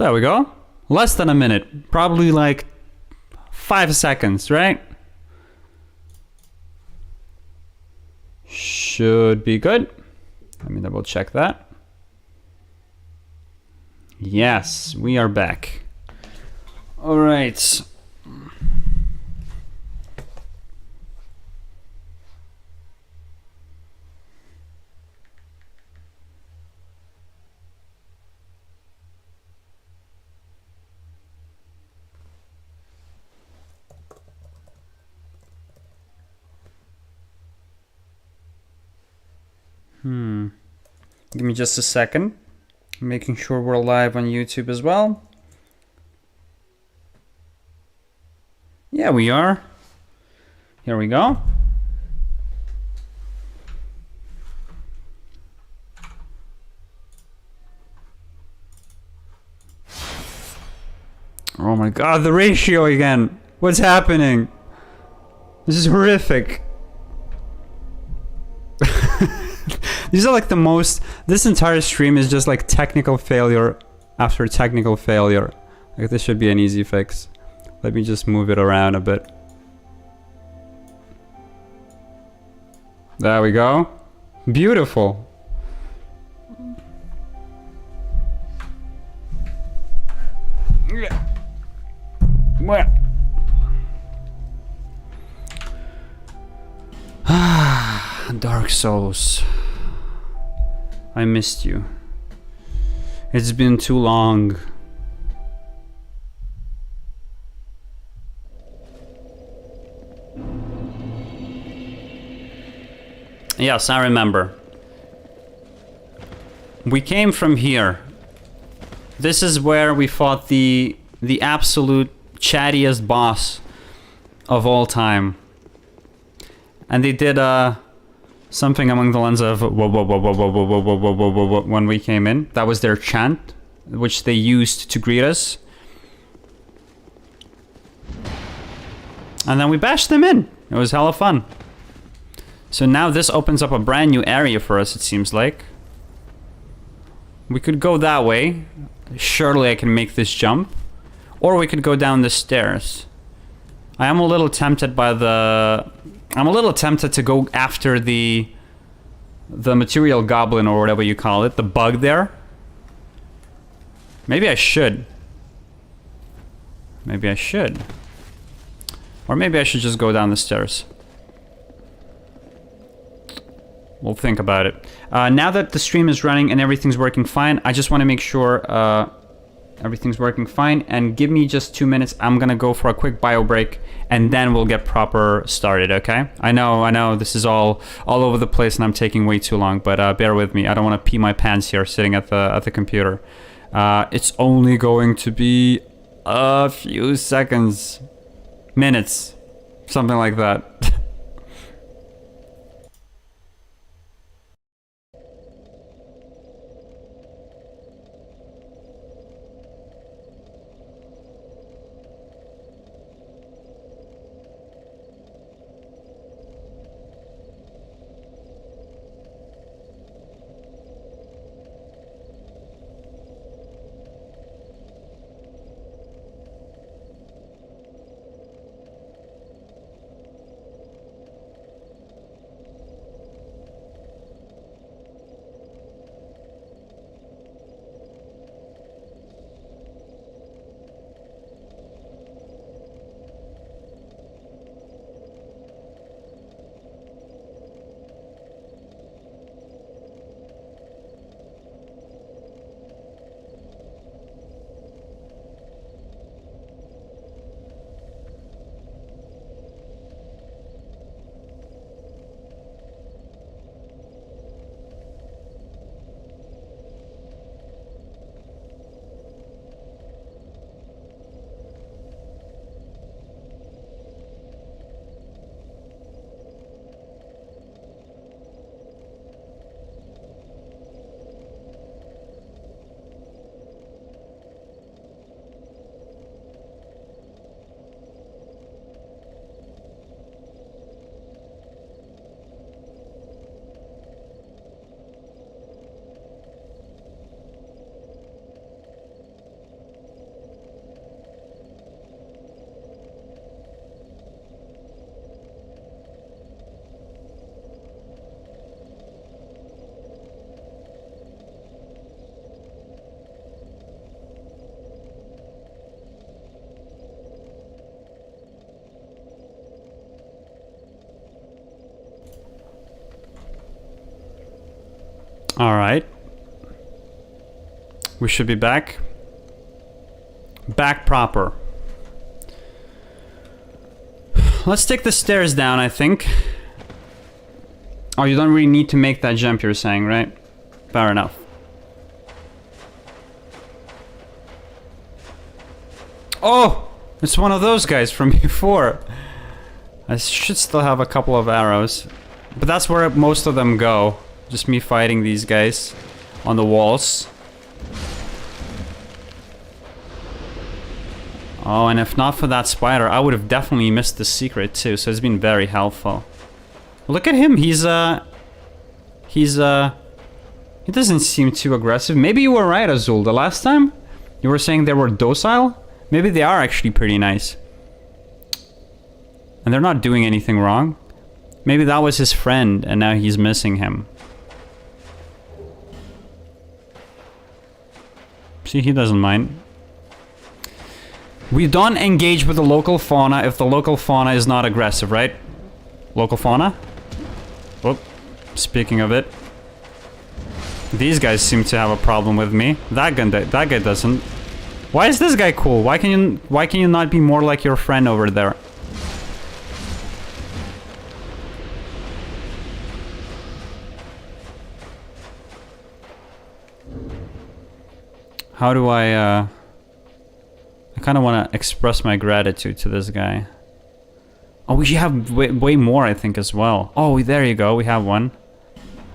There we go. Less than a minute. Probably like 5 seconds, right? Should be good. Let me double check that. Yes, we are back. All right. Give me just a second. Making sure we're live on YouTube as well. Yeah, we are. Here we go. Oh my god, the ratio again. What's happening? This is horrific. These are like the most... This entire stream is just like technical failure after technical failure. Like this should be an easy fix. Let me just move it around a bit. There we go. Beautiful. Dark Souls. I missed you. It's been too long. Yes, I remember. We came from here. This is where we fought the absolute chattiest boss of all time. And they did something among the lines of whoa, whoa, whoa, whoa, whoa, whoa, whoa, whoa, whoa, whoa, whoa, when we came in. That was their chant, which they used to greet us. And then we bashed them in. It was hella fun. So now this opens up a brand new area for us, it seems like. We could go that way. Surely I can make this jump. Or we could go down the stairs. I am a little tempted by the... I'm a little tempted to go after the material goblin or whatever you call it, the bug there. Maybe I should. Maybe I should. Or maybe I should just go down the stairs. We'll think about it. Now that the stream is running and everything's working fine, I just want to make sure everything's working fine. And give me just 2 minutes. I'm gonna go for a quick bio break, and then we'll get proper started. Okay? I know. This is all over the place, and I'm taking way too long. But bear with me. I don't want to pee my pants here, sitting at the computer. It's only going to be a few seconds, minutes, something like that. Alright. We should be back. Back proper. Let's take the stairs down, I think. Oh, you don't really need to make that jump, you're saying, right? Fair enough. Oh! It's one of those guys from before. I should still have a couple of arrows. But that's where most of them go. Just me fighting these guys on the walls. Oh, and if not for that spider, I would have definitely missed the secret too, so it's been very helpful. Look at him, he doesn't seem too aggressive. Maybe you were right, Azul. The last time you were saying they were docile? Maybe they are actually pretty nice. And they're not doing anything wrong. Maybe that was his friend, and now he's missing him. See, he doesn't mind. We don't engage with the local fauna if the local fauna is not aggressive, right? Local fauna? Oh, speaking of it. These guys seem to have a problem with me. That guy doesn't. Why is this guy cool? Why can you not be more like your friend over there? How do I kind of want to express my gratitude to this guy. Oh, we should have way more, I think, as well. Oh, there you go. We have one.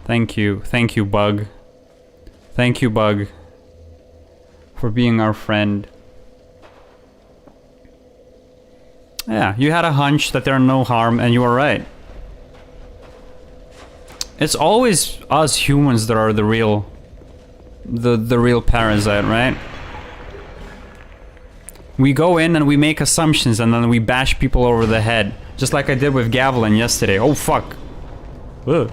Thank you. Thank you, Bug. Thank you, Bug, for being our friend. Yeah, you had a hunch that there's no harm, and you were right. It's always us humans that are the real parasite, right? We go in and we make assumptions and then we bash people over the head. Just like I did with Gavelin yesterday. Oh, fuck. Ugh.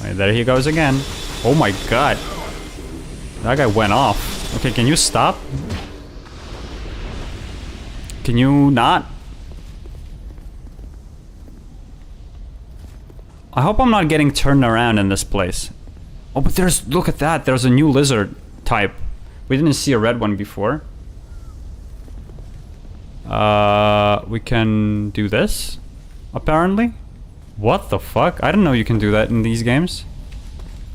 Right, there he goes again. Oh my god. That guy went off. Okay, can you stop? Can you not? I hope I'm not getting turned around in this place. Oh, but there's... Look at that. There's a new lizard type. We didn't see a red one before. We can do this, apparently. What the fuck? I didn't know you can do that in these games.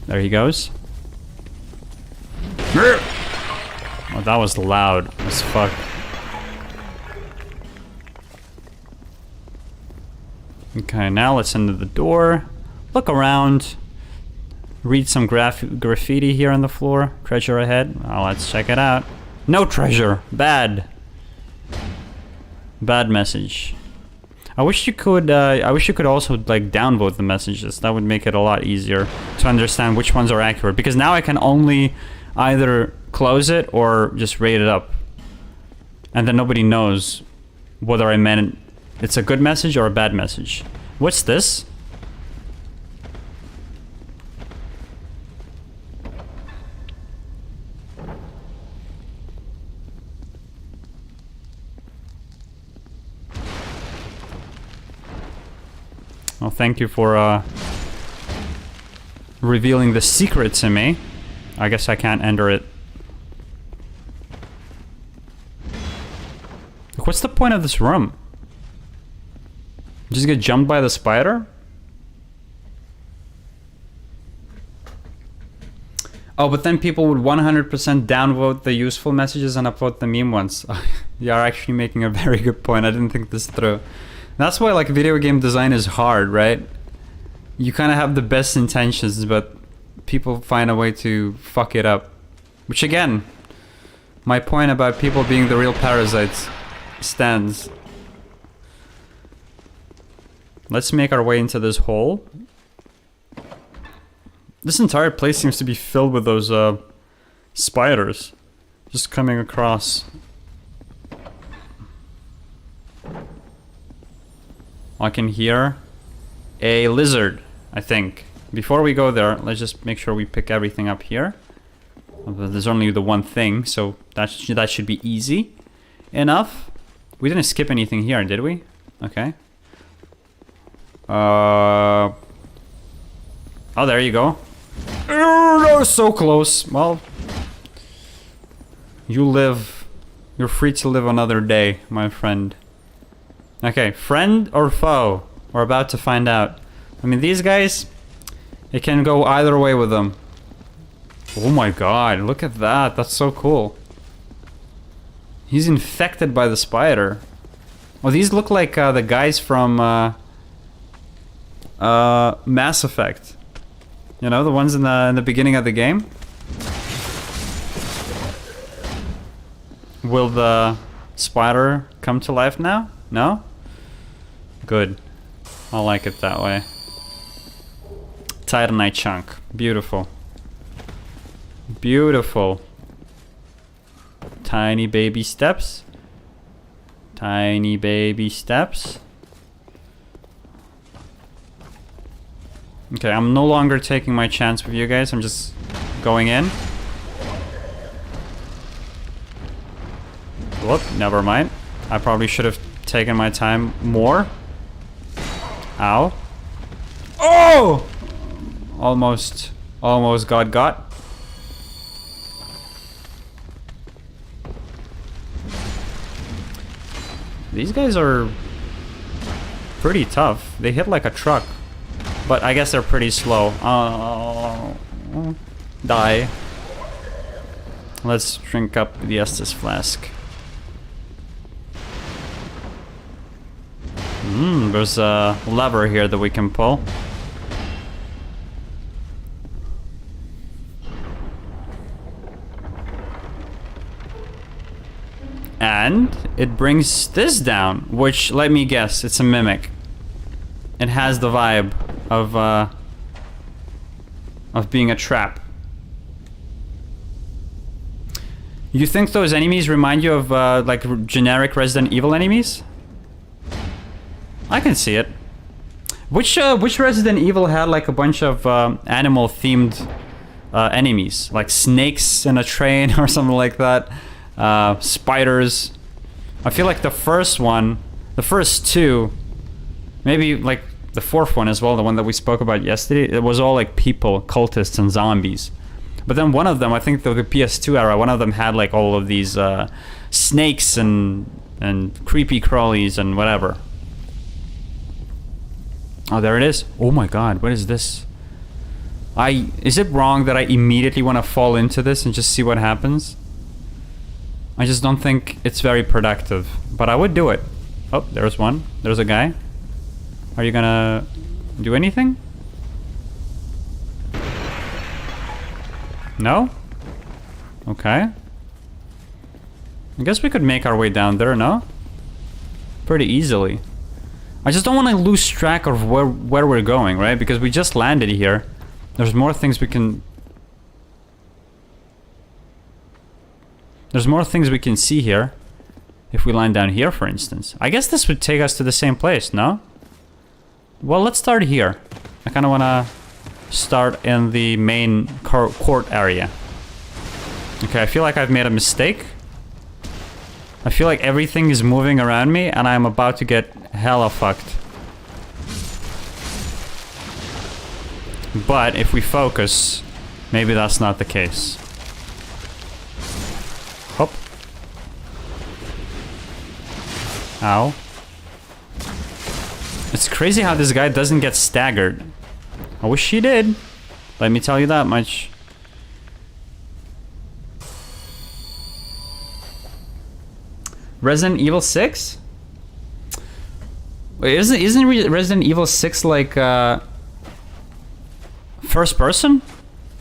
There he goes. Oh, that was loud as fuck. Okay, now let's enter the door. Look around. Read some graffiti here on the floor. Treasure ahead. Oh, let's check it out. No treasure. Bad. Bad message. I wish you could also like downvote the messages. That would make it a lot easier to understand which ones are accurate. Because now I can only either close it or just rate it up. And then nobody knows whether I meant it's a good message or a bad message. What's this? Well, thank you for revealing the secret to me. I guess I can't enter it. Look, what's the point of this room? Just get jumped by the spider? Oh, but then people would 100% downvote the useful messages and upvote the meme ones. You are actually making a very good point. I didn't think this through. That's why, like, video game design is hard, right? You kind of have the best intentions, but people find a way to fuck it up. Which, again, my point about people being the real parasites stands. Let's make our way into this hole. This entire place seems to be filled with those spiders just coming across. I can hear a lizard, I think. Before we go there, let's just make sure we pick everything up here. There's only the one thing, so that should be easy enough. We didn't skip anything here, did we? Okay. Oh, there you go. Oh, so close. Well, you live. You're free to live another day, my friend. Okay, friend or foe? We're about to find out. I mean, these guys, it can go either way with them. Oh my god, look at that. That's so cool. He's infected by the spider. Well, these look like the guys from Mass Effect. You know, the ones in the beginning of the game. Will the spider come to life now? No? Good. I like it that way. Titanite chunk. Beautiful. Beautiful. Tiny baby steps. Tiny baby steps. Okay, I'm no longer taking my chance with you guys. I'm just going in. Whoop, never mind. I probably should have taken my time more. Ow. Oh! Almost got. These guys are pretty tough. They hit like a truck. But I guess they're pretty slow. Die. Let's drink up the Estus flask. There's a lever here that we can pull. And it brings this down, which, let me guess, it's a mimic. It has the vibe of being a trap. You think those enemies remind you of like generic Resident Evil enemies? I can see it. Which Resident Evil had like a bunch of animal themed enemies, like snakes in a train or something like that? Spiders. I feel like the first one, the first two, maybe like the fourth one as well, the one that we spoke about yesterday, it was all like people, cultists and zombies. But then one of them, I think the PS2 era, one of them had like all of these snakes and creepy crawlies and whatever. Oh, there it is. Oh my god, what is this? Is it wrong that I immediately want to fall into this and just see what happens? I just don't think it's very productive, but I would do it. Oh, there's one. There's a guy. Are you gonna do anything? No? Okay. I guess we could make our way down there, no? Pretty easily. I just don't want to lose track of where we're going, right? Because we just landed here. There's more things we can... There's more things we can see here. If we land down here, for instance. I guess this would take us to the same place, no? Well, let's start here. I kind of want to start in the main court area. Okay, I feel like I've made a mistake. I feel like everything is moving around me and I'm about to get hella fucked. But if we focus, maybe that's not the case. Hop. Ow. It's crazy how this guy doesn't get staggered. I wish he did. Let me tell you that much. Resident Evil 6? Wait, isn't Resident Evil 6 like first person?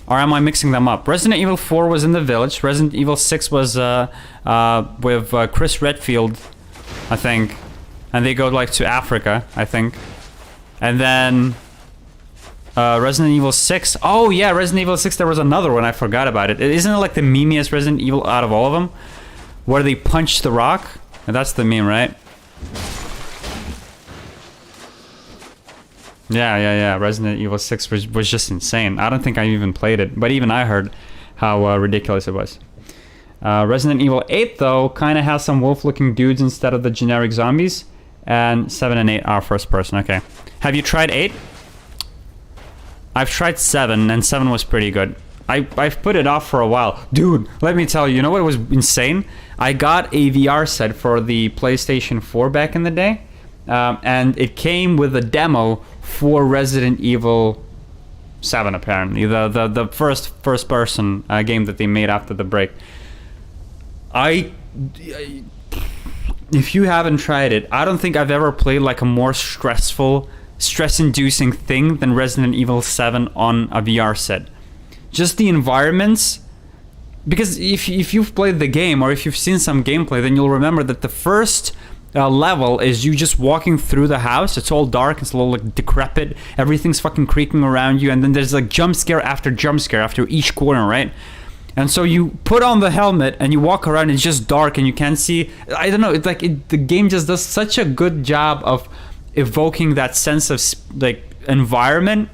Or am I mixing them up? Resident Evil 4 was in the village. Resident Evil 6 was with Chris Redfield, I think. And they go like to Africa, I think. And then Resident Evil 6. Oh yeah, Resident Evil 6, there was another one. I forgot about it. Isn't it like the memeiest Resident Evil out of all of them? Where they punch the rock? And that's the meme, right? Yeah. Resident Evil 6 was just insane. I don't think I even played it, but even I heard how ridiculous it was. Resident Evil 8, though, kind of has some wolf-looking dudes instead of the generic zombies. And 7 and 8 are first person, okay. Have you tried 8? I've tried 7, and 7 was pretty good. I've put it off for a while. Dude, let me tell you, you know what was insane? I got a VR set for the PlayStation 4 back in the day, and it came with a demo for Resident Evil 7, apparently. The first person game that they made after the break. If you haven't tried it, I don't think I've ever played like a more stress-inducing thing than Resident Evil 7 on a VR set. Just the environments, because if you've played the game or if you've seen some gameplay, then you'll remember that the first level is you just walking through the house. It's all dark, it's a little like decrepit, everything's fucking creaking around you, and then there's like jump scare after each corner, right? And so you put on the helmet and you walk around, it's just dark and you can't see. I don't know, it's like the game just does such a good job of evoking that sense of like environment.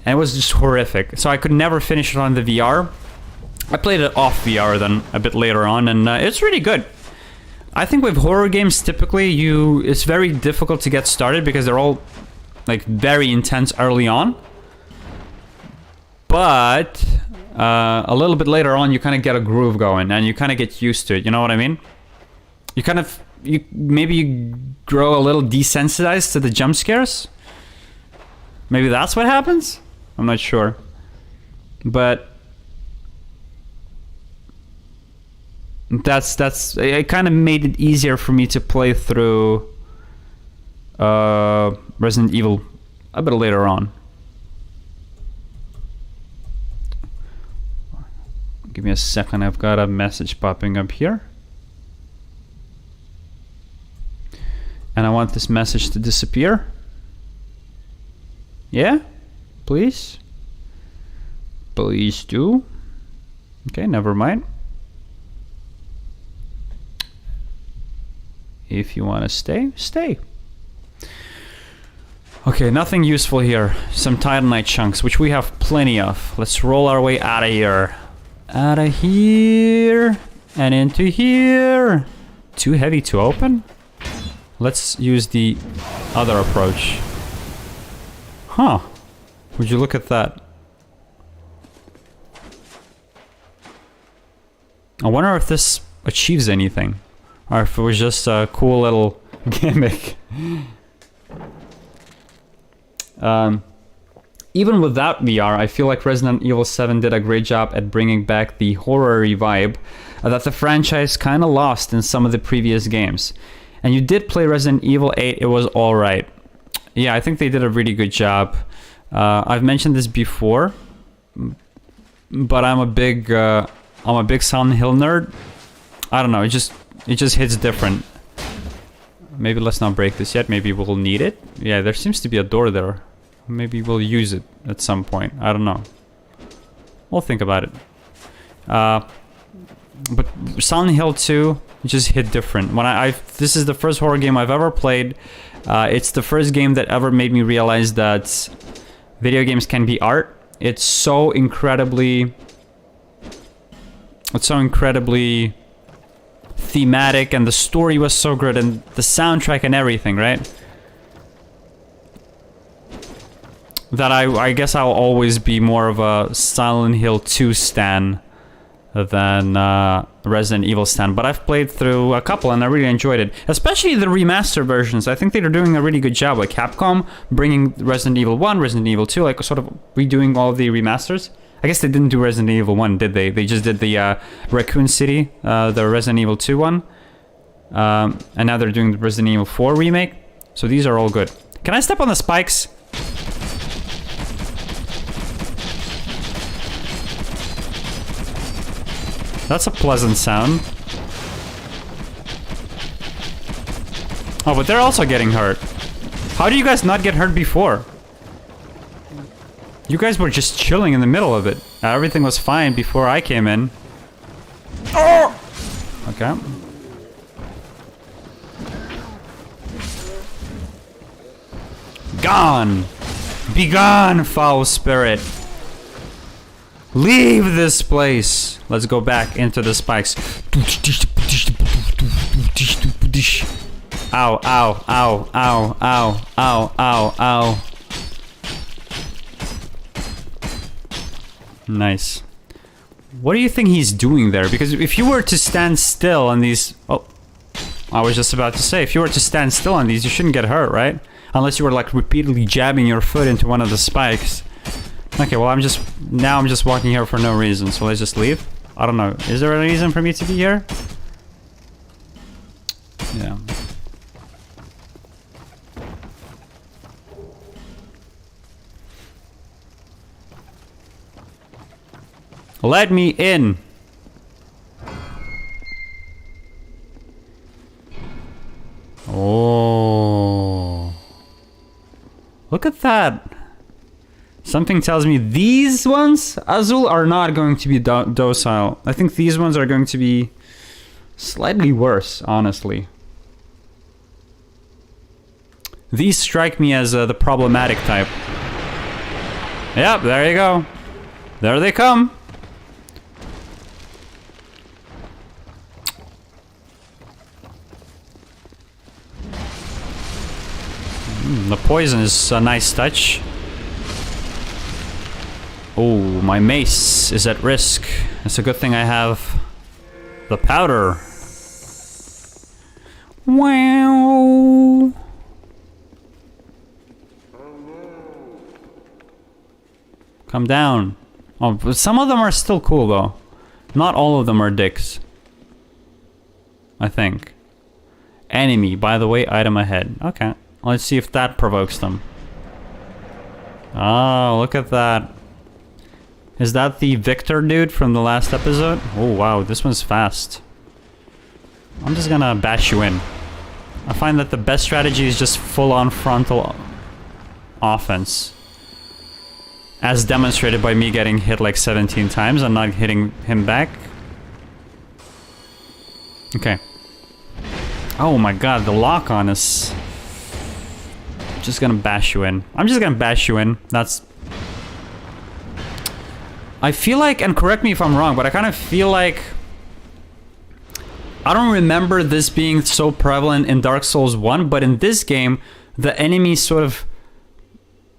And it was just horrific. So I could never finish it on the VR. I played it off VR then a bit later on, and it's really good. I think with horror games, typically it's very difficult to get started because they're all like very intense early on. But a little bit later on, you kind of get a groove going and you kind of get used to it. You know what I mean? Maybe you grow a little desensitized to the jump scares. Maybe that's what happens. I'm not sure, but that's it. Kind of made it easier for me to play through Resident Evil a bit later on. Give me a second. I've got a message popping up here, and I want this message to disappear. Yeah? Please? Please do. Okay, never mind. If you want to stay, stay. Okay, nothing useful here. Some titanite chunks, which we have plenty of. Let's roll our way out of here. Out of here. And into here. Too heavy to open? Let's use the other approach. Huh. Would you look at that? I wonder if this achieves anything. Or if it was just a cool little gimmick. Even without VR, I feel like Resident Evil 7 did a great job at bringing back the horror-y vibe that the franchise kind of lost in some of the previous games. And you did play Resident Evil 8, it was alright. Yeah, I think they did a really good job. I've mentioned this before, but I'm a big Silent Hill nerd. I don't know, it just hits different. Maybe let's not break this yet. Maybe we'll need it. Yeah, there seems to be a door there. Maybe we'll use it at some point. I don't know. We'll think about it. But Silent Hill 2 just hit different. This is the first horror game I've ever played. It's the first game that ever made me realize that video games can be art. It's so incredibly thematic, and the story was so good, and the soundtrack and everything, right? That I guess I'll always be more of a Silent Hill 2 stan than Resident Evil stan. But I've played through a couple and I really enjoyed it. Especially the remaster versions. I think they're doing a really good job. Like Capcom bringing Resident Evil 1, Resident Evil 2, like sort of redoing all of the remasters. I guess they didn't do Resident Evil 1, did they? They just did the Raccoon City, the Resident Evil 2 one. And now they're doing the Resident Evil 4 remake. So these are all good. Can I step on the spikes? That's a pleasant sound. Oh, but they're also getting hurt. How do you guys not get hurt before? You guys were just chilling in the middle of it. Everything was fine before I came in. Oh! Okay. Gone! Be gone, foul spirit! Leave this place! Let's go back into the spikes. Ow, ow, ow, ow, ow, ow, ow, ow. Nice. What do you think he's doing there? Because if you were to stand still on these... Oh, I was just about to say, if you were to stand still on these, you shouldn't get hurt, right? Unless you were like repeatedly jabbing your foot into one of the spikes. Okay, well I'm just walking here for no reason, so let's just leave. I don't know. Is there a reason for me to be here? Yeah. Let me in. Oh. Look at that. Something tells me these ones, Azul, are not going to be docile. I think these ones are going to be slightly worse, honestly. These strike me as the problematic type. Yep, there you go. There they come. The poison is a nice touch. Oh, my mace is at risk. It's a good thing I have the powder. Wow. Come down. Oh, but some of them are still cool though. Not all of them are dicks. I think. Enemy, by the way, item ahead. Okay. Let's see if that provokes them. Oh, look at that. Is that the Victor dude from the last episode? Oh, wow, this one's fast. I'm just gonna bash you in. I find that the best strategy is just full-on frontal offense. As demonstrated by me getting hit like 17 times and not hitting him back. Okay. Oh my god, the lock-on is... Just gonna bash you in. I'm just gonna bash you in. That's... I feel like, and correct me if I'm wrong, but I kind of feel like... I don't remember this being so prevalent in Dark Souls 1, but in this game, the enemies sort of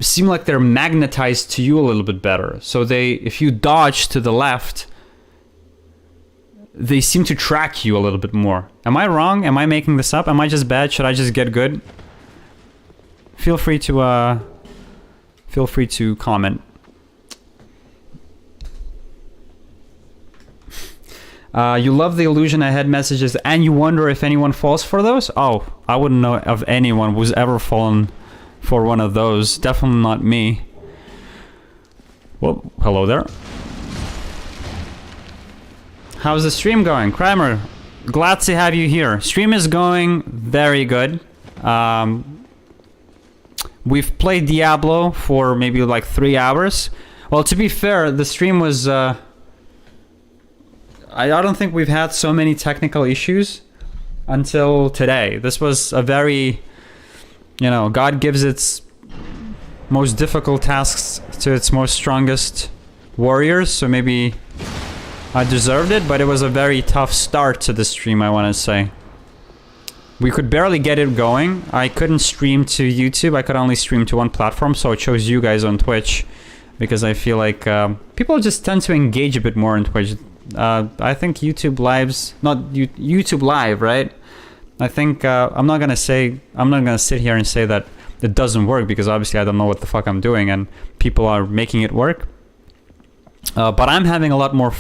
seem like they're magnetized to you a little bit better. So they, if you dodge to the left, they seem to track you a little bit more. Am I wrong? Am I making this up? Am I just bad? Should I just get good? Feel free to comment. You love the illusion ahead messages and you wonder if anyone falls for those? Oh, I wouldn't know of anyone who's ever fallen for one of those. Definitely not me. Well, hello there. How's the stream going? Kramer, glad to have you here. Stream is going very good. We've played Diablo for maybe like 3 hours. Well, to be fair, the stream was... I don't think we've had so many technical issues until today. This was a very... You know, God gives its most difficult tasks to its most strongest warriors, so maybe I deserved it, but it was a very tough start to the stream, I want to say. We could barely get it going. I couldn't stream to YouTube. I could only stream to one platform, so I chose you guys on Twitch because I feel like people just tend to engage a bit more on Twitch. I think YouTube Live's not YouTube Live, right? I think I'm not gonna sit here and say that it doesn't work because obviously I don't know what the fuck I'm doing and people are making it work. But I'm having a lot more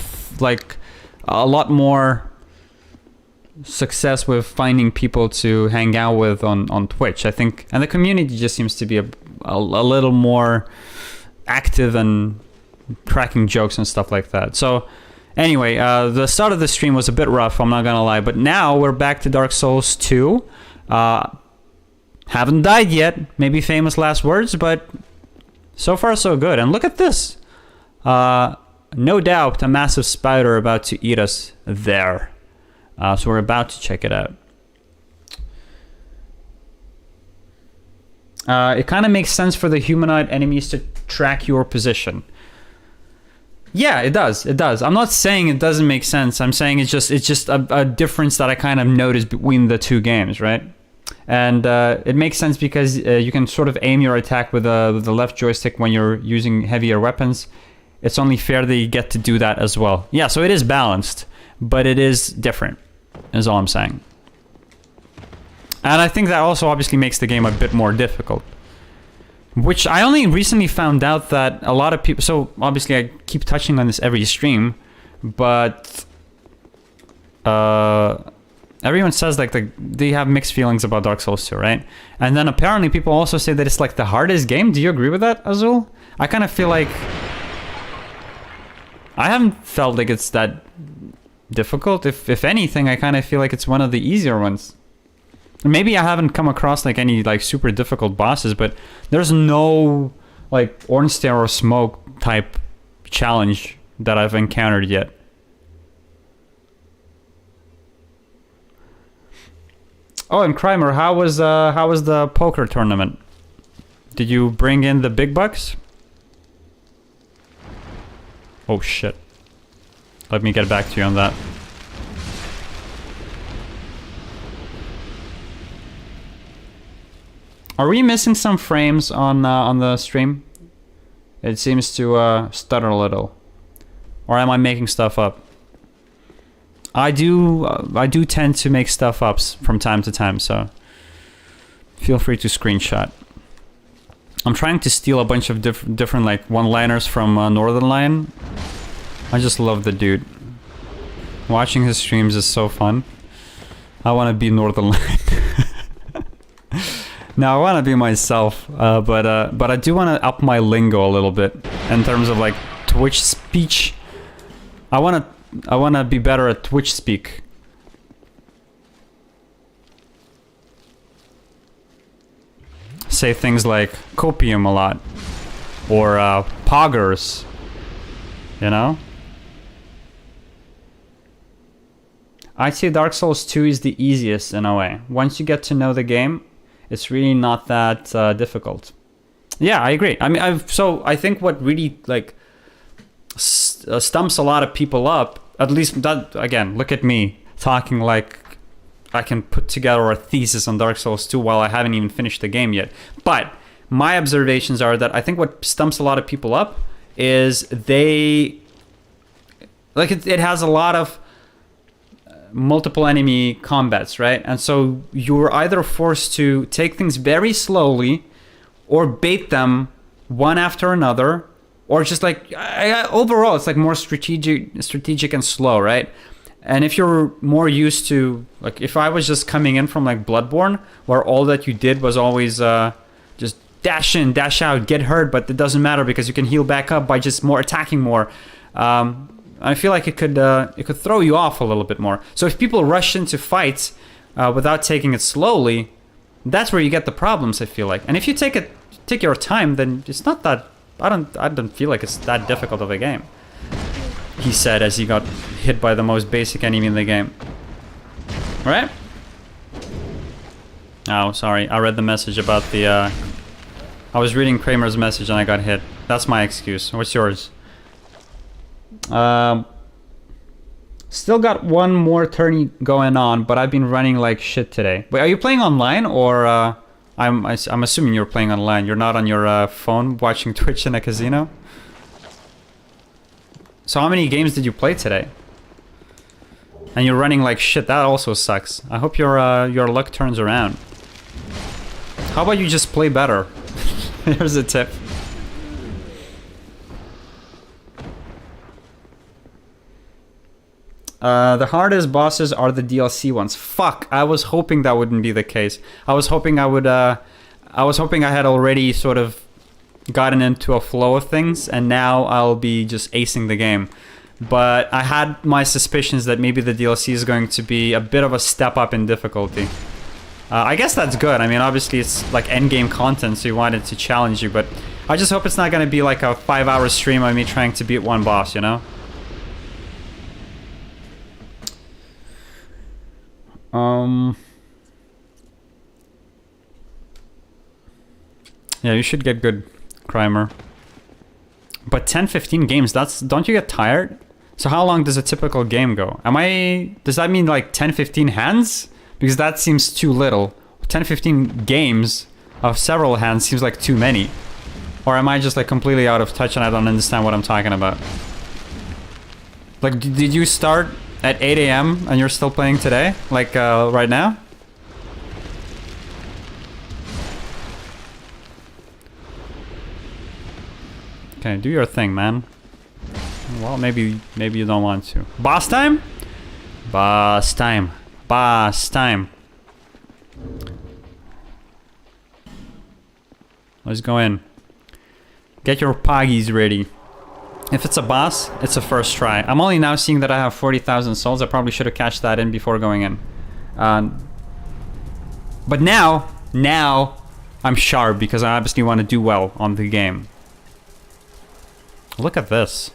success with finding people to hang out with on Twitch, I think, and the community just seems to be a little more active and cracking jokes and stuff like that. So anyway, the start of the stream was a bit rough, I'm not gonna lie, but now we're back to Dark Souls 2. Haven't died yet, maybe famous last words, but so far so good. And look at this. No doubt a massive spider about to eat us there. So we're about to check it out. It kind of makes sense for the humanoid enemies to track your position. Yeah, it does. It does. I'm not saying it doesn't make sense. I'm saying it's just a difference that I kind of noticed between the two games, right? And it makes sense because you can sort of aim your attack with the left joystick when you're using heavier weapons, it's only fair that you get to do that as well. Yeah, so it is balanced, but it is different, is all I'm saying. And I think that also obviously makes the game a bit more difficult. Which I only recently found out that a lot of people... So, obviously, I keep touching on this every stream, but... everyone says, like, they have mixed feelings about Dark Souls 2, right? And then apparently people also say that it's, like, the hardest game. Do you agree with that, Azul? I kind of feel like... I haven't felt like it's that difficult. If anything, I kind of feel like it's one of the easier ones. Maybe I haven't come across like any like super difficult bosses, but there's no like orange stare or smoke type challenge that I've encountered yet. Oh, and Krymer, how was the poker tournament? Did you bring in the big bucks? Oh shit. Let me get back to you on that. Are we missing some frames on the stream? It seems to stutter a little. Or am I making stuff up? I do tend to make stuff up from time to time, so feel free to screenshot. I'm trying to steal a bunch of different like one-liners from Northern Lion. I just love the dude. Watching his streams is so fun. I want to be Northern Lion. No, I want to be myself, but I do want to up my lingo a little bit in terms of like Twitch speech. I want to be better at Twitch speak. Say things like copium a lot, or poggers, you know? I'd say Dark Souls 2 is the easiest in a way. Once you get to know the game, it's really not that difficult. Yeah, I agree. I mean, I think what really like stumps a lot of people up, at least that, again, look at me talking like I can put together a thesis on Dark Souls 2 while I haven't even finished the game yet. But my observations are that I think what stumps a lot of people up is they... Like, it has a lot of multiple enemy combats, right? And so you're either forced to take things very slowly or bait them one after another, or just like... overall, it's like more strategic and slow, right? And if you're more used to, like, if I was just coming in from like Bloodborne, where all that you did was always just dash in, dash out, get hurt, but it doesn't matter because you can heal back up by just more attacking more. I feel like it could throw you off a little bit more. So if people rush into fights without taking it slowly, that's where you get the problems, I feel like. And if you take your time, then it's not that... I don't feel like it's that difficult of a game. He said as he got hit by the most basic enemy in the game. Right? Oh, sorry. I read the message about the... I was reading Kramer's message and I got hit. That's my excuse. What's yours? Still got one more tourney going on, but I've been running like shit today. Wait, are you playing online or... I'm assuming you're playing online. You're not on your phone watching Twitch in a casino? So how many games did you play today? And you're running like shit. That also sucks. I hope your luck turns around. How about you just play better? Here's a tip. The hardest bosses are the DLC ones. Fuck, I was hoping that wouldn't be the case. I was hoping I had already sort of gotten into a flow of things, and now I'll be just acing the game. But I had my suspicions that maybe the DLC is going to be a bit of a step up in difficulty. I guess that's good. I mean, obviously it's like endgame content, so you want it to challenge you, but I just hope it's not going to be like a 5-hour stream of me trying to beat one boss, you know? Yeah, you should get good, Krymer. But 10-15 games, don't you get tired? So how long does a typical game go? Does that mean like 10-15 hands? Because that seems too little. 10-15 games of several hands seems like too many. Or am I just like completely out of touch and I don't understand what I'm talking about? Like, did you start at 8 AM and you're still playing today? Like, right now? Okay, do your thing, man. Well, maybe you don't want to. Boss time? Boss time. Boss time. Let's go in. Get your poggies ready. If it's a boss, it's a first try. I'm only now seeing that I have 40,000 souls. I probably should have cashed that in before going in. But now I'm sharp because I obviously want to do well on the game. Look at this.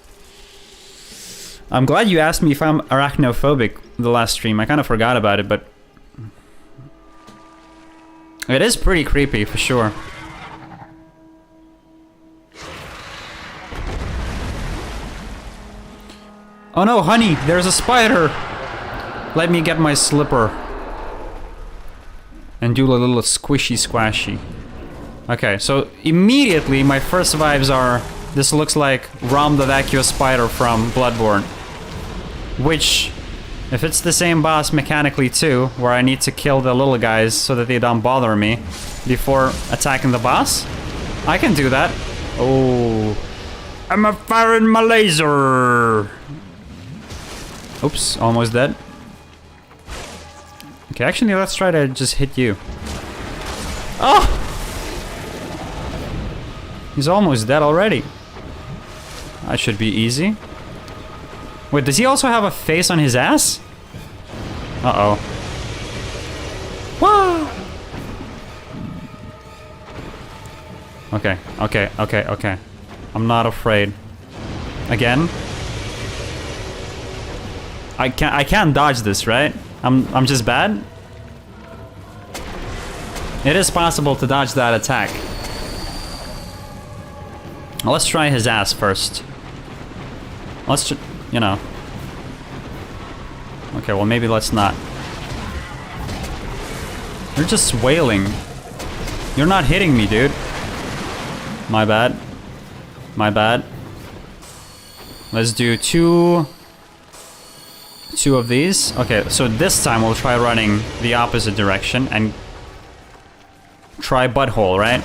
I'm glad you asked me if I'm arachnophobic the last stream. I kind of forgot about it, but it is pretty creepy for sure. Oh no, honey, there's a spider! Let me get my slipper. And do a little squishy squashy. Okay, so immediately my first vibes are, this looks like Rom the Vacuous Spider from Bloodborne. Which, if it's the same boss mechanically too, where I need to kill the little guys so that they don't bother me before attacking the boss, I can do that. Oh, I'm firing my laser! Oops, almost dead. Okay, actually, let's try to just hit you. Oh! He's almost dead already. That should be easy. Wait, does he also have a face on his ass? Uh-oh. Whoa! Okay. I'm not afraid. Again? I can't dodge this, right? I'm just bad? It is possible to dodge that attack. Let's try his ass first. Let's you know. Okay, well maybe let's not. You're just wailing. You're not hitting me, dude. My bad. My bad. Let's do two of these. Okay, so this time we'll try running the opposite direction and try butthole, right?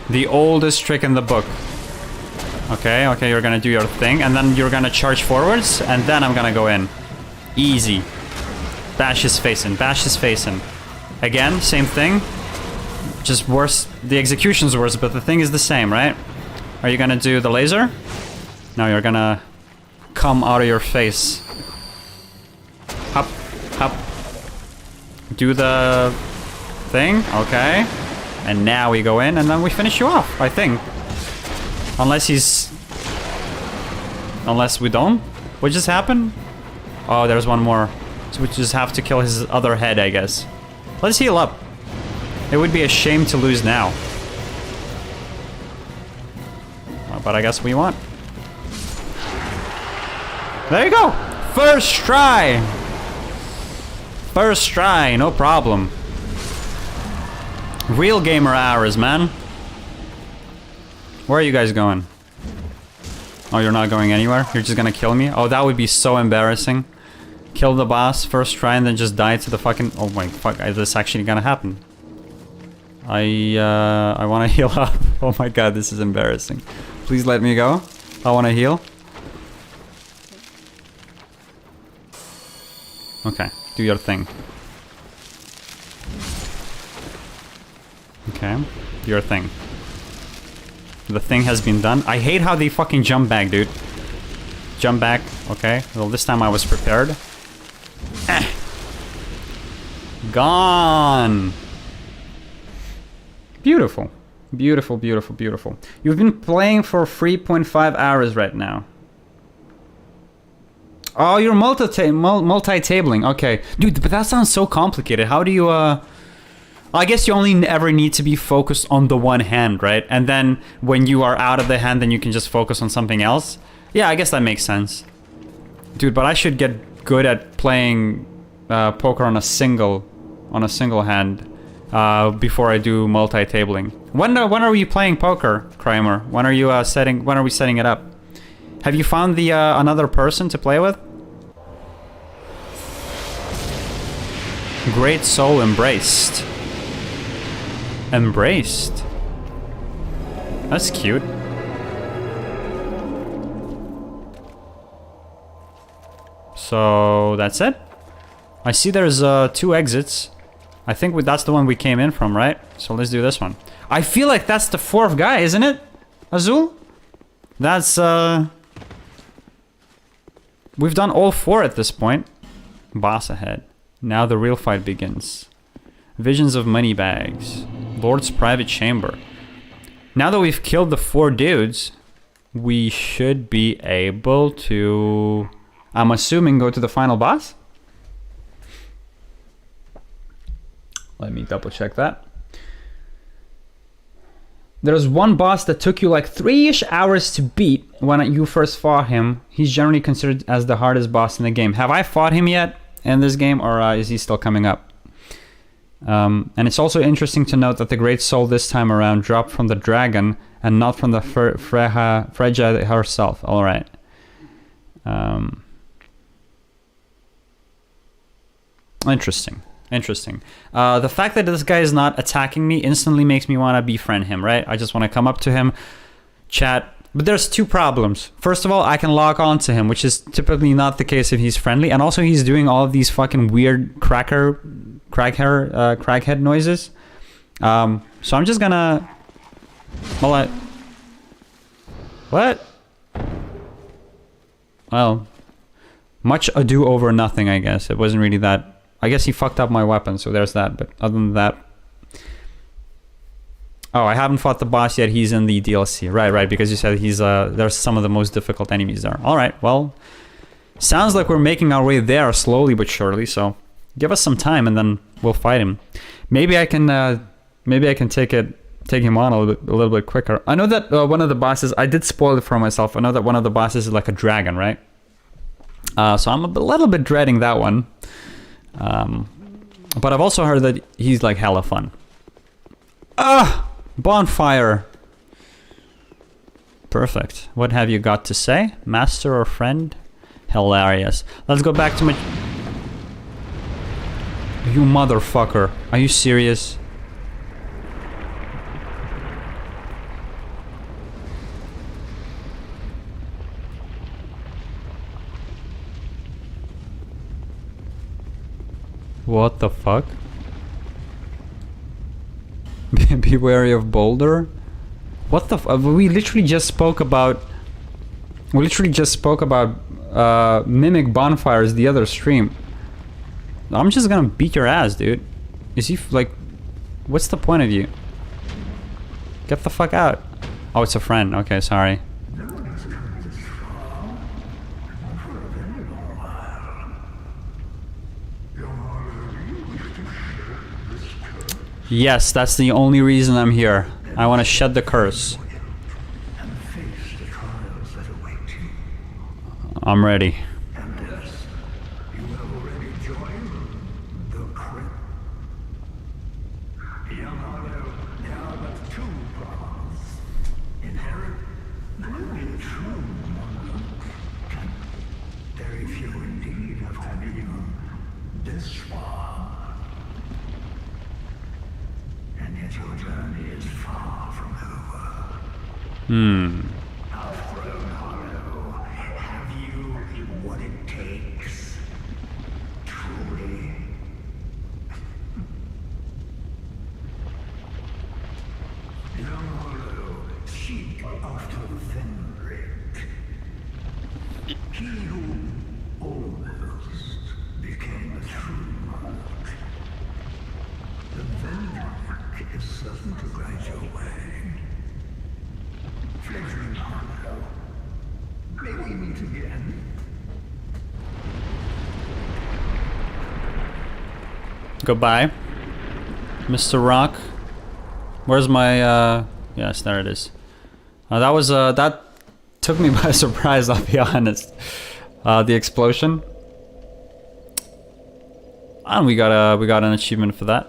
The oldest trick in the book. Okay, you're gonna do your thing, and then you're gonna charge forwards, and then I'm gonna go in. Easy. Bash his face in, bash his face in. Again, same thing. Just worse. The execution's worse, but the thing is the same, right? Are you gonna do the laser? No, you're gonna come out of your face. Hop, hop. Do the thing, okay. And now we go in, and then we finish you off, I think. Unless we don't? What just happened? Oh, there's one more. So we just have to kill his other head, I guess. Let's heal up. It would be a shame to lose now. But I guess we want. There you go! First try! First try, no problem. Real gamer hours, man. Where are you guys going? Oh, you're not going anywhere? You're just gonna kill me? Oh, that would be so embarrassing. Kill the boss, first try, and then just die to the fucking... Oh my fuck, is this actually gonna happen? I wanna heal up. Oh my god, this is embarrassing. Please let me go. I wanna heal. Okay, do your thing. Okay, do your thing. The thing has been done. I hate how they fucking jump back, dude. Jump back. Okay. Well, this time I was prepared. Gone. Beautiful. Beautiful, beautiful, beautiful. You've been playing for 3.5 hours right now. Oh, you're multi-tabling. Okay. Dude, but that sounds so complicated. How do you, I guess you only ever need to be focused on the one hand, right? And then when you are out of the hand, then you can just focus on something else. Yeah, I guess that makes sense. Dude, but I should get good at playing poker on a single hand. before I do multi-tabling. When are you playing poker, Kramer? When are you when are we setting it up? Have you found the another person to play with? Great soul embraced. Embraced. That's cute. So that's it. I see there's 2 exits. I think that's the one we came in from, right? So let's do this one. I feel like that's the 4th guy, isn't it? Azul? That's we've done all 4 at this point. Boss ahead. Now the real fight begins. Visions of money bags. Lord's private chamber. Now that we've killed the 4 dudes, we should be able to, I'm assuming, go to the final boss? Let me double check that. There's one boss that took you like 3-ish hours to beat when you first fought him. He's generally considered as the hardest boss in the game. Have I fought him yet in this game, or is he still coming up? And it's also interesting to note that the Great Soul this time around dropped from the dragon and not from the Freja herself. Alright. Interesting. Interesting. The fact that this guy is not attacking me instantly makes me want to befriend him, right? I just want to come up to him, chat. But there's 2 problems. First of all, I can lock on to him, which is typically not the case if he's friendly. And also he's doing all of these fucking weird crackhead noises. So I'm just gonna... Well, what? Well, much ado over nothing, I guess. It wasn't really that... I guess he fucked up my weapon, so there's that. But other than that... Oh, I haven't fought the boss yet. He's in the DLC. Right, because you said he's there's some of the most difficult enemies there. Alright, well... Sounds like we're making our way there slowly but surely, so... Give us some time and then we'll fight him. Maybe I can take him on a little bit quicker. I know that one of the bosses... I did spoil it for myself. I know that one of the bosses is like a dragon, right? So I'm a little bit dreading that one. But I've also heard that he's like hella fun. Bonfire. Perfect. What have you got to say? Master or friend? Hilarious. Let's go back to my... You motherfucker. Are you serious? What the fuck? Be wary of Boulder? What the we literally just spoke about... We literally just spoke about mimic bonfires the other stream. I'm just gonna beat your ass, dude. Is he like... What's the point of you? Get the fuck out. Oh, it's a friend. Okay, sorry. Yes, that's the only reason I'm here. I want to shed the curse. I'm ready. Have you what it takes? Truly. Young Hollow, seek after Fenric. He who almost became a true monarch. The Fenric is certain to guide your way. Fledgling Hollow, may we meet again? Goodbye, Mr. Rock. Where's my, yes, there it is. That was, that took me by surprise, I'll be honest. The explosion. And we got an achievement for that.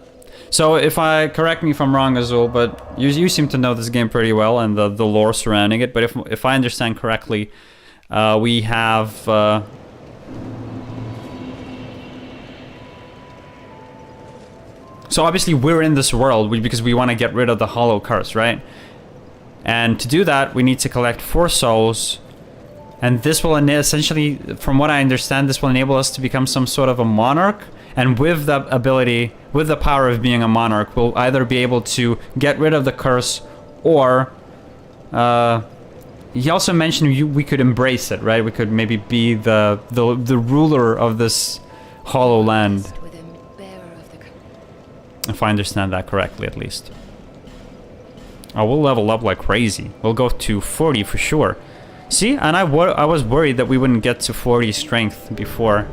So if correct me if I'm wrong, Azul, but you seem to know this game pretty well and the lore surrounding it. But if I understand correctly, we have. So obviously we're in this world because we want to get rid of the hollow curse, right? And to do that, we need to collect 4 souls. And this will essentially, from what I understand, this will enable us to become some sort of a monarch. And with the ability, with the power of being a monarch, we'll either be able to get rid of the curse, or he also mentioned we could embrace it, right? We could maybe be the ruler of this hollow land. If I understand that correctly, at least. Oh, we'll level up like crazy. We'll go to 40 for sure. See, and I was worried that we wouldn't get to 40 strength before.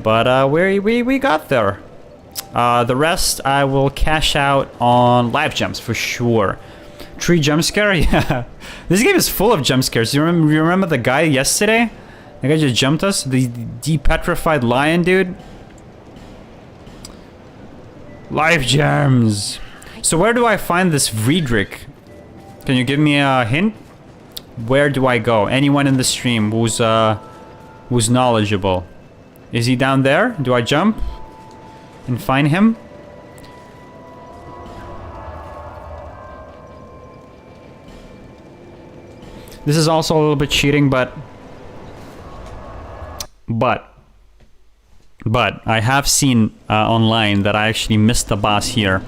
But we got there. The rest I will cash out on life gems for sure. Tree jump scare? Yeah. This game is full of jump scares. You remember the guy yesterday? The guy just jumped us? The depetrified lion dude? Life gems. So where do I find this Friedrich? Can you give me a hint? Where do I go? Anyone in the stream who's knowledgeable? Is he down there? Do I jump and find him? This is also a little bit cheating, but I have seen online that I actually missed the boss here,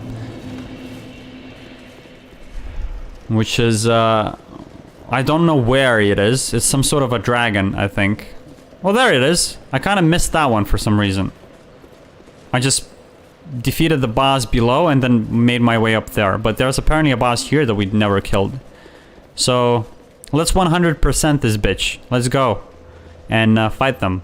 which is I don't know where it is. It's some sort of a dragon, I think. Well, there it is. I kind of missed that one for some reason. I just defeated the boss below and then made my way up there. But there's apparently a boss here that we'd never killed. So let's 100% this bitch. Let's go and fight them.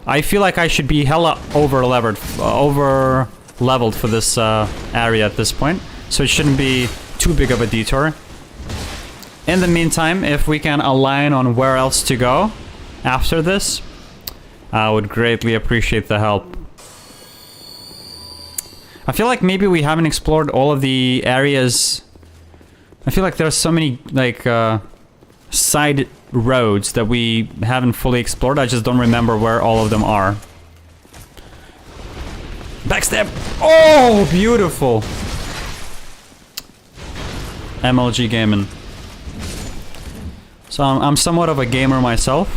I feel like I should be hella over-leveled for this area at this point. So it shouldn't be too big of a detour. In the meantime, if we can align on where else to go after this, I would greatly appreciate the help. I feel like maybe we haven't explored all of the areas. I feel like there's so many like side roads that we haven't fully explored. I just don't remember where all of them are. Backstab! Oh, beautiful! MLG gaming. So I'm somewhat of a gamer myself.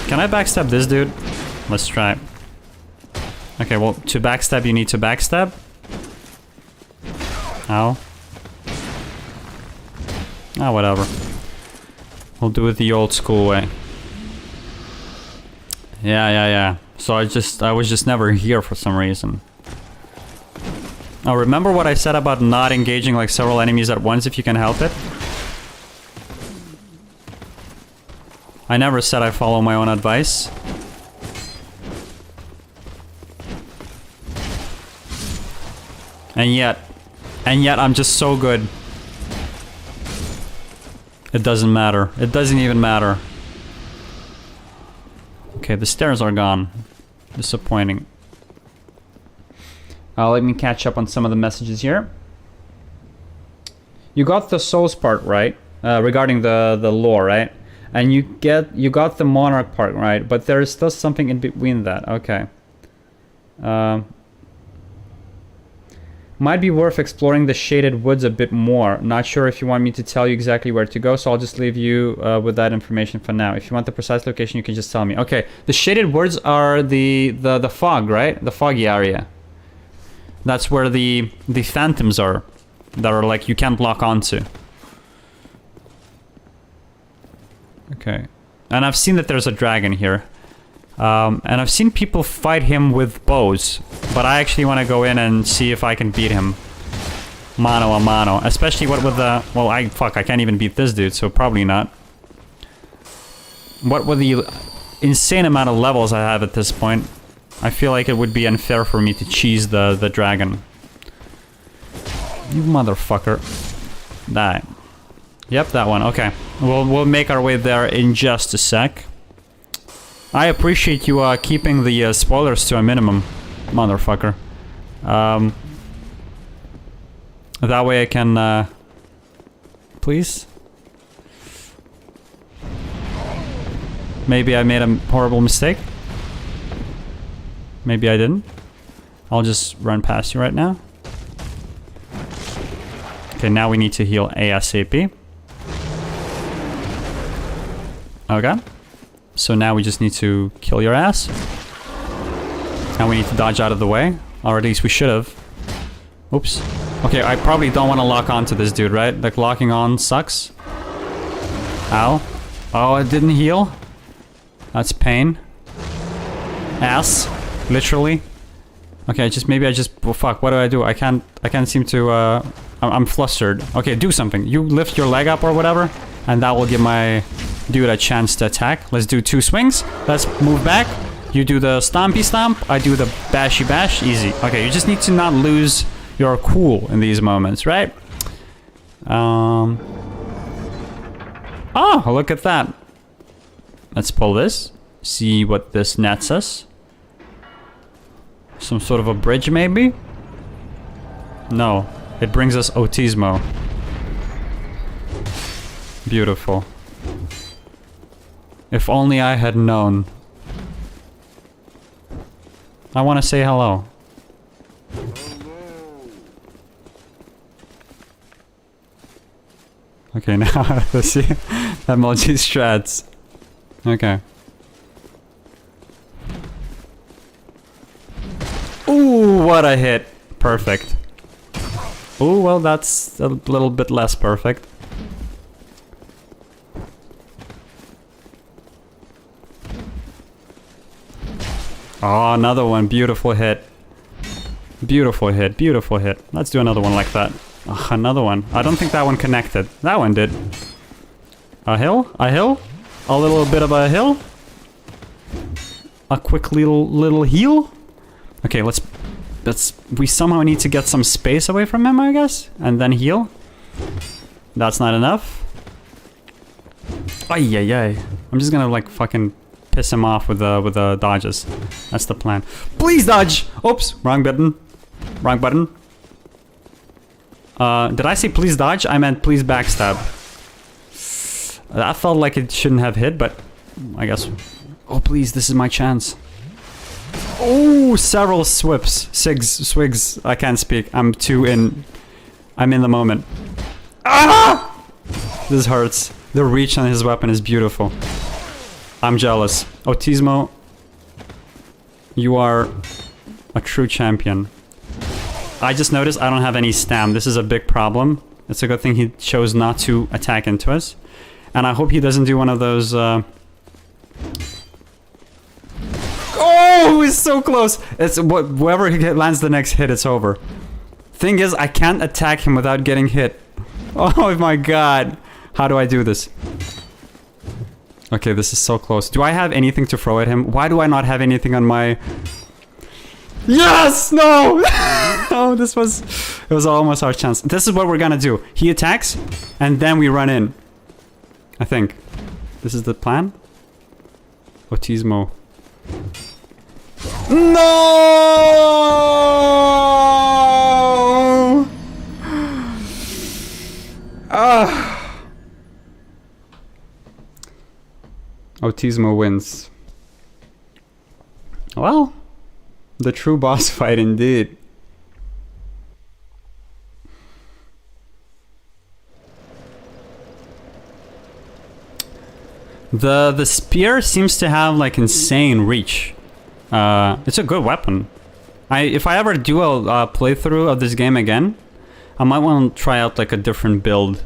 Can I backstab this dude? Let's try. Okay, well, to backstab you need to backstab. Ow. Ah, whatever. We'll do it the old school way. Yeah. So I was just never here for some reason. Oh, remember what I said about not engaging like several enemies at once if you can help it? I never said I follow my own advice. And yet I'm just so good. It doesn't matter. It doesn't even matter. Okay, the stairs are gone. Disappointing. Let me catch up on some of the messages here. You got the souls part right, regarding the lore, right? And you got the monarch part right, but there is still something in between that. Okay. Might be worth exploring the shaded woods a bit more. Not sure if you want me to tell you exactly where to go, so I'll just leave you with that information for now. If you want the precise location, you can just tell me. Okay, the shaded woods are the fog, right? The foggy area. That's where the phantoms are, that are like you can't lock onto. Okay, and I've seen that there's a dragon here, and I've seen people fight him with bows, but I actually want to go in and see if I can beat him mano a mano, especially what with the I can't even beat this dude, so probably not. What with the insane amount of levels I have at this point, I feel like it would be unfair for me to cheese the dragon. You motherfucker. Die. Yep, that one. Okay. We'll make our way there in just a sec. I appreciate you keeping the spoilers to a minimum, motherfucker. That way I can, please? Maybe I made a horrible mistake. Maybe I didn't. I'll just run past you right now. Okay, now we need to heal ASAP. Okay. So now we just need to kill your ass. And we need to dodge out of the way. Or at least we should have. Oops. Okay, I probably don't want to lock onto this dude, right? Like, locking on sucks. Ow. Oh, it didn't heal? That's pain. Ass. Literally. Okay, maybe I just... Well, fuck, what do? I can't seem to... I'm flustered. Okay, do something. You lift your leg up or whatever, and that will give my dude a chance to attack. Let's do 2 swings. Let's move back. You do the stompy stomp. I do the bashy bash. Easy. Okay, you just need to not lose your cool in these moments, right? Oh, look at that. Let's pull this. See what this nets us. Some sort of a bridge, maybe? No. It brings us Autismo. Beautiful. If only I had known. I want to say hello. Okay, now let's see. Emoji strats. Okay. Ooh, what a hit. Perfect. Ooh, well, that's a little bit less perfect. Oh, another one. Beautiful hit. Beautiful hit. Beautiful hit. Let's do another one like that. Oh, another one. I don't think that one connected. That one did. A hill? A hill? A little bit of a hill? A quick little heal? Okay, we somehow need to get some space away from him, I guess, and then heal. That's not enough. Ay ay ay. I'm just gonna like fucking piss him off with the dodges. That's the plan. Please dodge. Oops, wrong button. Wrong button. Did I say please dodge? I meant please backstab. That felt like it shouldn't have hit, but I guess. Oh please, this is my chance. Oh, several swigs. I can't speak. I'm in the moment. Ah! This hurts. The reach on his weapon is beautiful. I'm jealous. Autismo, you are a true champion. I just noticed I don't have any stam. This is a big problem. It's a good thing he chose not to attack into us. And I hope he doesn't do one of those... Oh, he's so close. It's whoever lands the next hit, it's over. Thing is, I can't attack him without getting hit. Oh my god. How do I do this? Okay, this is so close. Do I have anything to throw at him? Why do I not have anything on my... Yes! No! Oh, it was almost our chance. This is what we're gonna do. He attacks, and then we run in. I think. This is the plan? Autismo. No! Autismo wins. Well, the true boss fight indeed. The spear seems to have like insane reach. It's a good weapon. If I ever do a playthrough of this game again, I might want to try out like a different build.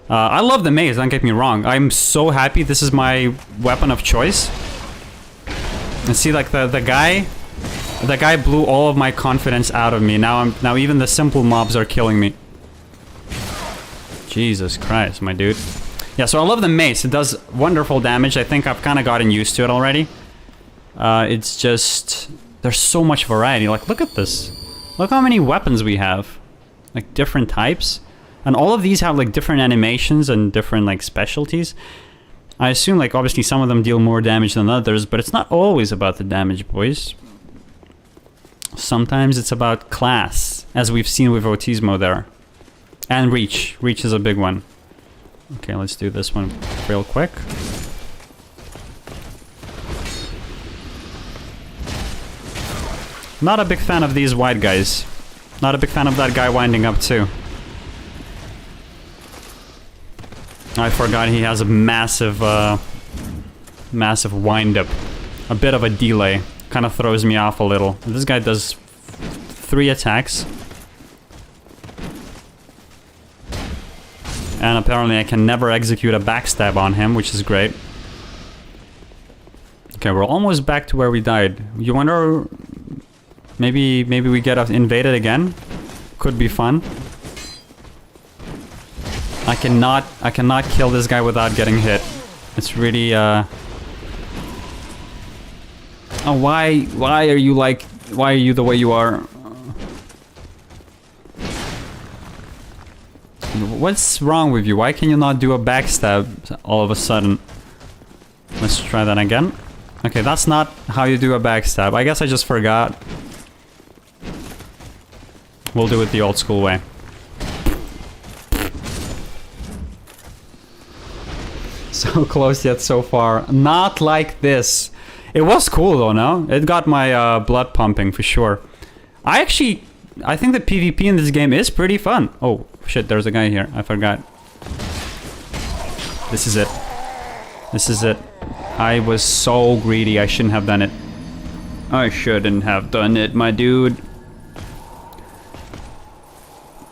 I love the maze, don't get me wrong. I'm so happy this is my weapon of choice. And see, like the guy blew all of my confidence out of me. Now even the simple mobs are killing me. Jesus Christ, my dude. Yeah, so I love the mace. It does wonderful damage. I think I've kind of gotten used to it already. It's just... There's so much variety. Like, look at this. Look how many weapons we have. Like, different types. And all of these have, like, different animations and different, like, specialties. I assume, like, obviously some of them deal more damage than others, but it's not always about the damage, boys. Sometimes it's about class, as we've seen with Autismo there. And reach. Reach is a big one. Okay, let's do this one real quick. Not a big fan of these white guys. Not a big fan of that guy winding up too. I forgot he has a massive, massive wind up. A bit of a delay. Kind of throws me off a little. This guy does 3 attacks. And apparently I can never execute a backstab on him, which is great. Okay, we're almost back to where we died. You wonder... Maybe we get invaded again? Could be fun. I cannot kill this guy without getting hit. It's really, Oh, why are you like... Why are you the way you are? What's wrong with you? Why can you not do a backstab all of a sudden? Let's try that again. Okay, that's not how you do a backstab. I guess I just forgot. We'll do it the old school way. So close yet so far. Not like this. It was cool though, no? It got my blood pumping for sure. I think the PvP in this game is pretty fun. Oh, shit, there's a guy here. I forgot. This is it. This is it. I was so greedy. I shouldn't have done it. I shouldn't have done it, my dude.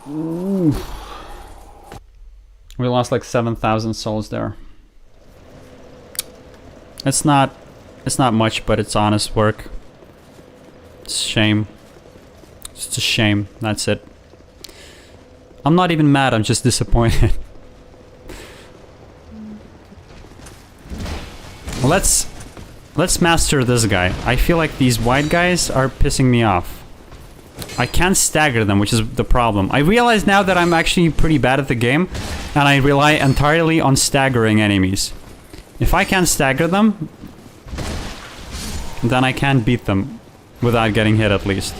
Ooh. We lost like 7,000 souls there. It's not much, but it's honest work. It's a shame. It's a shame. That's it. I'm not even mad, I'm just disappointed. Let's master this guy. I feel like these white guys are pissing me off. I can't stagger them, which is the problem. I realize now that I'm actually pretty bad at the game, and I rely entirely on staggering enemies. If I can't stagger them, then I can't beat them without getting hit at least.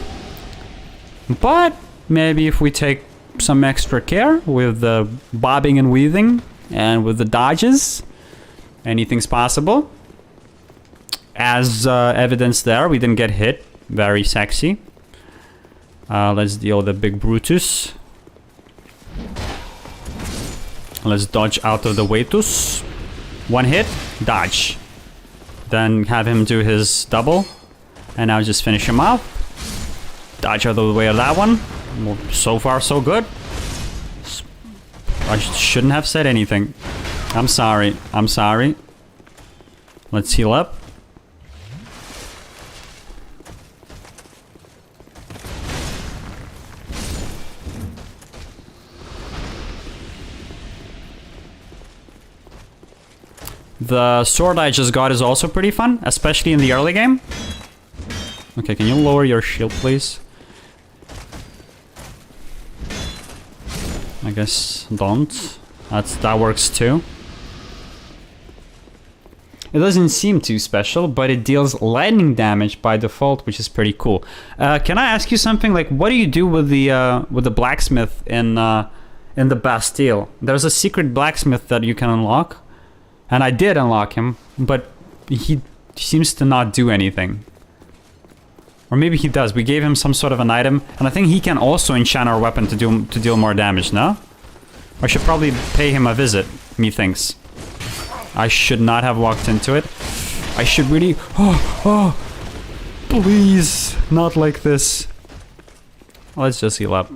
But maybe if we take some extra care with the bobbing and weaving and with the dodges, anything's possible. As evidence there, we didn't get hit. Very sexy. Let's deal with the big Brutus. Let's dodge out of the Waitus. One hit, dodge. Then have him do his double. And now just finish him off. Dodge out of the way of that one. Well, so far, so good. I shouldn't have said anything. I'm sorry. I'm sorry. Let's heal up. The sword I just got is also pretty fun, especially in the early game. Okay, can you lower your shield, please? I guess don't. That works too. It doesn't seem too special, but it deals lightning damage by default, which is pretty cool. Can I ask you something? Like, what do you do with the blacksmith in the Bastille? There's a secret blacksmith that you can unlock. And I did unlock him, but he seems to not do anything. Or maybe he does. We gave him some sort of an item, and I think he can also enchant our weapon to deal more damage, no? I should probably pay him a visit, methinks. I should not have walked into it. I should really... Oh, please, not like this. Let's just heal up.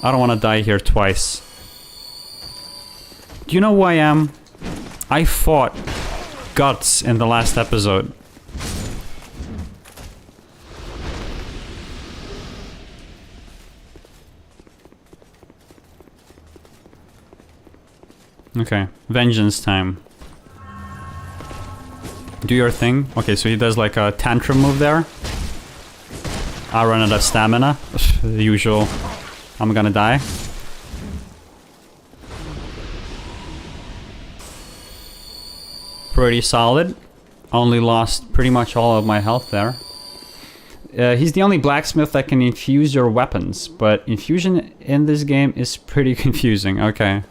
I don't want to die here twice. Do you know who I am? I fought Guts in the last episode. Okay, vengeance time. Do your thing. Okay, so he does like a tantrum move there. I run out of stamina. The usual. I'm gonna die. pretty solid. Only lost pretty much all of my health there. He's the only blacksmith that can infuse your weapons, but infusion in this game is pretty confusing. Okay,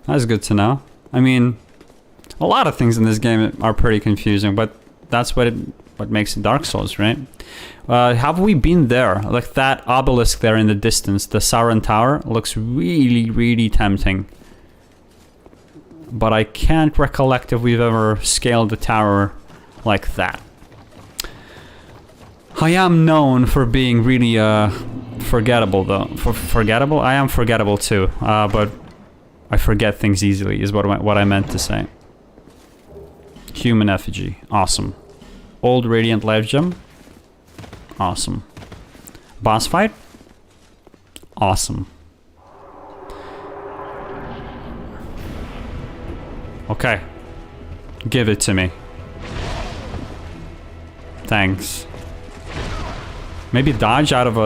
that's good to know. I mean, a lot of things in this game are pretty confusing, but that's what makes it Dark Souls, right? Have we been there? Like that obelisk there in the distance, the Sauron Tower, looks really, really tempting. But I can't recollect if we've ever scaled the tower like that. I am known for being really forgettable though. Forgettable? I am forgettable too, but I forget things easily is what I meant to say. Human effigy, awesome. Old radiant life gem, awesome. Boss fight, awesome. Okay, give it to me. Thanks. Maybe dodge out of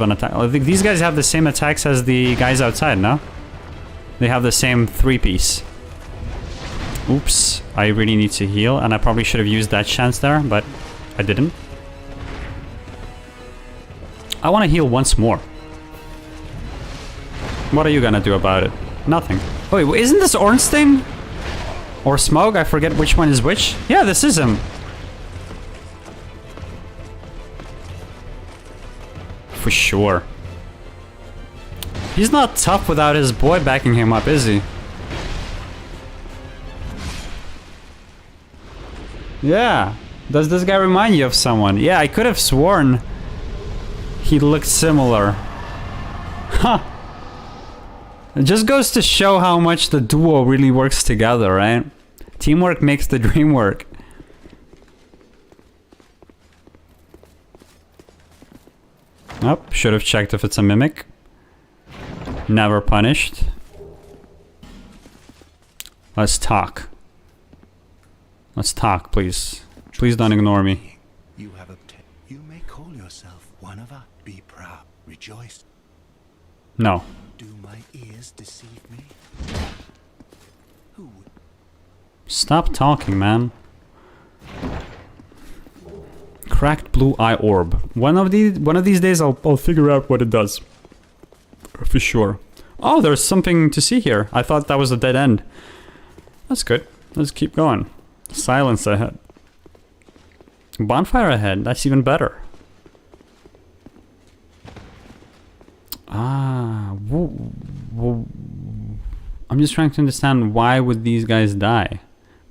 an attack. I think these guys have the same attacks as the guys outside, no? They have the same 3-piece. Oops, I really need to heal, and I probably should have used that chance there, but I didn't. I want to heal once more. What are you gonna do about it? Nothing. Wait, isn't this Ornstein? Or Smoke? I forget which one is which. Yeah, this is him. For sure. He's not tough without his boy backing him up, is he? Yeah. Does this guy remind you of someone? Yeah, I could have sworn he looked similar. Huh. It just goes to show how much the duo really works together, right? Teamwork makes the dream work. Oh, should have checked if it's a mimic. Never punished. Let's talk. Let's talk, please. Please don't ignore me. You have obtained. You may call yourself one of us. Be proud. Rejoice. No. Do my ears deceive me? Who would? Stop talking, man. Cracked blue eye orb. One of these days I'll figure out what it does. For sure. Oh, there's something to see here. I thought that was a dead end. That's good. Let's keep going. Silence ahead. Bonfire ahead. That's even better. Ah. I'm just trying to understand, why would these guys die?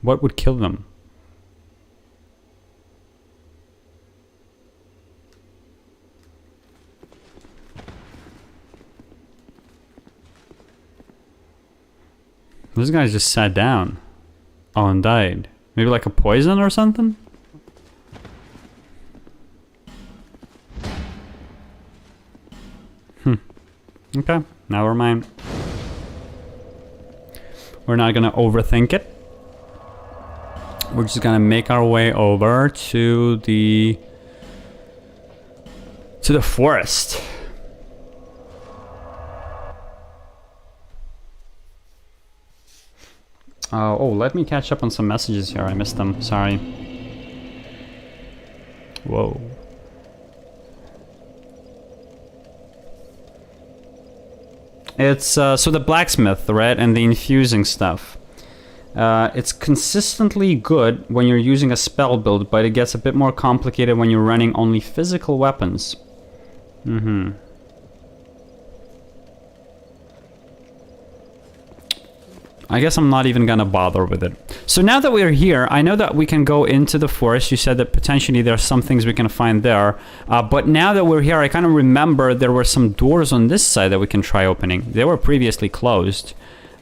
What would kill them? This guy just sat down. Oh, and died. Maybe like a poison or something? Okay, never mind. We're not gonna overthink it. We're just gonna make our way over to the forest. Oh, let me catch up on some messages here. I missed them. Sorry. Whoa. It's so the blacksmith, right, and the infusing stuff. It's consistently good when you're using a spell build, but it gets a bit more complicated when you're running only physical weapons. I guess I'm not even gonna bother with it. So now that we're here, I know that we can go into the forest. You said that potentially there are some things we can find there. But now that we're here, I kind of remember there were some doors on this side that we can try opening. They were previously closed.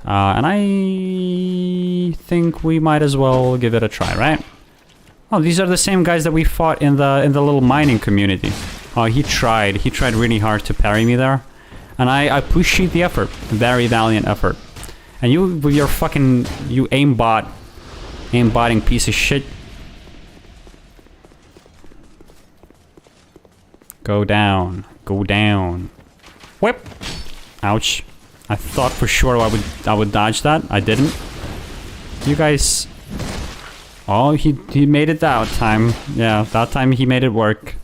And I think we might as well give it a try, right? Oh, these are the same guys that we fought in the little mining community. Oh, he tried really hard to parry me there. And I appreciate the effort. Very valiant effort. And you, with your fucking, you aimbotting piece of shit. Go down. Go down. Whip. Ouch. I thought for sure I would dodge that. I didn't. You guys Oh, he made it that time. Yeah, that time he made it work.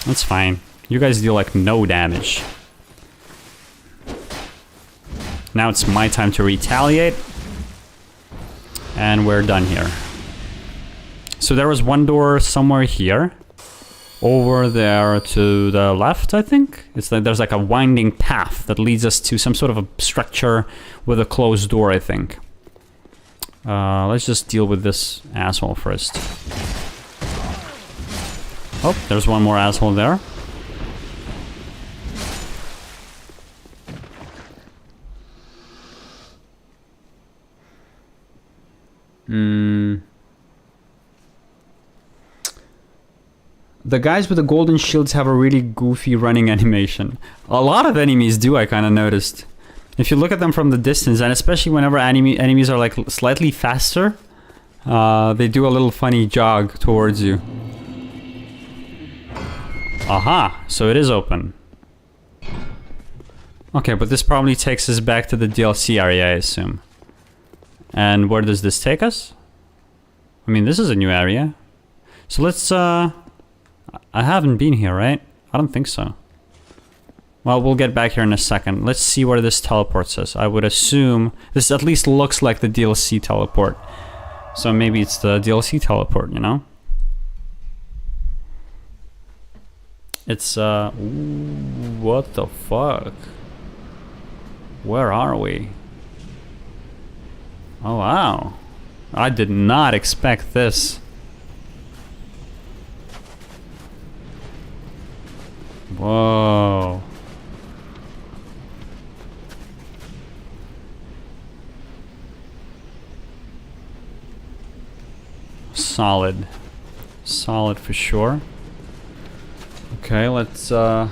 That's fine. You guys deal like no damage. Now it's my time to retaliate. And we're done here. So there was one door somewhere here. Over there to the left, I think. It's like there's like a winding path that leads us to some sort of a structure with a closed door, I think. Let's just deal with this asshole first. Oh, there's one more asshole there. The guys with the golden shields have a really goofy running animation. A lot of enemies do, I kind of noticed. If you look at them from the distance, and especially whenever enemies are like slightly faster, they do a little funny jog towards you. Aha, so it is open. Okay, but this probably takes us back to the DLC area, I assume. And where does this take us? I mean, this is a new area. So let's, I haven't been here, right? I don't think so. Well, we'll get back here in a second. Let's see where this teleports us. I would assume this at least looks like the DLC teleport. So maybe it's the DLC teleport, you know? It's, ooh, what the fuck? Where are we? Oh, wow. I did not expect this. Whoa. Solid. Solid for sure. Okay, let's, where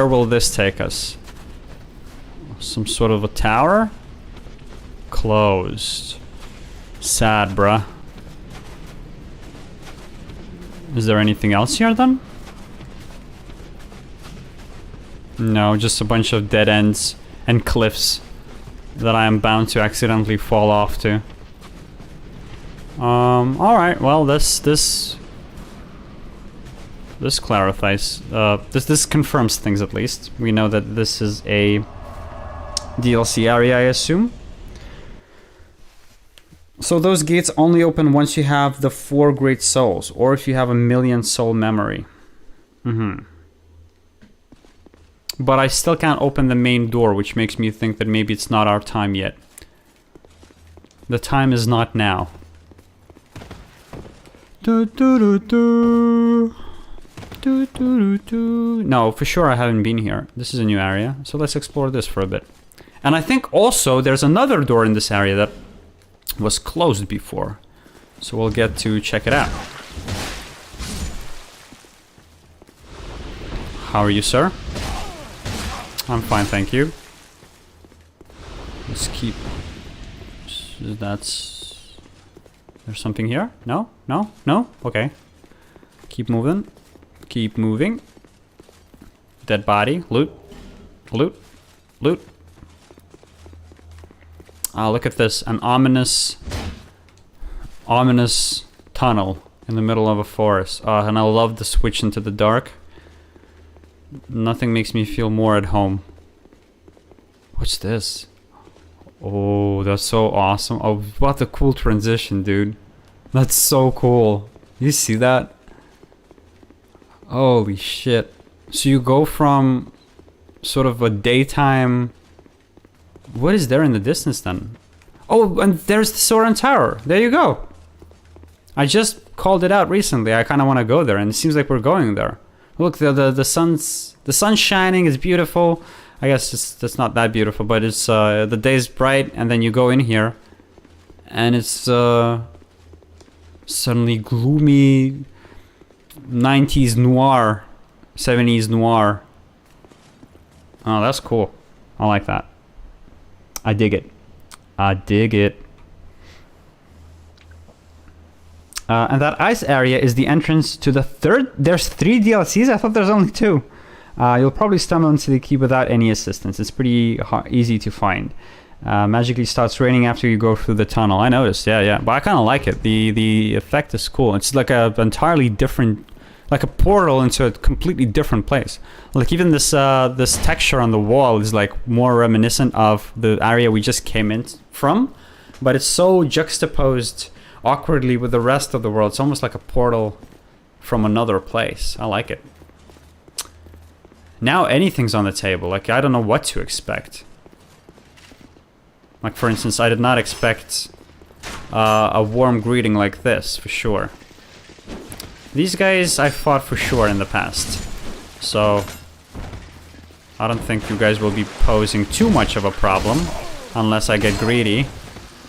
will this take us? Some sort of a tower? Closed. Sad, bruh. Is there anything else here then? No, just a bunch of dead ends and cliffs that I am bound to accidentally fall off to. Alright, well this clarifies, this confirms things at least. We know that this is a DLC area, I assume. So those gates only open once you have the 4 great souls, or if you have 1,000,000 soul memory. But I still can't open the main door, which makes me think that maybe it's not our time yet. The time is not now. No, for sure I haven't been here. This is a new area, so let's explore this for a bit. And I think also there's another door in this area that was closed before, so we'll get to check it out. How are you, sir? I'm fine, thank you. Let's keep... That's... There's something here? No? No? No? Okay. Keep moving. Keep moving. Dead body. Loot. Loot. Loot. Ah, look at this. An ominous tunnel in the middle of a forest. And I love the switch into the dark. Nothing makes me feel more at home. What's this? Oh, that's so awesome. Oh, what a cool transition, dude. That's so cool. You see that? Holy shit. So you go from sort of a daytime... What is there in the distance then? Oh, and there's the Soren Tower. There you go. I just called it out recently. I kind of want to go there, and it seems like we're going there. Look, the sun's shining. It's beautiful. I guess it's not that beautiful, but it's the day's bright, and then you go in here, and it's suddenly gloomy 90s noir, 70s noir. Oh, that's cool. I like that. I dig it. I dig it. And that ice area is the entrance to the third... There's 3 DLCs? I thought there's only 2. You'll probably stumble into the key without any assistance. It's pretty easy to find. Magically starts raining after you go through the tunnel. I noticed, yeah. But I kind of like it. The effect is cool. It's like a entirely different, like a portal into a completely different place. Like even this this texture on the wall is like more reminiscent of the area we just came in from, but it's so juxtaposed awkwardly with the rest of the world. It's almost like a portal from another place. I like it. Now anything's on the table. Like I don't know what to expect. Like for instance, I did not expect a warm greeting like this, for sure. These guys I fought for sure in the past. So I don't think you guys will be posing too much of a problem. Unless I get greedy,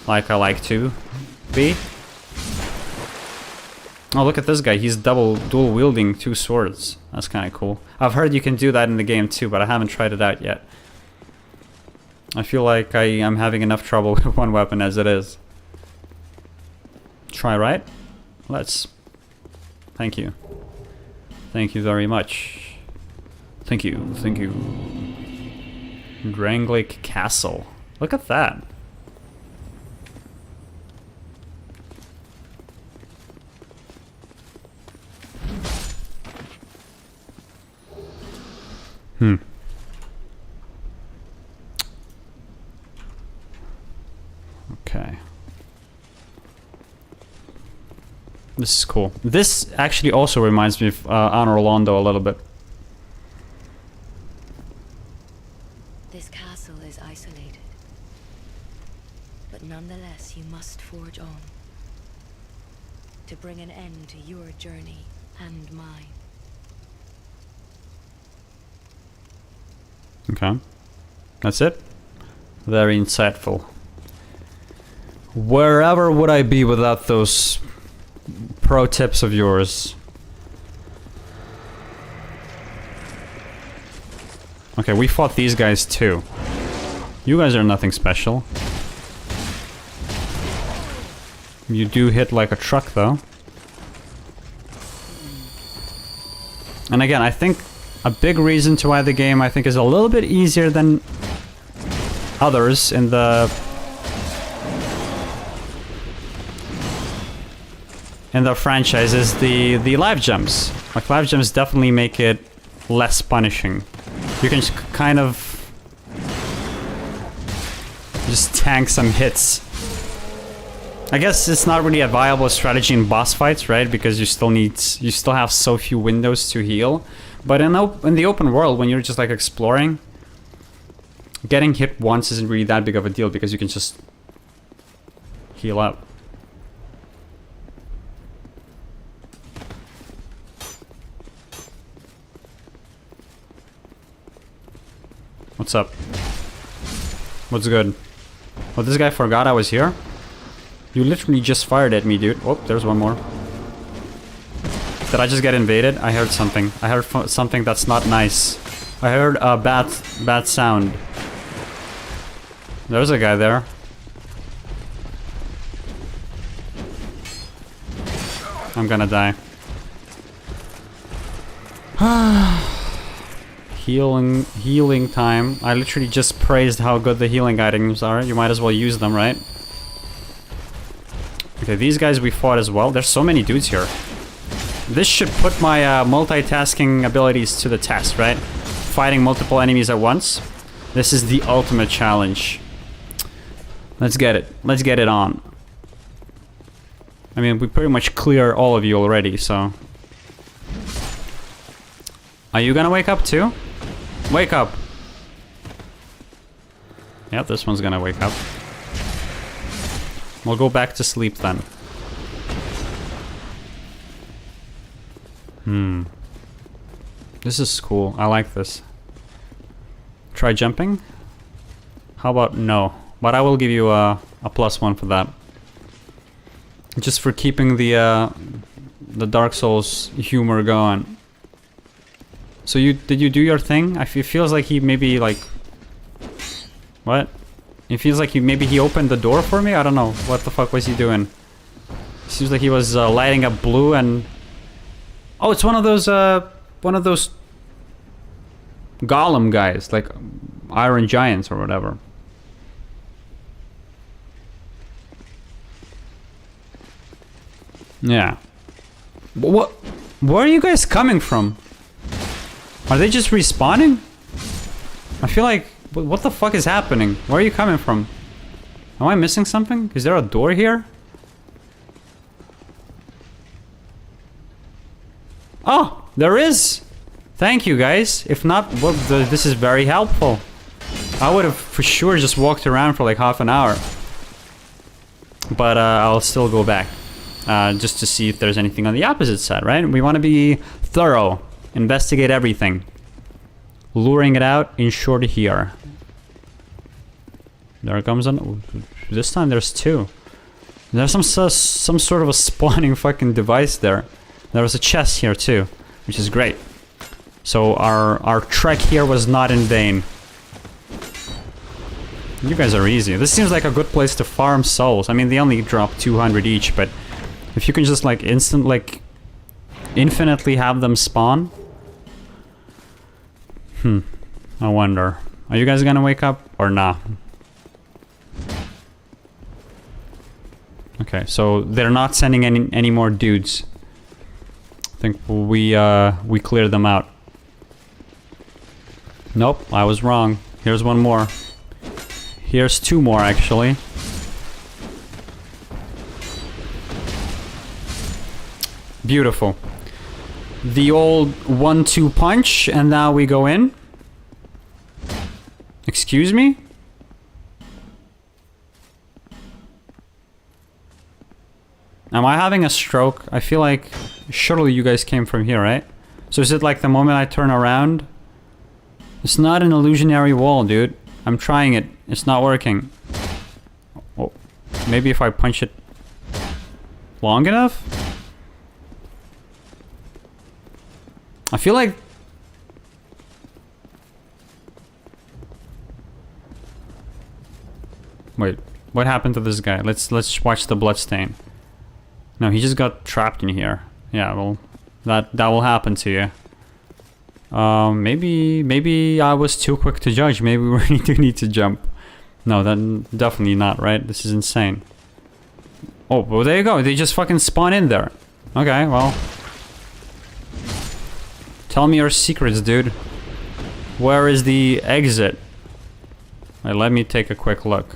like I like to be. Oh, look at this guy. He's dual wielding 2 swords. That's kind of cool. I've heard you can do that in the game too, but I haven't tried it out yet. I feel like I am having enough trouble with one weapon as it is. Try right? Let's. Thank you. Thank you very much. Thank you. Thank you. Dranglake Castle. Look at that. Okay. This is cool. This actually also reminds me of Anor Londo a little bit. This castle is isolated, but nonetheless you must forge on to bring an end to your journey and mine. Okay. That's it? Very insightful. Wherever would I be without those pro tips of yours? Okay, we fought these guys too. You guys are nothing special. You do hit like a truck though. And again, I think a big reason to why the game I think is a little bit easier than others in the franchise is the live jumps. Like live jumps definitely make it less punishing. You can just kind of just tank some hits. I guess it's not really a viable strategy in boss fights, right? Because you still have so few windows to heal. But in the open world, when you're just like exploring, getting hit once isn't really that big of a deal because you can just heal up. What's up? What's good? Oh, this guy forgot I was here? You literally just fired at me, dude. Oh, there's one more. Did I just get invaded? I heard something. I heard something that's not nice. I heard a bad sound. There's a guy there. I'm gonna die. Healing time. I literally just praised how good the healing items are. You might as well use them, right? Okay, these guys we fought as well. There's so many dudes here. This should put my multitasking abilities to the test, right? Fighting multiple enemies at once. This is the ultimate challenge. Let's get it. Let's get it on. I mean, we pretty much clear all of you already, so... Are you gonna wake up too? Wake up! Yep, this one's gonna wake up. We'll go back to sleep then. This is cool. I like this. Try jumping? How about no? But I will give you a +1 for that. Just for keeping the Dark Souls humor going. So did you do your thing? It feels like he maybe like... What? It feels like maybe he opened the door for me? I don't know. What the fuck was he doing? Seems like he was lighting up blue and... Oh, it's one of those golem guys, like Iron Giants or whatever. Yeah. What? Where are you guys coming from? Are they just respawning? I feel like... What the fuck is happening? Where are you coming from? Am I missing something? Is there a door here? Oh, there is! Thank you, guys. If not, well, this is very helpful. I would have for sure just walked around for like half an hour. But I'll still go back. Just to see if there's anything on the opposite side, right? We want to be thorough. Investigate everything. Luring it out, ensure to hear. There comes an... This time there's two. There's some sort of a spawning fucking device there. There was a chest here too, which is great. So our trek here was not in vain. You guys are easy. This seems like a good place to farm souls. I mean, they only drop 200 each, but if you can just like infinitely have them spawn. I wonder. Are you guys gonna wake up or nah? Okay, so they're not sending any more dudes. I think we cleared them out. Nope, I was wrong. Here's one more. Here's two more actually. Beautiful. The old 1-2 punch, and now we go in. Excuse me? Am I having a stroke? I feel like... Surely you guys came from here, right? So is it like the moment I turn around? It's not an illusionary wall, dude. I'm trying it. It's not working. Oh, maybe if I punch it long enough? I feel like... Wait, what happened to this guy? Let's watch the bloodstain. No, he just got trapped in here. Yeah, well, that will happen to you. Maybe I was too quick to judge. Maybe we really do need to jump. No, then definitely not, right? This is insane. Oh, well, there you go. They just fucking spawn in there. Okay, well. Tell me your secrets, dude. Where is the exit? Wait, let me take a quick look.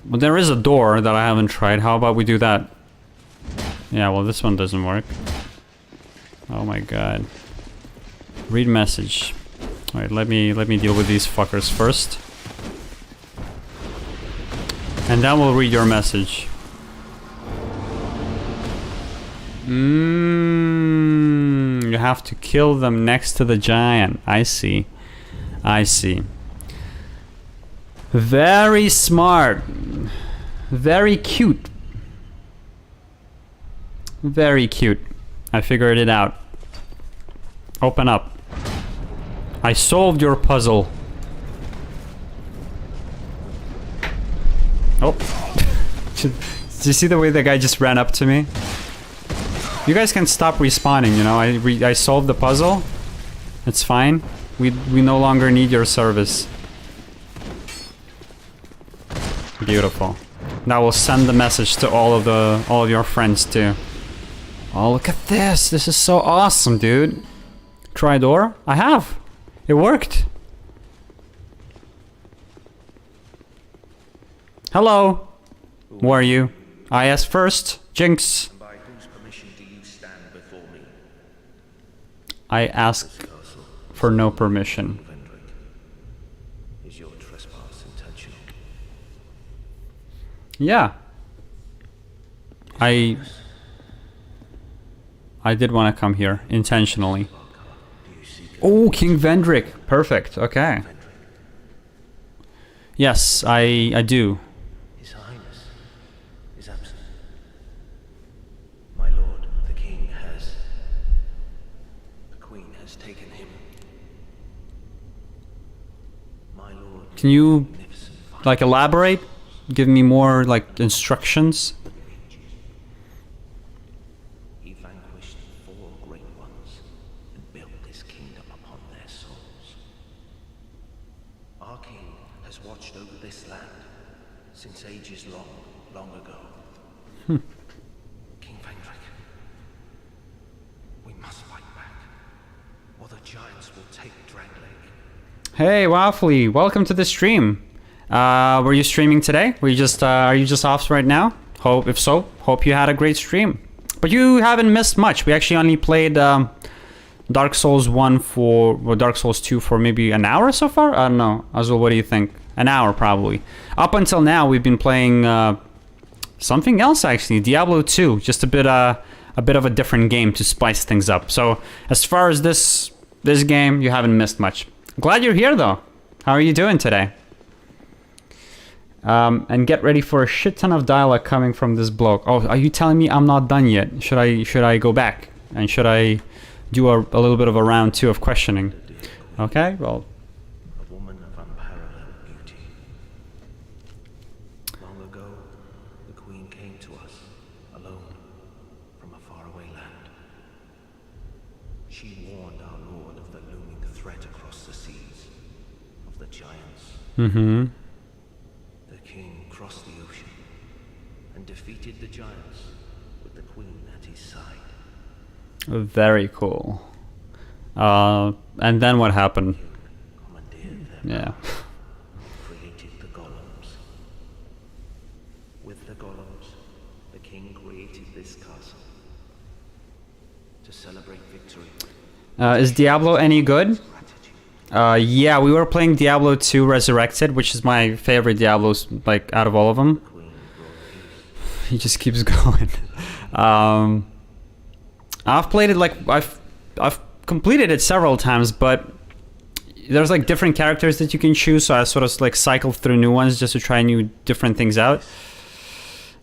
Well, there is a door that I haven't tried. How about we do that? Yeah, well, this one doesn't work. Oh my god. Read message. Alright, let me deal with these fuckers first. And then we'll read your message. You have to kill them next to the giant. I see. I see. Very smart. Very cute. Very cute. I figured it out. Open up. I solved your puzzle. Oh. Did you see the way the guy just ran up to me? You guys can stop respawning, you know. I solved the puzzle. It's fine. We no longer need your service. Beautiful. Now we'll send the message to all of your friends too. Oh, look at this. This is so awesome, dude. Try door? I have. It worked. Hello. Who are you? I asked first. Jinx. By whose permission do you stand before me? I ask for no permission. Is your trespass intentional? Yeah. I did want to come here intentionally. Oh, King Vendrick. Perfect. Okay. Yes, I do. His Highness is absent. My lord, the king has... The queen has taken him. My lord... Can you, like, elaborate? Give me more, like, instructions? He vanquished 4 great ones and built this kingdom upon their souls. Our king has watched over this land since ages long, long ago. King Hey, Waffly, welcome to the stream. Were you streaming today? Were you just are you just off right now? If so, hope you had a great stream. But you haven't missed much. We actually only played Dark Souls 1 or Dark Souls 2 for maybe an hour so far? I don't know. Azul, what do you think? An hour probably. Up until now, we've been playing something else actually, Diablo 2. Just a bit of a different game to spice things up. So as far as this game, you haven't missed much. Glad you're here though. How are you doing today? And get ready for a shit ton of dialogue coming from this bloke. Oh, are you telling me I'm not done yet? Should I go back? And should I do a little bit of a round 2 of questioning? Okay, well. A woman of unparalleled beauty. Long ago, the Queen came to us, alone, from a faraway land. She warned our Lord of the looming threat across the seas, of the giants. Mm-hmm. Defeated the giants with the queen at his side. Very cool. And then what happened? Yeah. Created the golems. With the golems, the king created this castle to celebrate victory. Is Diablo any good? Yeah, we were playing Diablo 2 Resurrected, which is my favorite Diablos, like, out of all of them. He just keeps going. I've played it like I've completed it several times, but there's like different characters that you can choose, so I sort of like cycled through new ones just to try new different things out.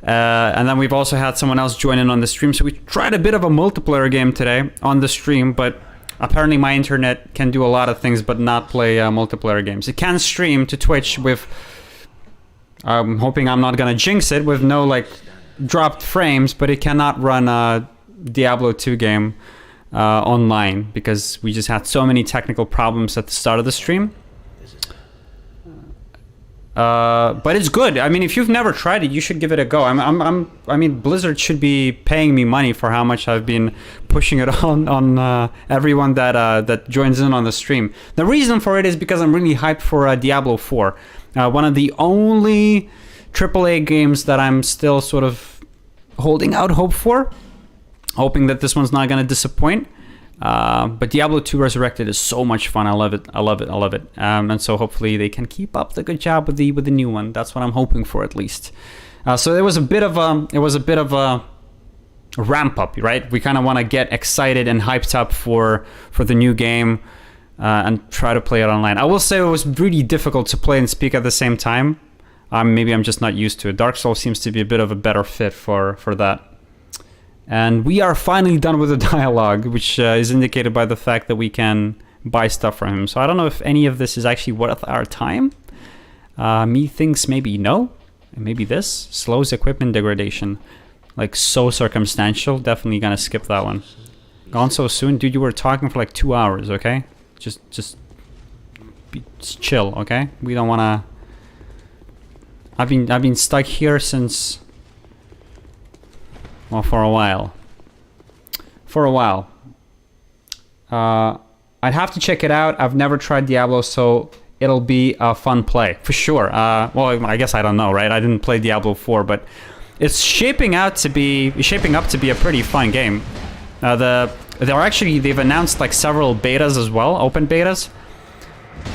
And then we've also had someone else join in on the stream, so we tried a bit of a multiplayer game today on the stream, but apparently my internet can do a lot of things but not play multiplayer games. It can stream to Twitch with, I'm hoping I'm not gonna jinx it, with no like dropped frames, but it cannot run a Diablo 2 game online because we just had so many technical problems at the start of the stream. But it's good. I mean, if you've never tried it, you should give it a go. I mean, Blizzard should be paying me money for how much I've been pushing it on everyone that joins in on the stream. The reason for it is because I'm really hyped for Diablo 4. One of the only AAA games that I'm still sort of holding out hope for, hoping that this one's not going to disappoint. But Diablo 2 Resurrected is so much fun. I love it. I love it. I love it. And so hopefully they can keep up the good job with the new one. That's what I'm hoping for, at least. So it was a bit of a ramp up, right? We kind of want to get excited and hyped up for the new game and try to play it online. I will say it was really difficult to play and speak at the same time. Maybe I'm just not used to it. Dark Souls seems to be a bit of a better fit for that. And we are finally done with the dialogue, which is indicated by the fact that we can buy stuff from him. So I don't know if any of this is actually worth our time. Me thinks maybe no. And maybe this slows equipment degradation. Like so circumstantial. Definitely gonna skip that one. Gone so soon? Dude, you were talking for like 2 hours, okay? Just chill, okay? We don't wanna... I've been stuck here since, well, for a while. I'd have to check it out. I've never tried Diablo, so it'll be a fun play for sure. Well, I guess I don't know, right? I didn't play Diablo 4, but it's shaping up to be a pretty fun game. They've announced like several betas as well, open betas.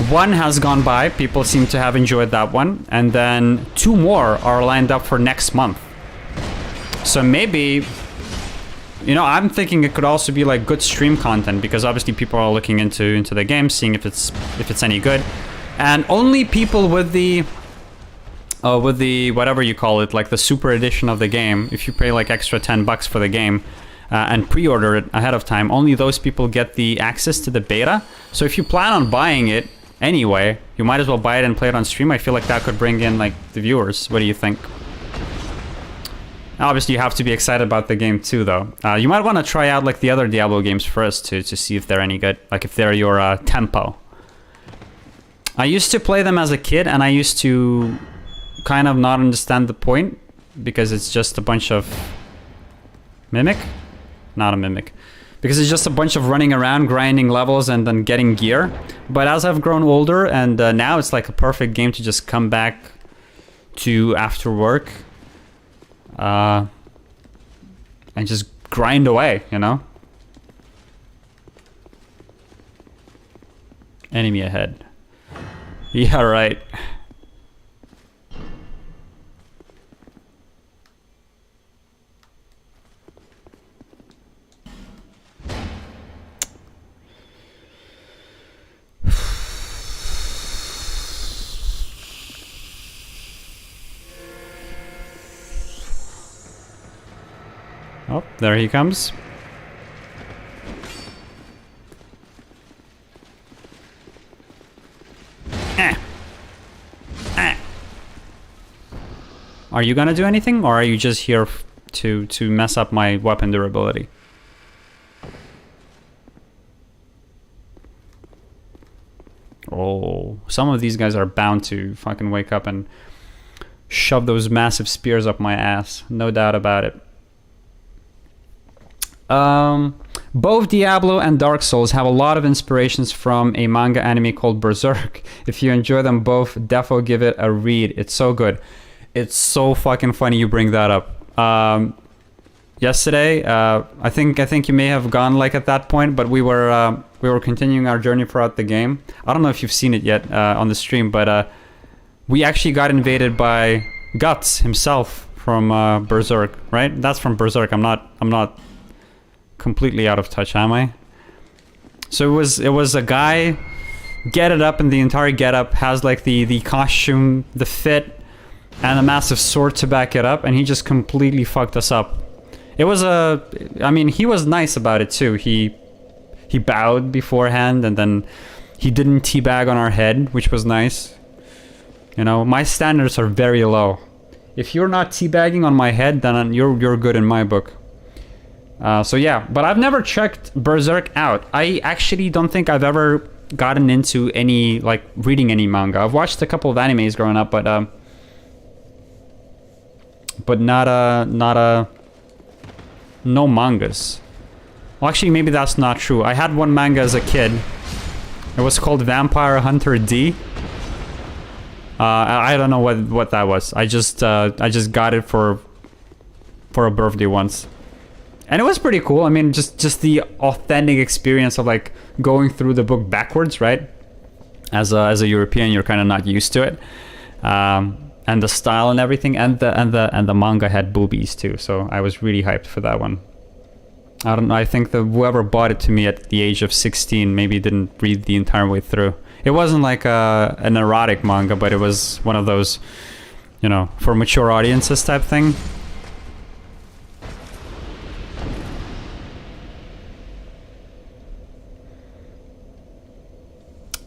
One has gone by, people seem to have enjoyed that one, and then 2 more are lined up for next month. So maybe, you know, I'm thinking it could also be like good stream content, because obviously people are looking into the game, seeing if it's any good. And only people with the whatever you call it, like the super edition of the game, if you pay like extra $10 for the game, and pre-order it ahead of time, only those people get the access to the beta. So if you plan on buying it anyway, you might as well buy it and play it on stream. I feel like that could bring in like the viewers. What do you think? Obviously you have to be excited about the game too though. You might want to try out like the other Diablo games first to see if they're any good, like if they're your tempo. I used to play them as a kid and I used to kind of not understand the point, because it's just a bunch of mimic? Not a mimic. because it's just a bunch of running around, grinding levels, and then getting gear. But as I've grown older, and now it's like a perfect game to just come back to after work, and just grind away, you know? Enemy ahead. Yeah, right. Oh, there he comes. Are you gonna do anything, or are you just here to mess up my weapon durability? Oh, some of these guys are bound to fucking wake up and shove those massive spears up my ass. No doubt about it. Both Diablo and Dark Souls have a lot of inspirations from a manga anime called Berserk. If you enjoy them both, defo give it a read. It's so good. It's so fucking funny you bring that up. Yesterday, I think you may have gone like at that point, but we were continuing our journey throughout the game. I don't know if you've seen it yet on the stream, but we actually got invaded by Guts himself from Berserk, right? That's from Berserk. I'm not completely out of touch, am I? So it was a guy get up, and the entire getup has like the costume, the fit, and a massive sword to back it up, and he just completely fucked us up. It was I mean, he was nice about it too. He bowed beforehand, and then he didn't teabag on our head, which was nice. You know, my standards are very low. If you're not teabagging on my head, then you're good in my book. So yeah, but I've never checked Berserk out. I actually don't think I've ever gotten into any, like, reading any manga. I've watched a couple of animes growing up, but no mangas. Well, actually, maybe that's not true. I had one manga as a kid. It was called Vampire Hunter D. I don't know what that was. I just got it for a birthday once. And it was pretty cool. I mean, just the authentic experience of like going through the book backwards, right? As a European, you're kind of not used to it, and the style and everything, and the manga had boobies too. So I was really hyped for that one. I don't know. I think whoever bought it to me at the age of 16 maybe didn't read the entire way through. It wasn't like an erotic manga, but it was one of those, you know, for mature audiences type thing.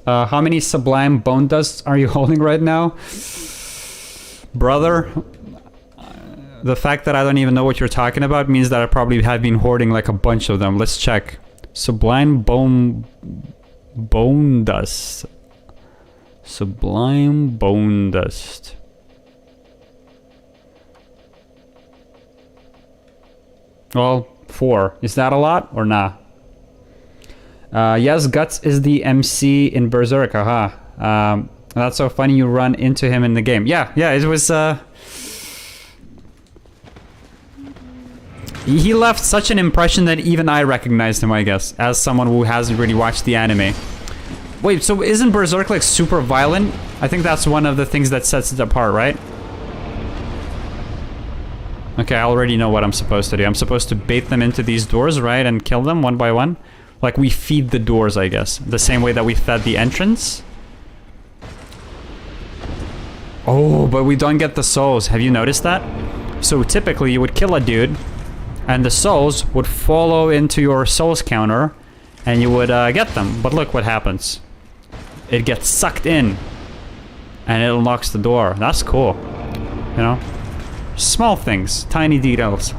How many Sublime Bone Dusts are you holding right now? Brother, the fact that I don't even know what you're talking about means that I probably have been hoarding like a bunch of them. Let's check. Sublime Bone Dust. Sublime Bone Dust. Well, 4. Is that a lot or nah? Yes, Guts is the MC in Berserk, haha. That's so funny you run into him in the game. Yeah, it was, he left such an impression that even I recognized him, I guess, as someone who hasn't really watched the anime. Wait, so isn't Berserk, like, super violent? I think that's one of the things that sets it apart, right? Okay, I already know what I'm supposed to do. I'm supposed to bait them into these doors, right, and kill them one by one? Like, we feed the doors, I guess. The same way that we fed the entrance. Oh, but we don't get the souls. Have you noticed that? So typically, you would kill a dude, and the souls would follow into your souls counter, and you would get them. But look what happens. It gets sucked in, and it unlocks the door. That's cool. You know? Small things. Tiny details.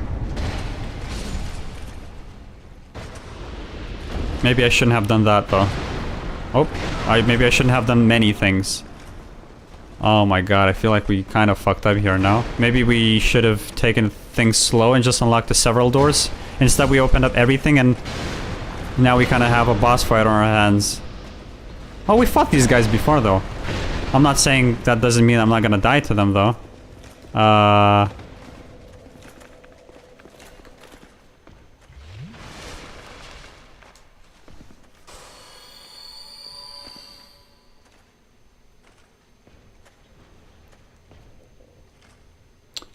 Maybe I shouldn't have done that, though. Oh, maybe I shouldn't have done many things. Oh my god, I feel like we kind of fucked up here now. Maybe we should have taken things slow and just unlocked the several doors. Instead, we opened up everything and Now we kind of have a boss fight on our hands. Oh, we fought these guys before, though. I'm not saying that doesn't mean I'm not gonna die to them, though.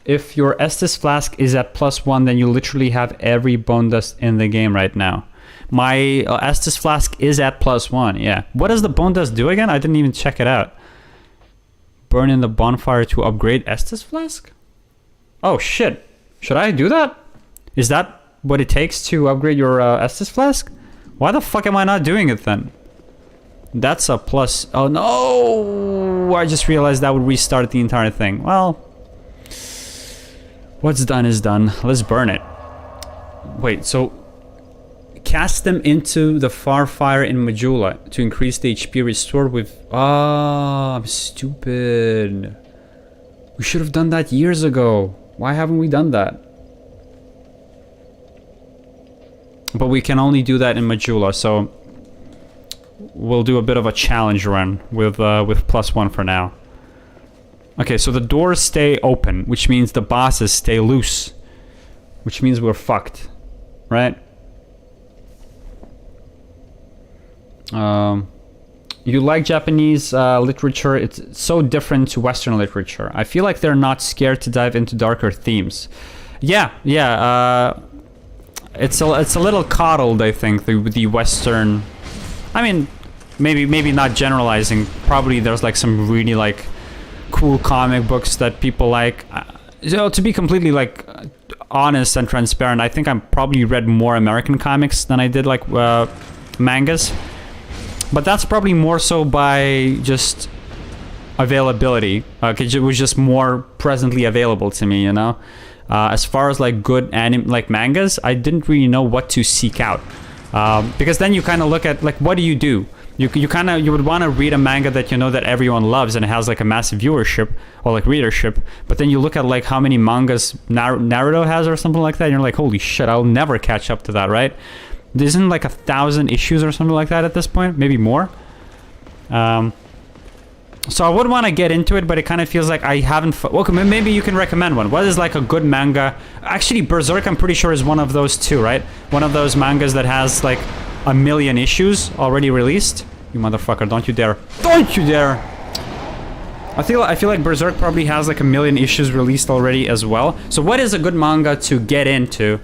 If your Estus flask is at +1, then you literally have every bone dust in the game right now. My Estus flask is at +1, yeah. What does the bone dust do again? I didn't even check it out. Burn in the bonfire to upgrade Estus flask? Oh shit. Should I do that? Is that what it takes to upgrade your Estus flask? Why the fuck am I not doing it then? That's a plus. Oh no! I just realized that would restart the entire thing. Well, what's done is done. Let's burn it. Wait, so cast them into the far fire in Majula to increase the HP restored with... Ah, I'm stupid. We should have done that years ago. Why haven't we done that? But we can only do that in Majula, so we'll do a bit of a challenge run with +1 for now. Okay, so the doors stay open, which means the bosses stay loose, which means we're fucked, right? You like Japanese literature. It's so different to Western literature. I feel like they're not scared to dive into darker themes. Yeah. It's a little coddled, I think, the Western. I mean, maybe not generalizing. Probably there's like some really like cool comic books that people like. So to be completely like honest and transparent, I think I probably read more American comics than I did like mangas. But that's probably more so by just availability. It was just more presently available to me, you know. As far as like good like mangas, I didn't really know what to seek out, because then you kind of look at like what do? You would want to read a manga that you know that everyone loves and it has like a massive viewership or like readership. But then you look at like how many mangas Naruto has or something like that, and you're like, holy shit, I'll never catch up to that, right? Isn't like 1,000 issues or something like that at this point, maybe more. So I would want to get into it, but it kind of feels like I haven't. Well, maybe you can recommend one. What is like a good manga? Actually, Berserk, I'm pretty sure is one of those too, right? One of those mangas that has like 1 million issues already released. You motherfucker! Don't you dare! Don't you dare! I feel like Berserk probably has like 1 million issues released already as well. So what is a good manga to get into,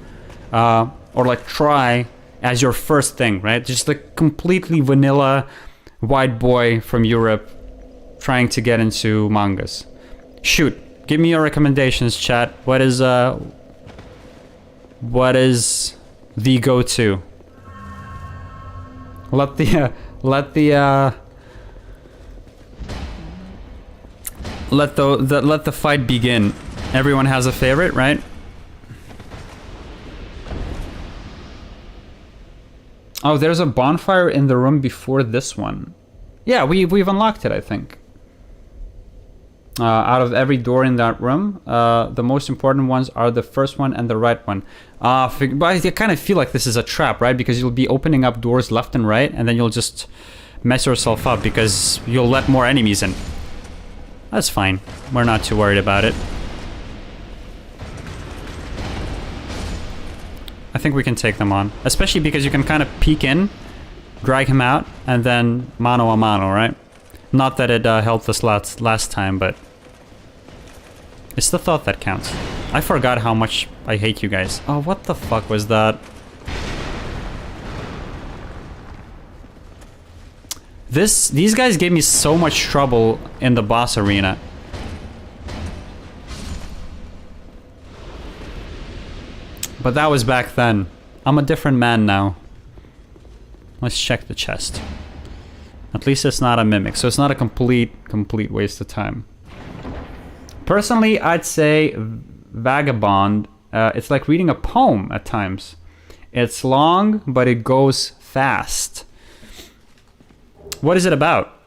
or like try as your first thing, right? Just like completely vanilla white boy from Europe trying to get into mangas. Shoot, give me your recommendations, chat. What is the go-to? Let the fight begin. Everyone has a favorite, right? Oh, there's a bonfire in the room before this one. Yeah, we've unlocked it, I think. Out of every door in that room, the most important ones are the first one and the right one. But I kind of feel like this is a trap, right? Because you'll be opening up doors left and right, and then you'll just mess yourself up because you'll let more enemies in. That's fine. We're not too worried about it. I think we can take them on. Especially because you can kind of peek in, drag him out, and then mano a mano, right? Not that it helped us last time, but it's the thought that counts. I forgot how much I hate you guys. Oh, what the fuck was that? These guys gave me so much trouble in the boss arena. But that was back then. I'm a different man now. Let's check the chest. At least it's not a mimic, so it's not a complete waste of time. Personally, I'd say Vagabond, it's like reading a poem at times. It's long, but it goes fast. What is it about?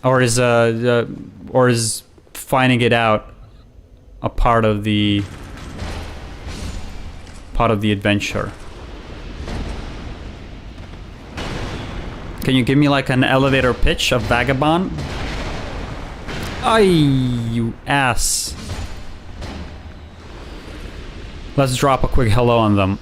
Or is finding it out a part of the adventure? Can you give me like an elevator pitch of Vagabond? Ay, you ass. Let's drop a quick hello on them.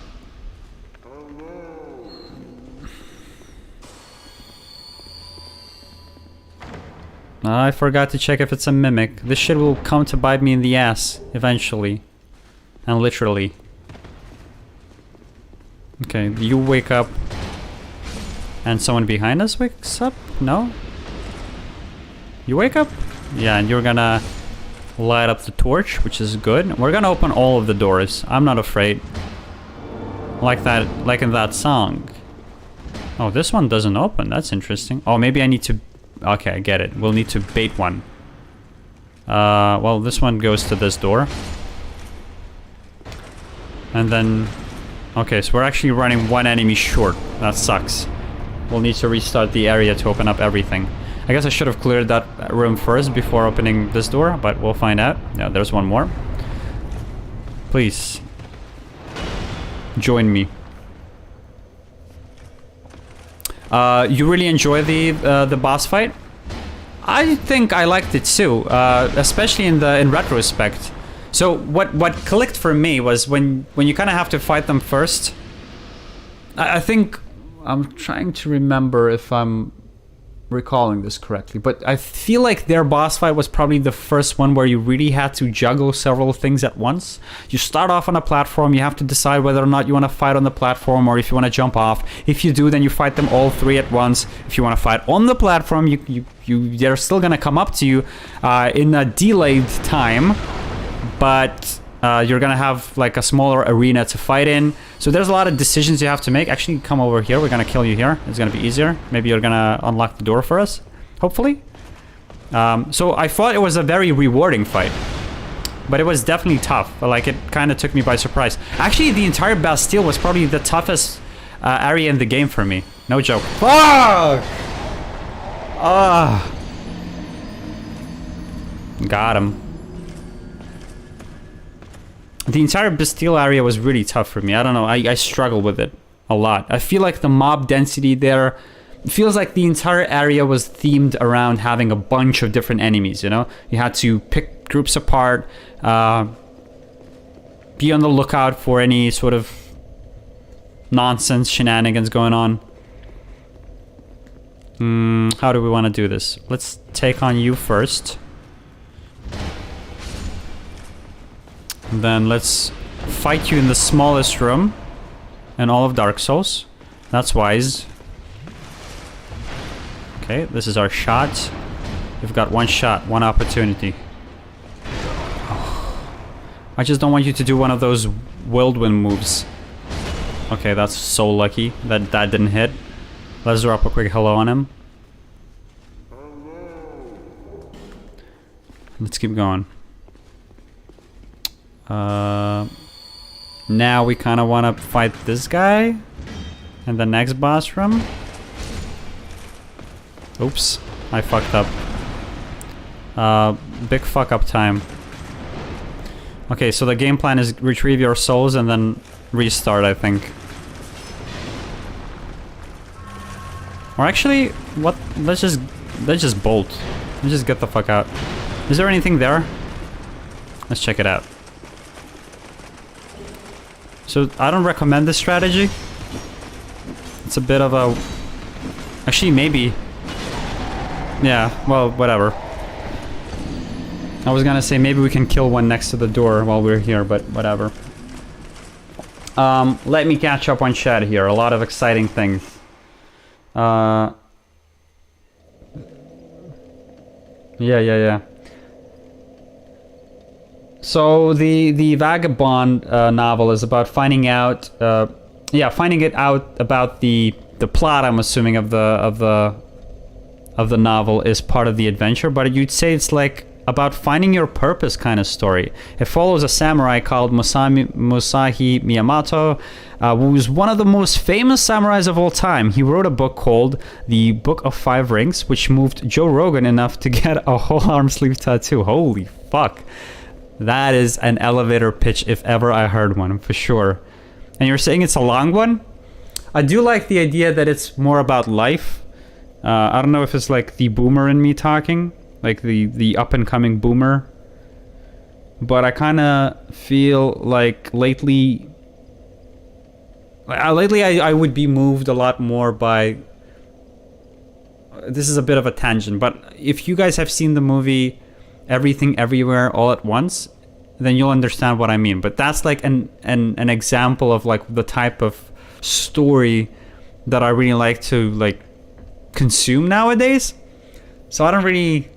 I forgot to check if it's a mimic. This shit will come to bite me in the ass eventually. And literally. Okay, you wake up. And someone behind us wakes up? No? You wake up? Yeah, and you're gonna light up the torch, which is good. We're gonna open all of the doors. I'm not afraid. Like that, like in that song. Oh, this one doesn't open. That's interesting. Oh, maybe I need to... Okay, I get it. We'll need to bait one. Well, this one goes to this door. And then... Okay, so we're actually running one enemy short. That sucks. We'll need to restart the area to open up everything. I guess I should have cleared that room first before opening this door, but we'll find out. Yeah, there's one more. Please. Join me. You really enjoy the boss fight? I think I liked it too, especially in retrospect. So what clicked for me was when you kind of have to fight them first. I think I'm trying to remember if I'm recalling this correctly, but I feel like their boss fight was probably the first one where you really had to juggle several things at once. You start off on a platform, you have to decide whether or not you want to fight on the platform or if you want to jump off. If you do, then you fight them all three at once. If you want to fight on the platform, they're still gonna come up to you in a delayed time, but you're gonna have like a smaller arena to fight in. So there's a lot of decisions you have to make. Actually, come over here. We're gonna kill you here. It's gonna be easier. Maybe you're gonna unlock the door for us, hopefully. So I thought it was a very rewarding fight, but it was definitely tough. Like, it kind of took me by surprise. Actually, the entire Bastille was probably the toughest area in the game for me. No joke. Fuck! Ah! Got him. The entire Bastille area was really tough for me. I don't know. I struggle with it a lot. I feel like the mob density there... It feels like the entire area was themed around having a bunch of different enemies, you know? You had to pick groups apart, be on the lookout for any sort of nonsense shenanigans going on. How do we want to do this? Let's take on you first. And then let's fight you in the smallest room in all of Dark Souls. That's wise. Okay, this is our shot. We've got one shot, one opportunity. Oh, I just don't want you to do one of those whirlwind moves. Okay, that's so lucky that that didn't hit. Let's drop a quick hello on him. Let's keep going. Now we kind of want to fight this guy in the next boss room. Oops, I fucked up. Big fuck up time. Okay, so the game plan is retrieve your souls and then restart, I think. Or actually, what? Let's just bolt. Let's just get the fuck out. Is there anything there? Let's check it out. So I don't recommend this strategy. It's a bit of a... Actually, maybe. Yeah, well, whatever. I was gonna say maybe we can kill one next to the door while we're here, but whatever. Let me catch up on chat here. A lot of exciting things. Yeah. So the Vagabond novel is about finding out, finding it out about the plot. I'm assuming of the novel is part of the adventure, but you'd say it's like about finding your purpose kind of story. It follows a samurai called Musahi Miyamoto, who's one of the most famous samurais of all time. He wrote a book called The Book of Five Rings, which moved Joe Rogan enough to get a whole arm sleeve tattoo. Holy fuck. That is an elevator pitch if ever I heard one, for sure. And you're saying it's a long one? I do like the idea that it's more about life. I don't know if it's like the boomer in me talking, like the up and coming boomer, but I kind of feel like lately I would be moved a lot more by, this is a bit of a tangent, but if you guys have seen the movie Everything Everywhere All at Once, then you'll understand what I mean. But that's like an example of like the type of story that I really like to like consume nowadays. So I don't really,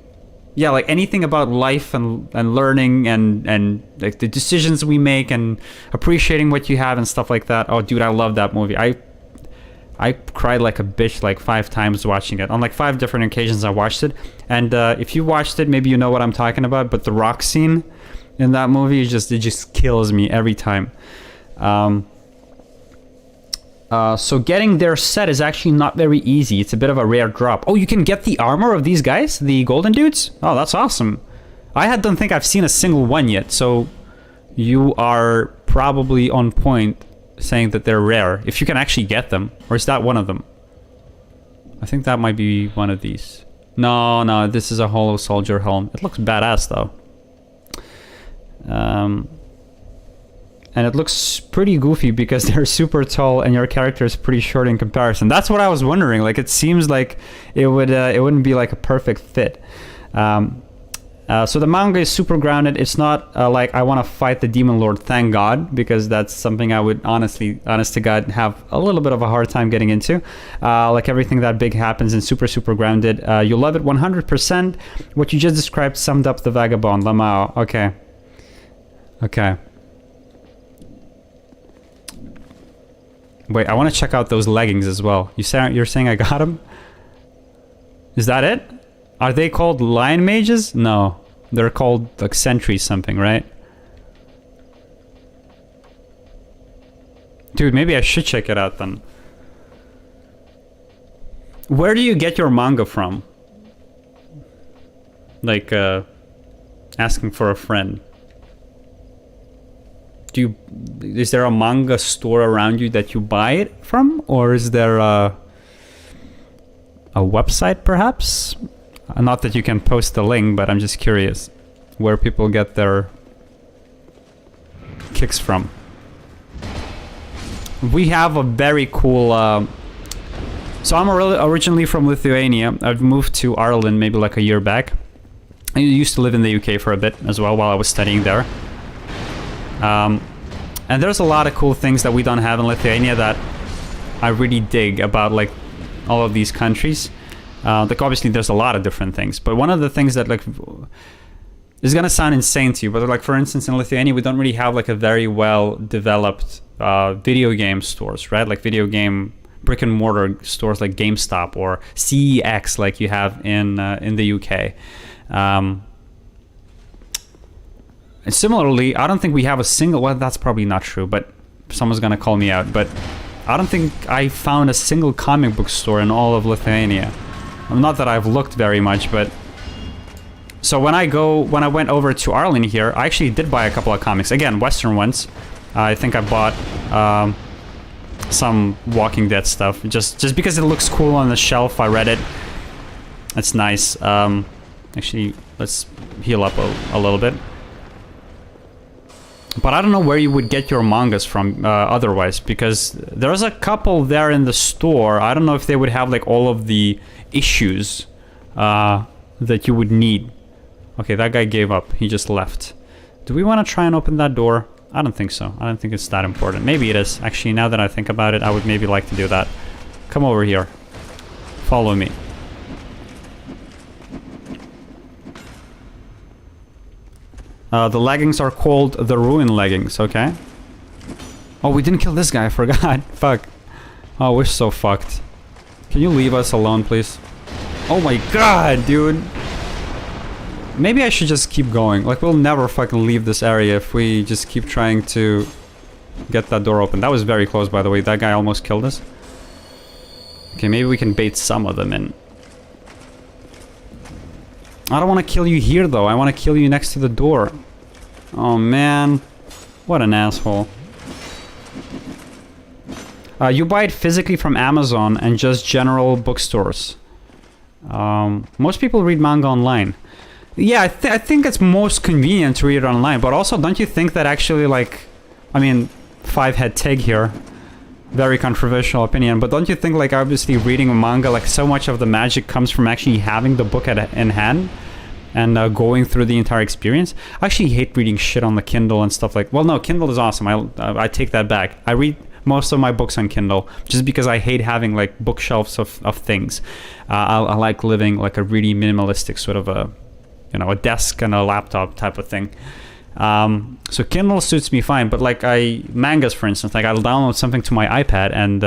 yeah, like anything about life and learning and like the decisions we make and appreciating what you have and stuff like that. Oh dude, I love that movie. I cried like a bitch like 5 times watching it. On like 5 different occasions I watched it. And if you watched it, maybe you know what I'm talking about, but the rock scene in that movie, it just kills me every time. So getting their set is actually not very easy. It's a bit of a rare drop. Oh, you can get the armor of these guys? The golden dudes? Oh, that's awesome. I don't think I've seen a single one yet, so you are probably on point saying that they're rare. If you can actually get them. Or is that one of them? I think that might be one of these. No, this is a hollow soldier helm. It looks badass, though. And it looks pretty goofy because they're super tall and your character is pretty short in comparison. That's what I was wondering. Like, it seems like it wouldn't be like a perfect fit. So the manga is super grounded. It's not like I want to fight the demon lord, thank God, because that's something I would honest to God, have a little bit of a hard time getting into. Like everything that big happens and super grounded. You'll love it 100%. What you just described summed up the vagabond, Lamao. Okay. Wait, I want to check out those leggings as well. You're saying I got them? Is that it? Are they called lion mages? No. They're called like sentries something, right? Dude, maybe I should check it out then. Where do you get your manga from? Like, asking for a friend. Is there a manga store around you that you buy it from? Or is there a website perhaps? Not that you can post the link, but I'm just curious where people get their kicks from. We have a very cool... so I'm originally from Lithuania. I've moved to Ireland maybe like a year back. I used to live in the UK for a bit as well while I was studying there. And there's a lot of cool things that we don't have in Lithuania that I really dig about like all of these countries. Like obviously there's a lot of different things, but one of the things that like is gonna sound insane to you, but like for instance in Lithuania we don't really have like a very well developed video game stores, right? Like video game brick and mortar stores like GameStop or CEX like you have in the UK. And similarly, I don't think we have a single... Well, that's probably not true, but someone's gonna call me out. But I don't think I found a single comic book store in all of Lithuania. Not that I've looked very much, but... So when I went over to Ireland here, I actually did buy a couple of comics. Again, Western ones. I think I bought some Walking Dead stuff. Just because it looks cool on the shelf, I read it. It's nice. Actually, let's heal up a little bit. But I don't know where you would get your mangas from otherwise, because there's a couple there in the store. I don't know if they would have like all of the issues that you would need. Okay, that guy gave up. He just left. Do we want to try and open that door? I don't think so. I don't think it's that important. Maybe it is. Actually, now that I think about it, I would maybe like to do that. Come over here. Follow me. The leggings are called the Ruin leggings, okay? Oh, we didn't kill this guy, I forgot. Fuck. Oh, we're so fucked. Can you leave us alone, please? Oh my god, dude! Maybe I should just keep going. Like, we'll never fucking leave this area if we just keep trying to get that door open. That was very close, by the way. That guy almost killed us. Okay, maybe we can bait some of them in. I don't want to kill you here, though. I want to kill you next to the door. Oh, man. What an asshole. You buy it physically from Amazon and just general bookstores. Most people read manga online. Yeah, I think it's most convenient to read it online, but also don't you think that actually, like, I mean, five-head Tig here, very controversial opinion, but don't you think, like, obviously reading a manga, like, so much of the magic comes from actually having the book in hand and going through the entire experience? I actually hate reading shit on the Kindle and stuff like, well, no, Kindle is awesome. I take that back. I read most of my books on Kindle just because I hate having, like, bookshelves of things. I like living, like, a really minimalistic sort of a, you know, a desk and a laptop type of thing. So Kindle suits me fine, but like mangas, for instance, like I'll download something to my iPad and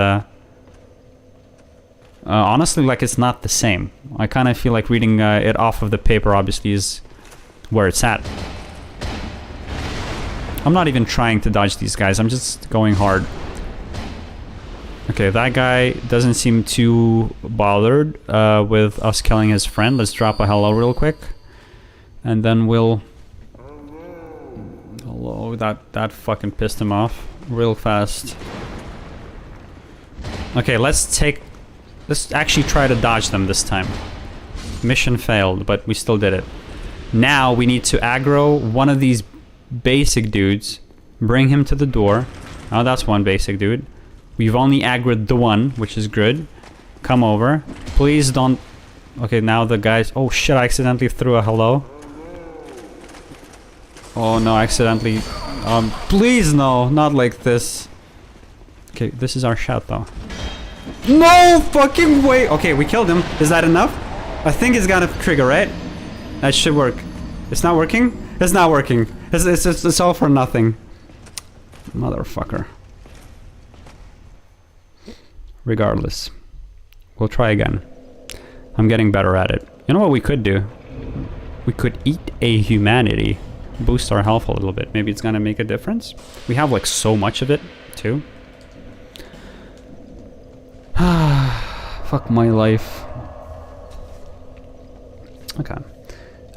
honestly, like, it's not the same. I kind of feel like reading it off of the paper obviously is where it's at. I'm not even trying to dodge these guys, I'm just going hard. Okay, that guy doesn't seem too bothered with us killing his friend. Let's drop a hello real quick. And then we'll... Hello, that fucking pissed him off real fast. Okay, let's actually try to dodge them this time. Mission failed, but we still did it. Now we need to aggro one of these basic dudes, bring him to the door. Oh, that's one basic dude. We've only aggroed the one, which is good. Come over. Please don't... Okay, now the guys... Oh shit, I accidentally threw a hello. Oh no, accidentally. Please no, not like this. Okay, this is our shot though. No fucking way! Okay, we killed him. Is that enough? I think it's gonna trigger, right? That should work. It's not working? It's not working. It's all for nothing. Motherfucker. Regardless. We'll try again. I'm getting better at it. You know what we could do? We could eat a humanity. Boost our health a little bit. Maybe it's gonna make a difference. We have like so much of it too. Fuck my life. Okay.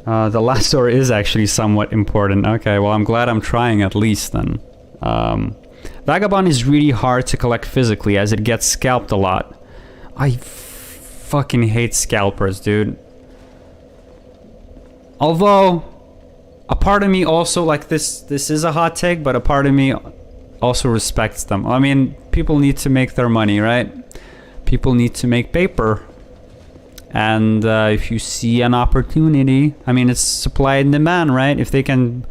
The last door is actually somewhat important. Okay, well, I'm glad I'm trying at least then. Vagabond is really hard to collect physically as it gets scalped a lot. I fucking hate scalpers, dude. Although a part of me also, like, this is a hot take, but a part of me also respects them. I mean, people need to make their money, right? People need to make paper. And if you see an opportunity, I mean, it's supply and demand, right? If they can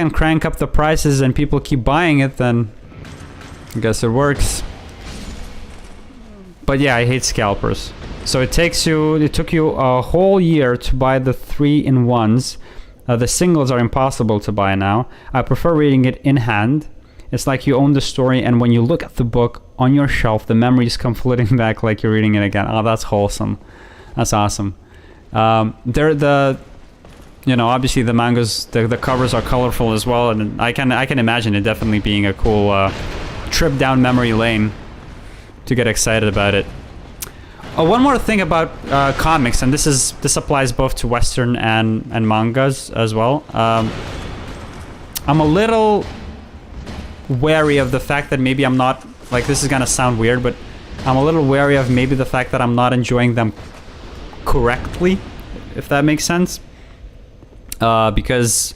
crank up the prices and people keep buying it, then I guess it works. But yeah, I hate scalpers. So it took you a whole year to buy the 3-in-1s. The singles are impossible to buy now. I prefer reading it in hand. It's like you own the story, and when you look at the book on your shelf, the memories come flooding back like you're reading it again. Oh, that's wholesome. That's awesome. You know, obviously the mangas, the covers are colorful as well, and I can imagine it definitely being a cool trip down memory lane to get excited about it. Oh, one more thing about comics, and this applies both to Western and mangas as well. I'm a little wary of the fact that maybe I'm not, like, this is gonna sound weird, but I'm a little wary of maybe the fact that I'm not enjoying them correctly, if that makes sense. Because,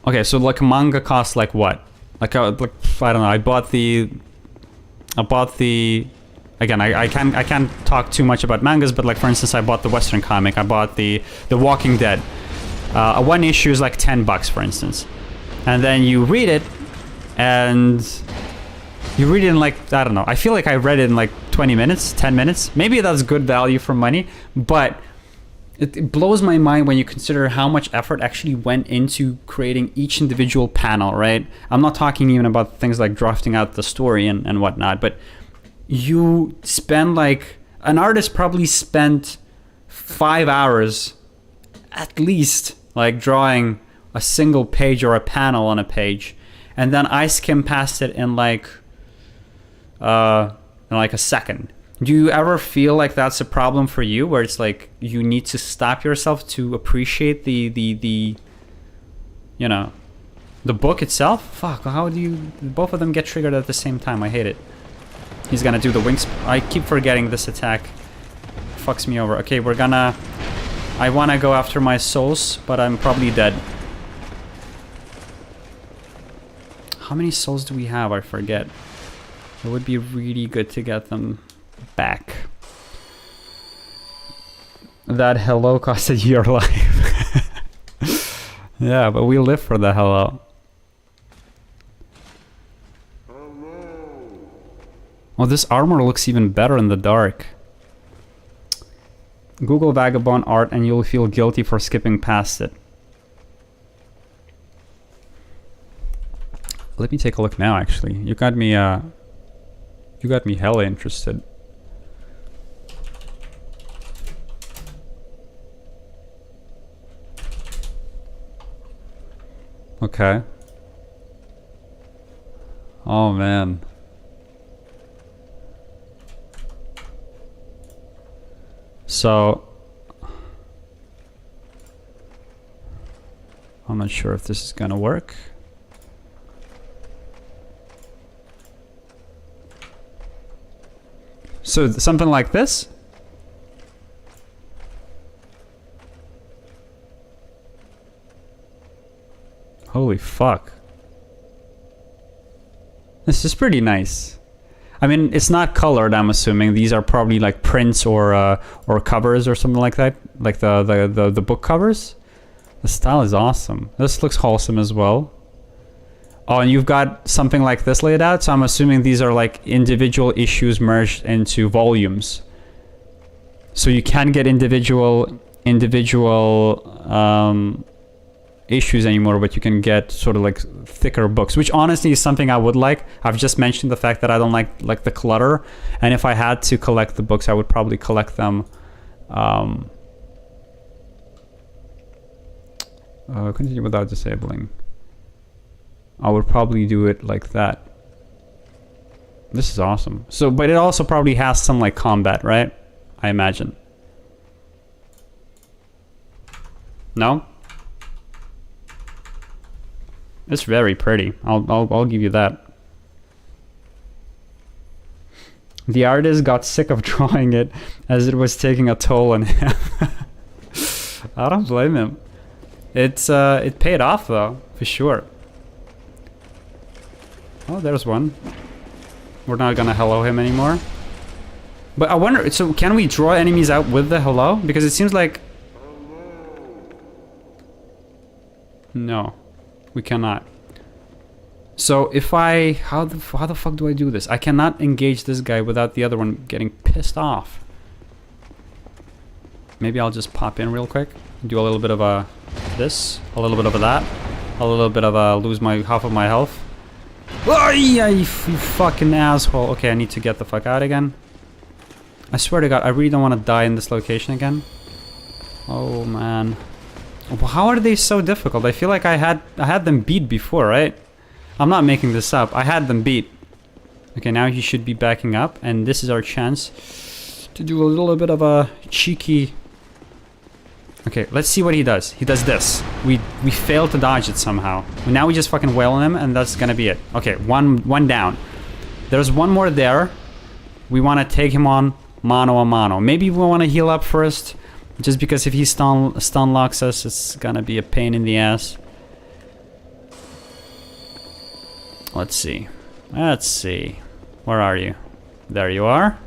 okay, so like a manga costs like what? Like I don't know. I bought the. Again, I can't talk too much about mangas, but like, for instance, I bought the Western comic. I bought the Walking Dead. One issue is like $10, for instance, and then you read it, and you read it in like, I don't know. I feel like I read it in like 20 minutes, 10 minutes. Maybe that's good value for money, but it blows my mind when you consider how much effort actually went into creating each individual panel, right? I'm not talking even about things like drafting out the story and whatnot, but you spend like, an artist probably spent 5 hours at least, like, drawing a single page or a panel on a page, and then I skim past it in like a second. Do you ever feel like that's a problem for you, where it's like you need to stop yourself to appreciate the you know, the book itself? Fuck, how do you, both of them get triggered at the same time? I hate it. He's gonna do the wings. I keep forgetting this attack. Fucks me over. Okay, we're gonna... I wanna go after my souls, but I'm probably dead. How many souls do we have? I forget. It would be really good to get them back. That hello costed your life. Yeah, but we live for the hello. Well, this armor looks even better in the dark. Google Vagabond art and you'll feel guilty for skipping past it. Let me take a look now, actually. You got me hella interested. Okay. Oh, man. So... I'm not sure if this is gonna work. So, something like this? Holy fuck. This is pretty nice. I mean, it's not colored, I'm assuming. These are probably like prints or covers or something like that. Like the book covers. The style is awesome. This looks wholesome as well. Oh, and you've got something like this laid out, so I'm assuming these are like individual issues merged into volumes. So you can get individual issues anymore, but you can get sort of like thicker books, which honestly is something I would like. I've just mentioned the fact that I don't like the clutter, and if I had to collect the books, I would probably collect them. Continue without disabling. I would probably do it like that. This is awesome. So, but it also probably has some like combat, right? I imagine. No? It's very pretty. I'll give you that. The artist got sick of drawing it as it was taking a toll on him. I don't blame him. It paid off though, for sure. Oh, there's one. We're not gonna hello him anymore. But I wonder, so can we draw enemies out with the hello? Because it seems like... No, we cannot. So if I... How the fuck do I do this? I cannot engage this guy without the other one getting pissed off. Maybe I'll just pop in real quick. Do a little bit of this, a little bit of that, a little bit of lose my half of my health. Oh, yeah, you fucking asshole. Okay, I need to get the fuck out again. I swear to God, I really don't want to die in this location again. Oh man. How are they so difficult? I feel like I had them beat before, right? I'm not making this up. I had them beat. Okay, now he should be backing up, and this is our chance to do a little bit of a cheeky... Okay, let's see what he does. He does this. We failed to dodge it somehow. Now we just fucking wail on him, and that's gonna be it. Okay, one down. There's one more there. We want to take him on mano a mano. Maybe we want to heal up first, just because if he stun locks us, it's gonna be a pain in the ass. Let's see. Let's see. Where are you? There you are.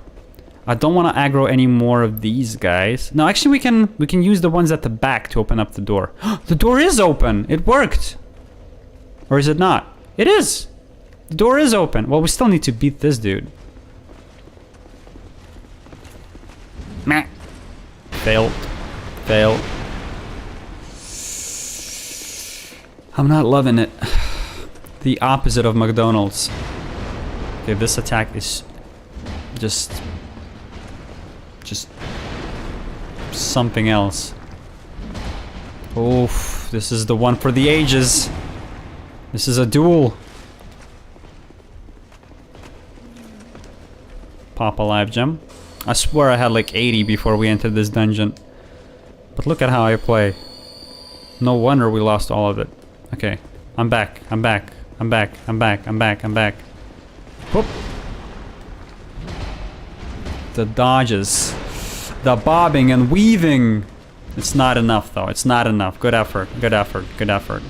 I don't want to aggro any more of these guys. No, actually we can use the ones at the back to open up the door. The door is open. It worked. Or is it not? It is. The door is open. Well, we still need to beat this dude. Meh. Failed. Failed. I'm not loving it. The opposite of McDonald's. Okay, this attack is just something else. Oof, this is the one for the ages. This is a duel. Pop a live gem. I swear I had like 80 before we entered this dungeon. But look at how I play. No wonder we lost all of it. Okay, I'm back. I'm back. I'm back. I'm back. I'm back. I'm back. Whoop. The dodges. The bobbing and weaving. It's not enough, though. It's not enough. Good effort. Good effort. Good effort.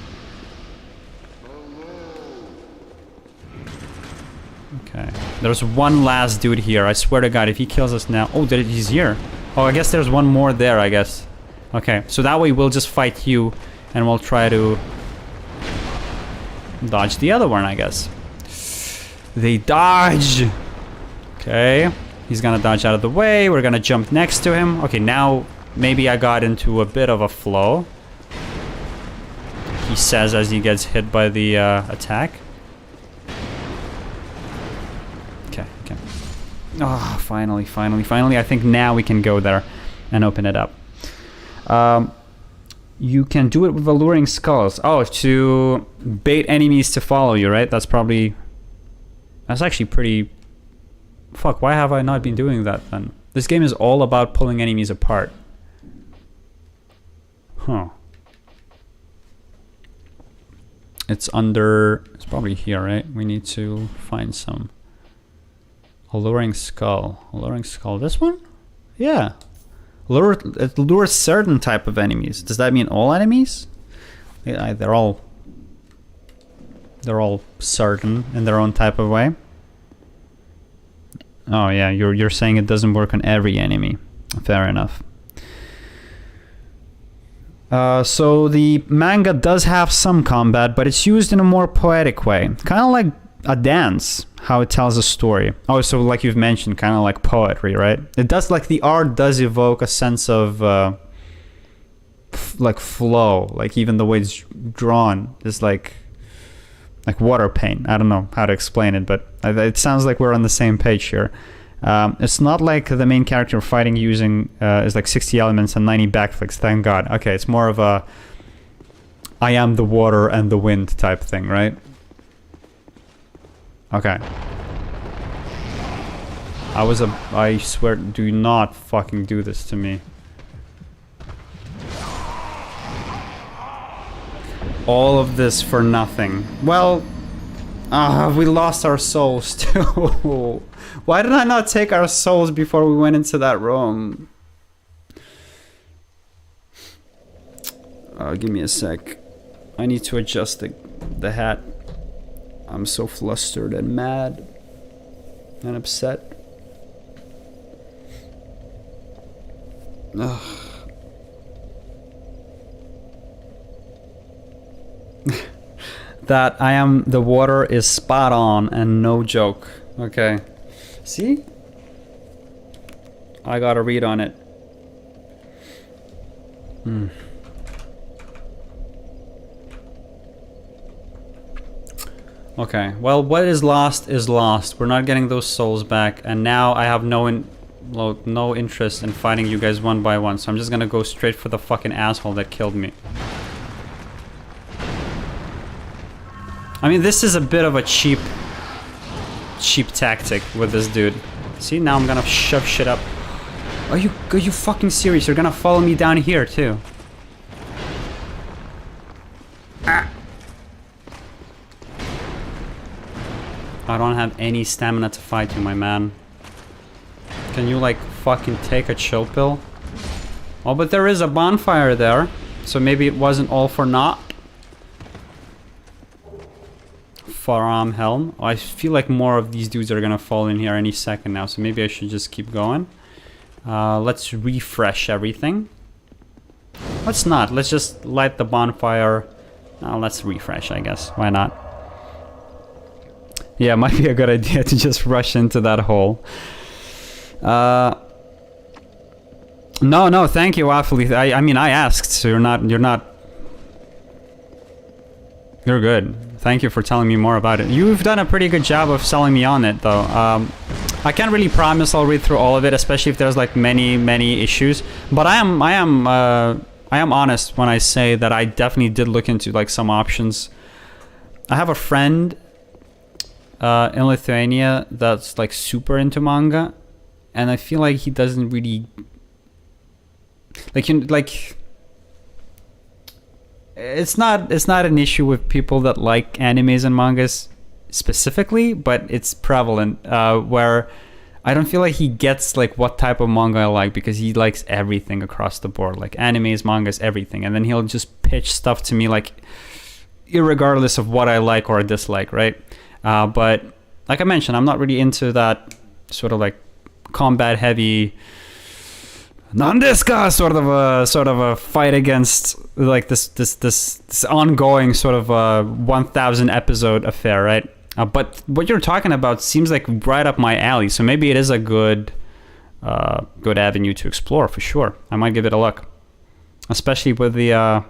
Okay. There's one last dude here. I swear to God, if he kills us now... Oh, he's here. Oh, I guess there's one more there, I guess. Okay, so that way we'll just fight you, and we'll try to dodge the other one, I guess. They dodge! Okay. He's gonna dodge out of the way. We're gonna jump next to him. Okay, now maybe I got into a bit of a flow. He says as he gets hit by the attack. Okay, okay. Oh, finally. I think now we can go there and open it up. You can do it with alluring skulls. Oh, to bait enemies to follow you, right? That's actually pretty... Fuck, why have I not been doing that then? This game is all about pulling enemies apart. Huh. It's probably here, right? We need to find some. Alluring skull. Alluring skull. This one? Yeah. It lures certain type of enemies. Does that mean all enemies? Yeah, they're all certain in their own type of way. Oh yeah, you're saying it doesn't work on every enemy. Fair enough. So the manga does have some combat, but it's used in a more poetic way. Kind of like a dance, how it tells a story. Oh, so like you've mentioned, kind of like poetry, right? It does, like, the art does evoke a sense of like flow. Like even the way it's drawn is like water paint. I don't know how to explain it, but it sounds like we're on the same page here. It's not like the main character fighting using is like 60 elements and 90 backflips, thank God. Okay, it's more of a I am the water and the wind type thing, right? Okay. I swear, do not fucking do this to me. All of this for nothing. Well, we lost our souls too. Why did I not take our souls before we went into that room? Give me a sec. I need to adjust the hat. I'm so flustered and mad and upset. Ugh. That I am the water is spot on and no joke. Okay. See? I got a read on it. Okay, well, what is lost is lost. We're not getting those souls back, and now I have no interest in fighting you guys one by one, so I'm just gonna go straight for the fucking asshole that killed me. I mean, this is a bit of a cheap tactic with this dude. See, now I'm gonna shove shit up. Are you fucking serious? You're gonna follow me down here too? Ah. I don't have any stamina to fight you, my man. Can you, like, fucking take a chill pill? Oh, but there is a bonfire there, so maybe it wasn't all for naught. Forearm helm. Oh, I feel like more of these dudes are gonna fall in here any second now, so maybe I should just keep going. Let's refresh everything. Let's not. Let's just light the bonfire. Let's refresh, I guess. Why not? Yeah, it might be a good idea to just rush into that hole. No, thank you, awfully. I mean, I asked, so you're good. Thank you for telling me more about it. You've done a pretty good job of selling me on it, though. I can't really promise I'll read through all of it, especially if there's like many issues. But I am honest when I say that I definitely did look into like some options. I have a friend in Lithuania that's like super into manga, and I feel like he doesn't really like it's not an issue with people that like animes and mangas specifically, but it's prevalent where I don't feel like he gets like what type of manga I like, because he likes everything across the board, like animes, mangas, everything, and then he'll just pitch stuff to me like irregardless of what I like or dislike, right? But like I mentioned, I'm not really into that sort of like combat heavy Nandeska sort of a fight against like this ongoing sort of 1,000 episode affair, right? But what you're talking about seems like right up my alley, so maybe it is a good avenue to explore for sure. I might give it a look, especially with the I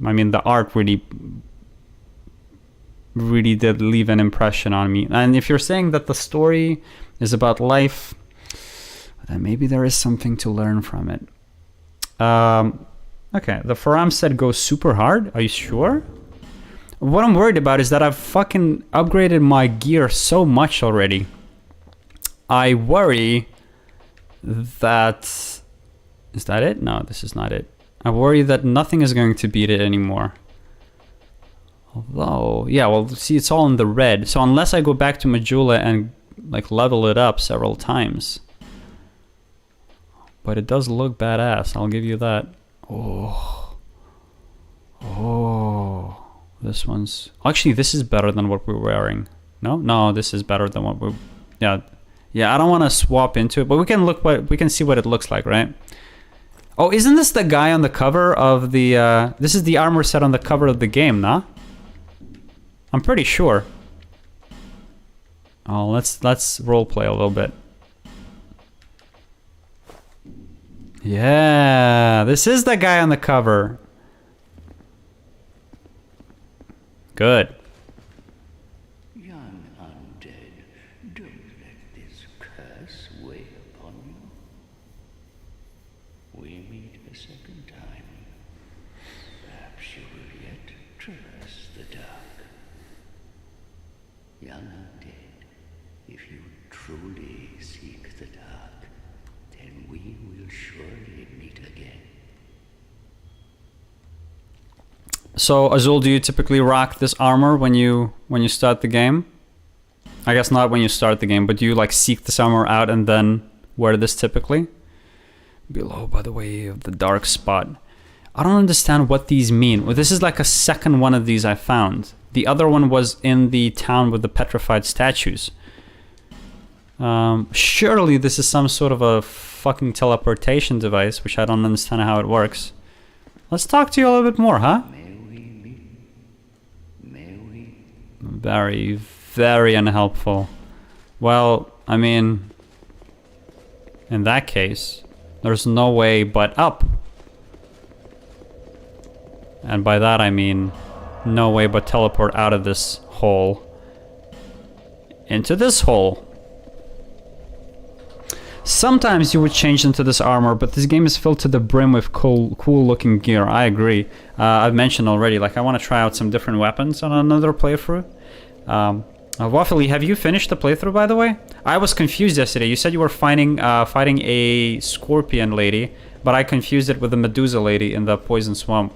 mean, the art really did leave an impression on me. And if you're saying that the story is about life, then maybe there is something to learn from it. Okay, the Faram said go super hard. Are you sure? What I'm worried about is that I've fucking upgraded my gear so much already. I worry that... Is that it? No, this is not it. I worry that nothing is going to beat it anymore. Although, yeah, well, see, it's all in the red. So unless I go back to Majula and like level it up several times. But it does look badass, I'll give you that. Oh. Oh. This one's... Actually, this is better than what we're wearing. No? No, this is better than what we're... Yeah. Yeah, I don't want to swap into it, but we can see what it looks like, right? Oh, isn't this the guy on the cover of the... This is the armor set on the cover of the game, nah? I'm pretty sure. Oh, let's roleplay a little bit. Yeah, this is the guy on the cover. Good. Young undead, don't let this curse weigh upon you. We meet a second time. Perhaps you will yet traverse the dark. Young undead, if you truly seek the dark, then we will surely meet again. So, Azul, do you typically rock this armor when you start the game? I guess not when you start the game, but do you like seek this armor out and then wear this typically? Below by the way of the dark spot. I don't understand what these mean. Well, this is like a second one of these I found. The other one was in the town with the petrified statues. Surely this is some sort of a fucking teleportation device, which I don't understand how it works. Let's talk to you a little bit more, huh? Very, very unhelpful. Well, I mean, in that case, there's no way but up. And by that I mean, no way but teleport out of this hole into this hole. Sometimes you would change into this armor, but this game is filled to the brim with cool looking gear. I agree. I've mentioned already, like I want to try out some different weapons on another playthrough. Waffly, have you finished the playthrough, by the way? I was confused yesterday. You said you were fighting a scorpion lady, but I confused it with the Medusa lady in the poison swamp.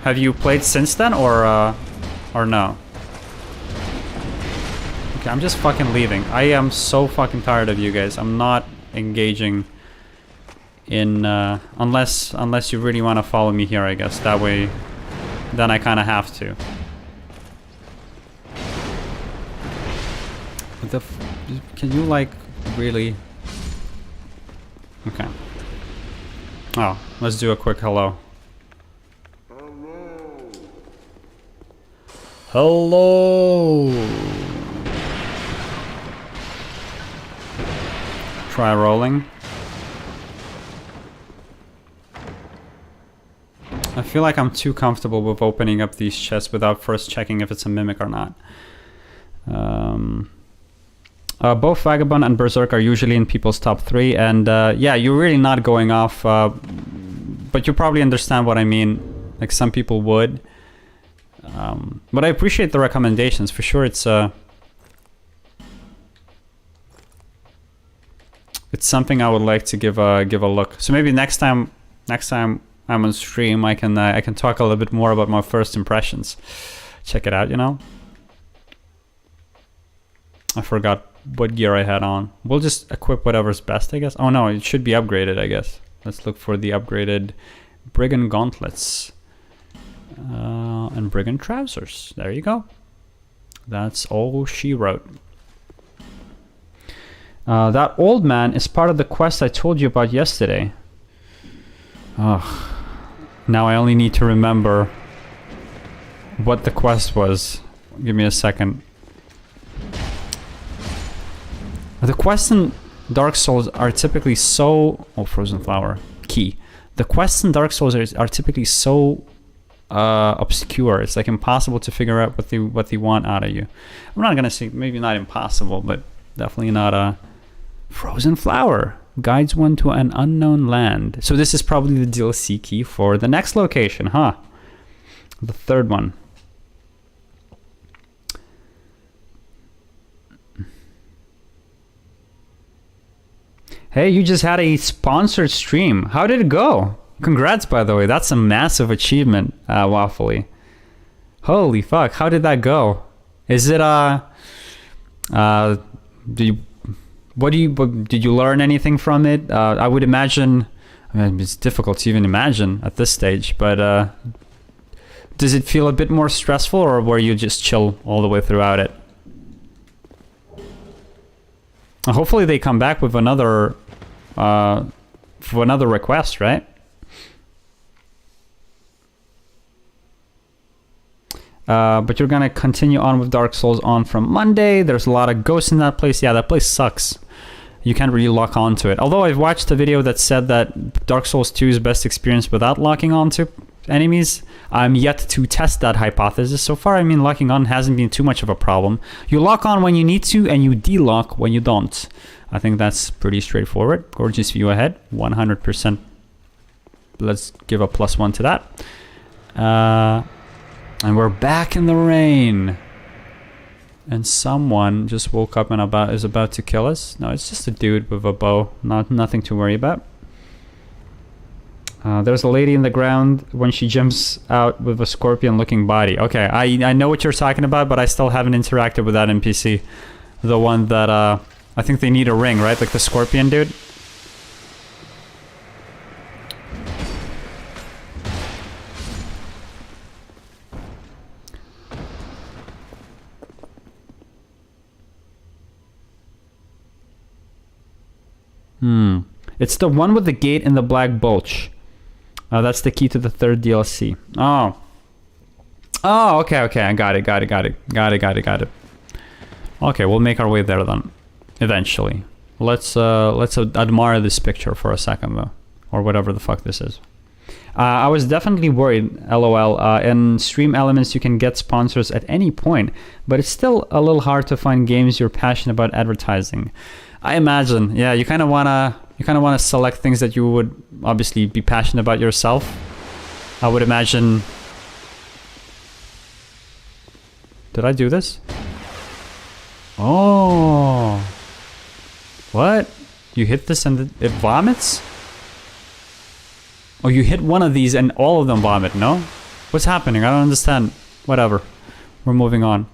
Have you played since then, or no? Okay, I'm just fucking leaving. I am so fucking tired of you guys. I'm not engaging in unless you really want to follow me here, I guess. That way, then I kind of have to. What the can you like really? Okay. Oh, let's do a quick hello. Hello. Try rolling. I feel like I'm too comfortable with opening up these chests without first checking if it's a mimic or not. Both Vagabond and Berserk are usually in people's top 3, and yeah, you're really not going off, but you probably understand what I mean. Like some people would. But I appreciate the recommendations. For sure, it's something I would like to give a look. So maybe next time I'm on stream, I can talk a little bit more about my first impressions. Check it out, you know. I forgot what gear I had on. We'll just equip whatever's best, I guess. Oh no, it should be upgraded, I guess. Let's look for the upgraded Brigand Gauntlets. And Brigand Trousers. There you go. That's all she wrote. That old man is part of the quest I told you about yesterday. Ugh. Now I only need to remember what the quest was. Give me a second. The quests in Dark Souls are typically so... Oh, Frozen Flower. Key. The quests in Dark Souls are typically so obscure. It's like impossible to figure out what they want out of you. I'm not gonna say maybe not impossible, but definitely not a... Frozen Flower. Guides one to an unknown land. So this is probably the DLC key for the next location, huh? The third one. Hey, you just had a sponsored stream. How did it go? Congrats, by the way. That's a massive achievement, Waffly. Holy fuck, how did that go? Is it, did you learn anything from it? I would imagine, I mean, it's difficult to even imagine at this stage, but does it feel a bit more stressful, or were you just chill all the way throughout it? Hopefully they come back with another request, right? But you're gonna continue on with Dark Souls on from Monday. There's a lot of ghosts in that place. Yeah, that place sucks. You can't really lock onto it. Although I've watched a video that said that Dark Souls 2 is best experience without locking onto enemies. I'm yet to test that hypothesis. So far, I mean, locking on hasn't been too much of a problem. You lock on when you need to, and you de-lock when you don't. I think that's pretty straightforward. Gorgeous view ahead, 100%. Let's give a +1 to that. And we're back in the rain. And someone just woke up and is about to kill us. No, it's just a dude with a bow. Nothing to worry about. There's a lady in the ground when she jumps out with a scorpion-looking body. Okay, I know what you're talking about, but I still haven't interacted with that NPC. The one that, I think they need a ring, right? Like the scorpion dude. It's the one with the gate in the black bulge. That's the key to the third DLC. Oh, okay, I got it. Okay, we'll make our way there then, eventually. Let's admire this picture for a second though, or whatever the fuck this is. I was definitely worried, LOL. In Stream Elements you can get sponsors at any point, but it's still a little hard to find games you're passionate about advertising. I imagine, yeah, you kind of wanna select things that you would obviously be passionate about yourself. I would imagine. Did I do this? Oh, what? You hit this and it vomits? Oh, you hit one of these and all of them vomit, no? What's happening? I don't understand. Whatever. We're moving on.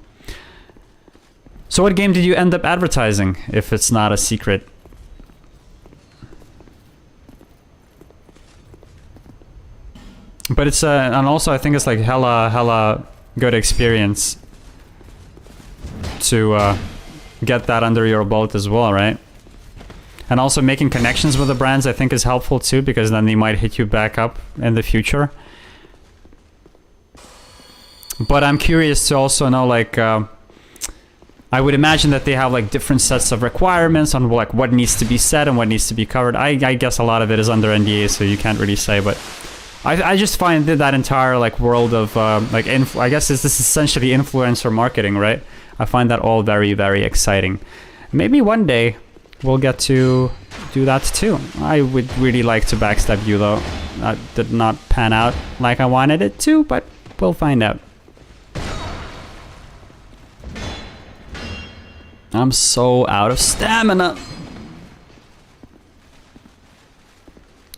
So what game did you end up advertising, if it's not a secret? But it's and also I think it's like hella good experience to get that under your belt as well, right? And also making connections with the brands I think is helpful too, because then they might hit you back up in the future. But I'm curious to also know, like, I would imagine that they have like different sets of requirements on like what needs to be said and what needs to be covered. I guess a lot of it is under NDA, so you can't really say, but I just find that entire like world of like I guess this is essentially influencer marketing, right? I find that all very, very exciting. Maybe one day we'll get to do that too. I would really like to backstab you though. That did not pan out like I wanted it to, but we'll find out. I'm so out of stamina.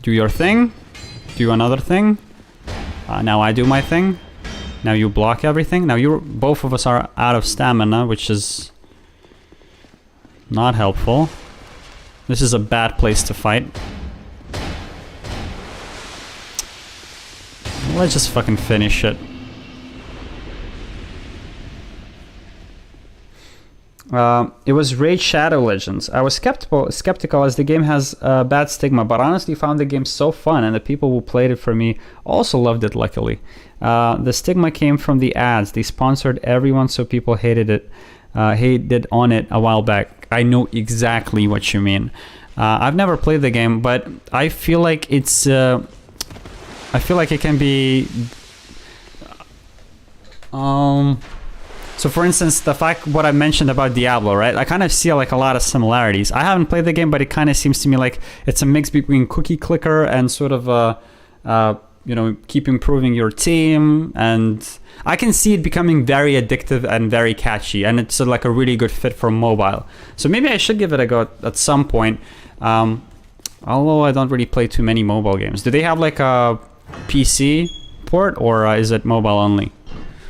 Do your thing. Do another thing. Now I do my thing. Now you block everything. Now both of us are out of stamina, which is Not helpful. This is a bad place to fight. Let's just fucking finish it. It was Raid Shadow Legends. I was skeptical as the game has a bad stigma, but honestly found the game so fun, and the people who played it for me also loved it, luckily. The stigma came from the ads. They sponsored everyone, so people hated on it a while back. I know exactly what you mean. I've never played the game, but I feel like it's... I feel like it can be... So for instance, the fact what I mentioned about Diablo, right? I kind of see like a lot of similarities. I haven't played the game, but it kind of seems to me like it's a mix between cookie clicker and sort of you know, keep improving your team. And I can see it becoming very addictive and very catchy, and it's like a really good fit for mobile. So maybe I should give it a go at some point. Although I don't really play too many mobile games. Do they have like a PC port, or is it mobile only?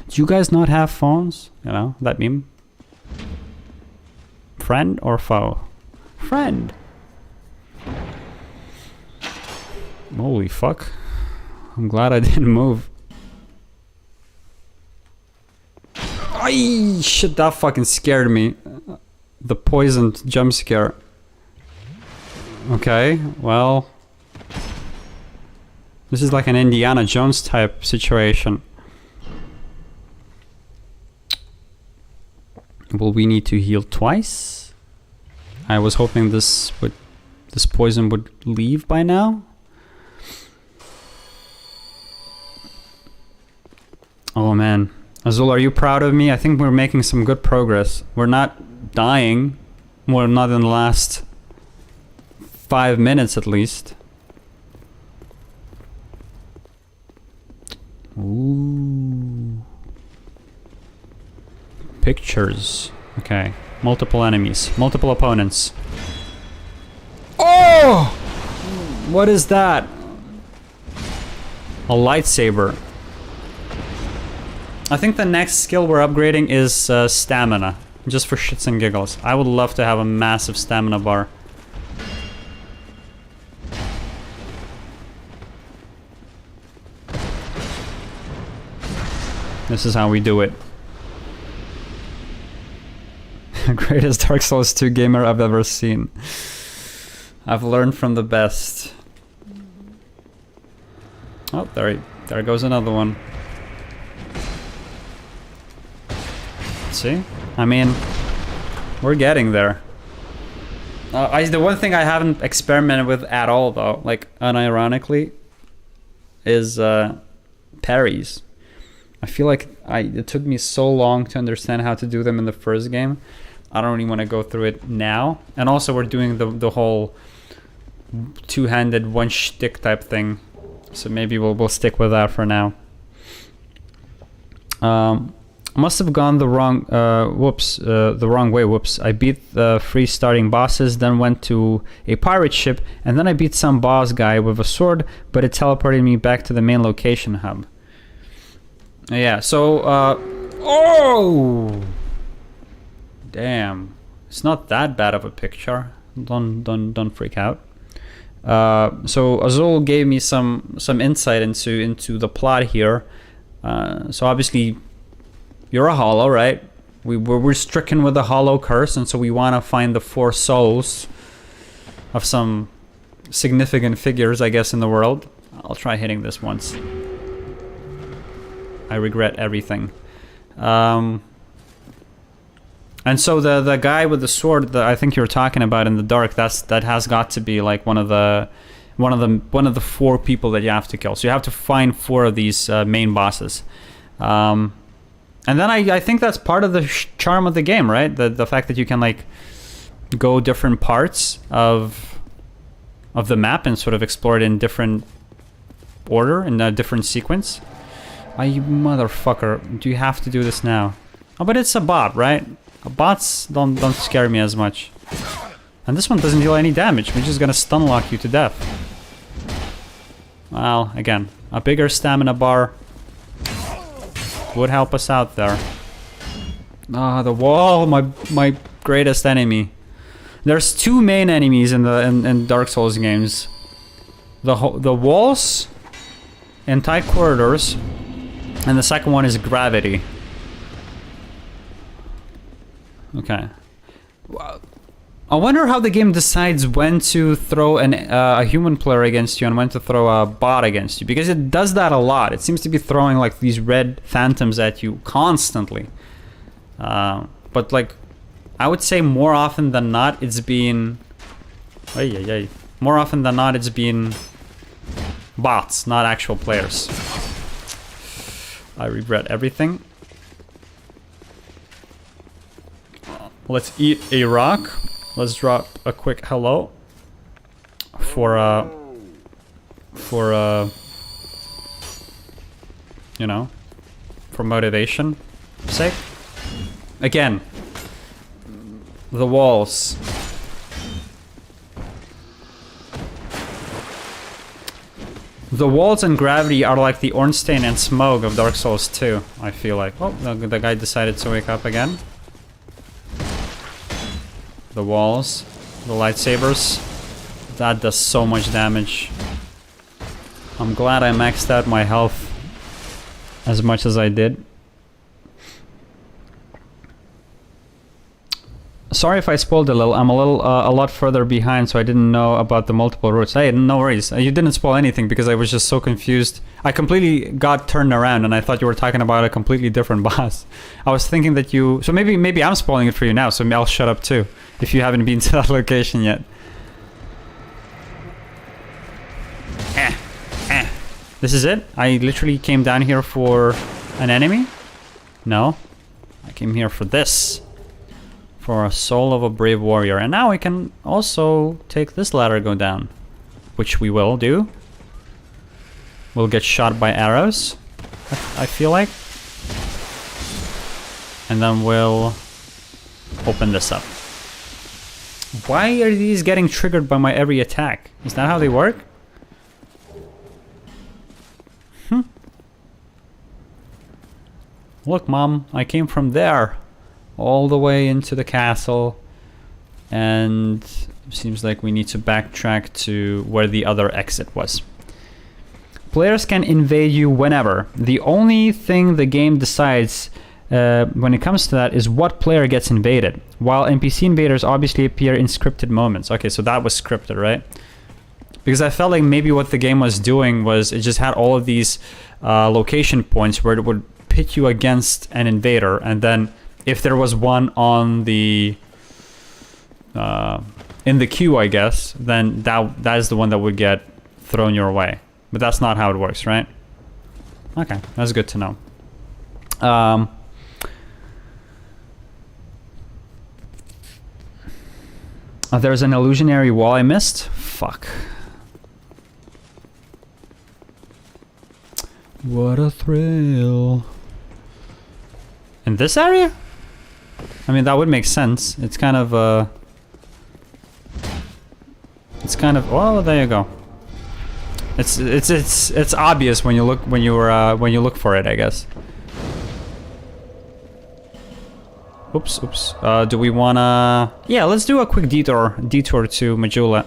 Do you guys not have phones? You know, that meme? Friend or foe? Friend. Holy fuck. I'm glad I didn't move. Ay, shit, that fucking scared me. The poisoned jump scare. Okay, well... This is like an Indiana Jones type situation. Will we need to heal twice? I was hoping this poison would leave by now. Oh man. Azul, are you proud of me? I think we're making some good progress. We're not dying. We're not in the last 5 minutes at least. Ooh. Pictures. Okay. Multiple enemies. Multiple opponents. Oh! What is that? A lightsaber. I think the next skill we're upgrading is stamina. Just for shits and giggles. I would love to have a massive stamina bar. This is how we do it. Greatest Dark Souls 2 gamer I've ever seen. I've learned from the best. Oh, there goes another one. See? I mean, we're getting there. The one thing I haven't experimented with at all, though, like unironically, is parries. I feel like it took me so long to understand how to do them in the first game. I don't really want to go through it now. And also we're doing the whole two-handed one shtick type thing. So maybe we'll stick with that for now. Must have gone the wrong the wrong way. Whoops. I beat the 3 starting bosses, then went to a pirate ship, and then I beat some boss guy with a sword, but it teleported me back to the main location hub. Yeah, so oh damn. It's not that bad of a picture. Don't freak out. So Azul gave me some insight into the plot here. So obviously you're a hollow, right? We're stricken with a hollow curse, and so we want to find the 4 souls of some significant figures, I guess, in the world. I'll try hitting this once. I regret everything. And so the guy with the sword that I think you're talking about in the dark, that has got to be like one of the 4 people that you have to kill. So you have to find 4 of these main bosses. And then I think that's part of the charm of the game, right? The fact that you can like go different parts of the map and sort of explore it in different order, in a different sequence. Oh, you motherfucker! Do you have to do this now? Oh, but it's a bot, right? Bots don't scare me as much. And this one doesn't deal any damage. We're just gonna stun lock you to death. Well, again, a bigger stamina bar would help us out there. Ah, the wall, my greatest enemy. There's two main enemies in the in Dark Souls games. The walls in tight corridors, and the second one is gravity. Okay. I wonder how the game decides when to throw a human player against you and when to throw a bot against you, because it does that a lot. It seems to be throwing like these red phantoms at you constantly. But like, I would say more often than not, it's been... More often than not, it's been bots, not actual players. I regret everything. Let's eat a rock. Let's drop a quick hello for you know, for motivation sake. Again, the walls. The walls and gravity are like the Ornstein and Smoke of Dark Souls 2, I feel like. Oh, the guy decided to wake up again. The walls, the lightsabers, that does so much damage. I'm glad I maxed out my health as much as I did. Sorry if I spoiled a little. I'm a lot further behind, so I didn't know about the multiple routes. Hey, no worries. You didn't spoil anything because I was just so confused. I completely got turned around and I thought you were talking about a completely different boss. I was thinking that you... So maybe I'm spoiling it for you now, so I'll shut up too, if you haven't been to that location yet. This is it? I literally came down here for an enemy? No. I came here for this. For a soul of a brave warrior. And now we can also take this ladder, go down. Which we will do. We'll get shot by arrows, I feel like. And then we'll open this up. Why are these getting triggered by my every attack? Is that how they work? Look, Mom, I came from there. All the way into the castle, and it seems like we need to backtrack to where the other exit was. Players can invade you whenever. The only thing the game decides when it comes to that is what player gets invaded, while NPC invaders obviously appear in scripted moments. Okay, so that was scripted, right? Because I felt like maybe what the game was doing was it just had all of these location points where it would pit you against an invader, and then if there was one on the in the queue, I guess, then that is the one that would get thrown your way. But that's not how it works, right? Okay, that's good to know. There's an illusionary wall I missed. Fuck. What a thrill. In this area? I mean, that would make sense. It's kind of well, there you go. It's obvious when you look for it, I guess. Oops. Do we wanna? Yeah, let's do a quick detour to Majula.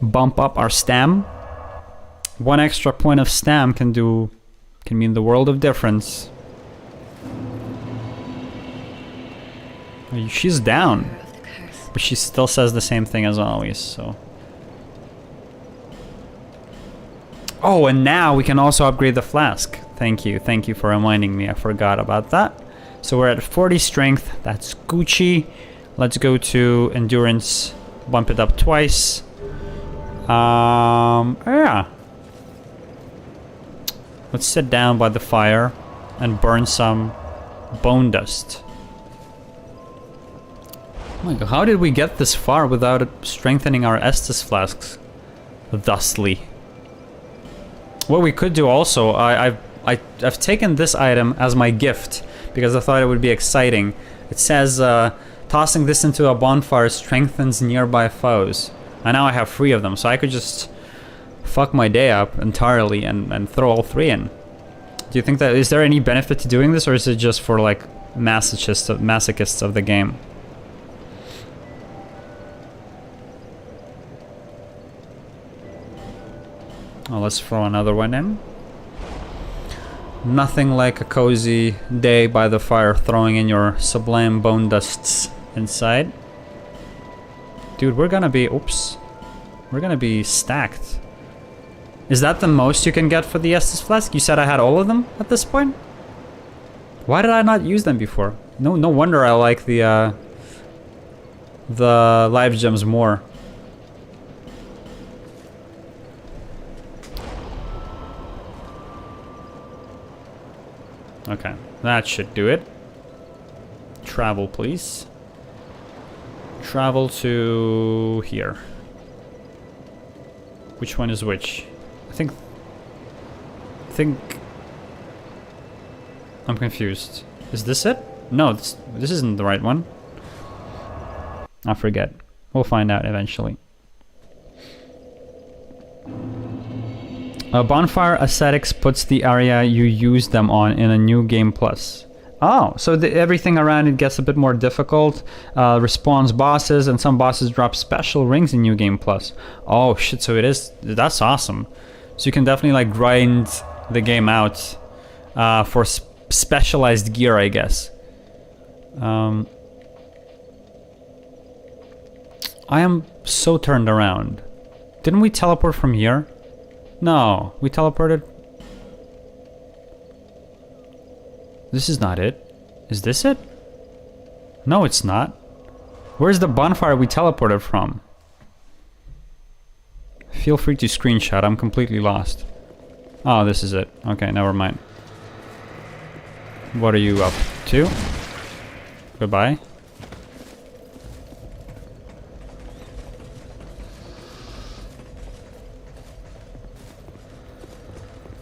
Bump up our stam. One extra point of stam can mean the world of difference. She's down, but she still says the same thing as always, so. Oh, and now we can also upgrade the flask. Thank you for reminding me, I forgot about that. So we're at 40 strength, that's Gucci. Let's go to endurance, bump it up twice. Yeah. Let's sit down by the fire and burn some bone dust. Oh my god, how did we get this far without strengthening our Estus flasks thusly? What we could do also, I've taken this item as my gift because I thought it would be exciting. It says, tossing this into a bonfire strengthens nearby foes. And now I have 3 of them, so I could just fuck my day up entirely and throw all 3 in. Do you think that, is there any benefit to doing this, or is it just for like masochists of the game? Oh, let's throw another one in. Nothing like a cozy day by the fire throwing in your sublime bone dusts inside. Dude, we're gonna be... Oops. We're gonna be stacked. Is that the most you can get for the Estus Flask? You said I had all of them at this point? Why did I not use them before? No wonder I like the live gems more. Okay, that should do it. Travel, please. Travel to here. Which one is which? I think I'm confused. Is this it? No, this isn't the right one. I forget. We'll find out eventually. Bonfire Ascetics puts the area you use them on in a new game plus. Oh, so everything around it gets a bit more difficult, respawns bosses, and some bosses drop special rings in New Game Plus. Oh shit, so it is, that's awesome. So you can definitely like grind the game out for specialized gear, I guess. I am so turned around. Didn't we teleport from here? No, we teleported. This is not it. Is this it? No, it's not. Where's the bonfire we teleported from? Feel free to screenshot. I'm completely lost. Oh, this is it. Okay, never mind. What are you up to? Goodbye.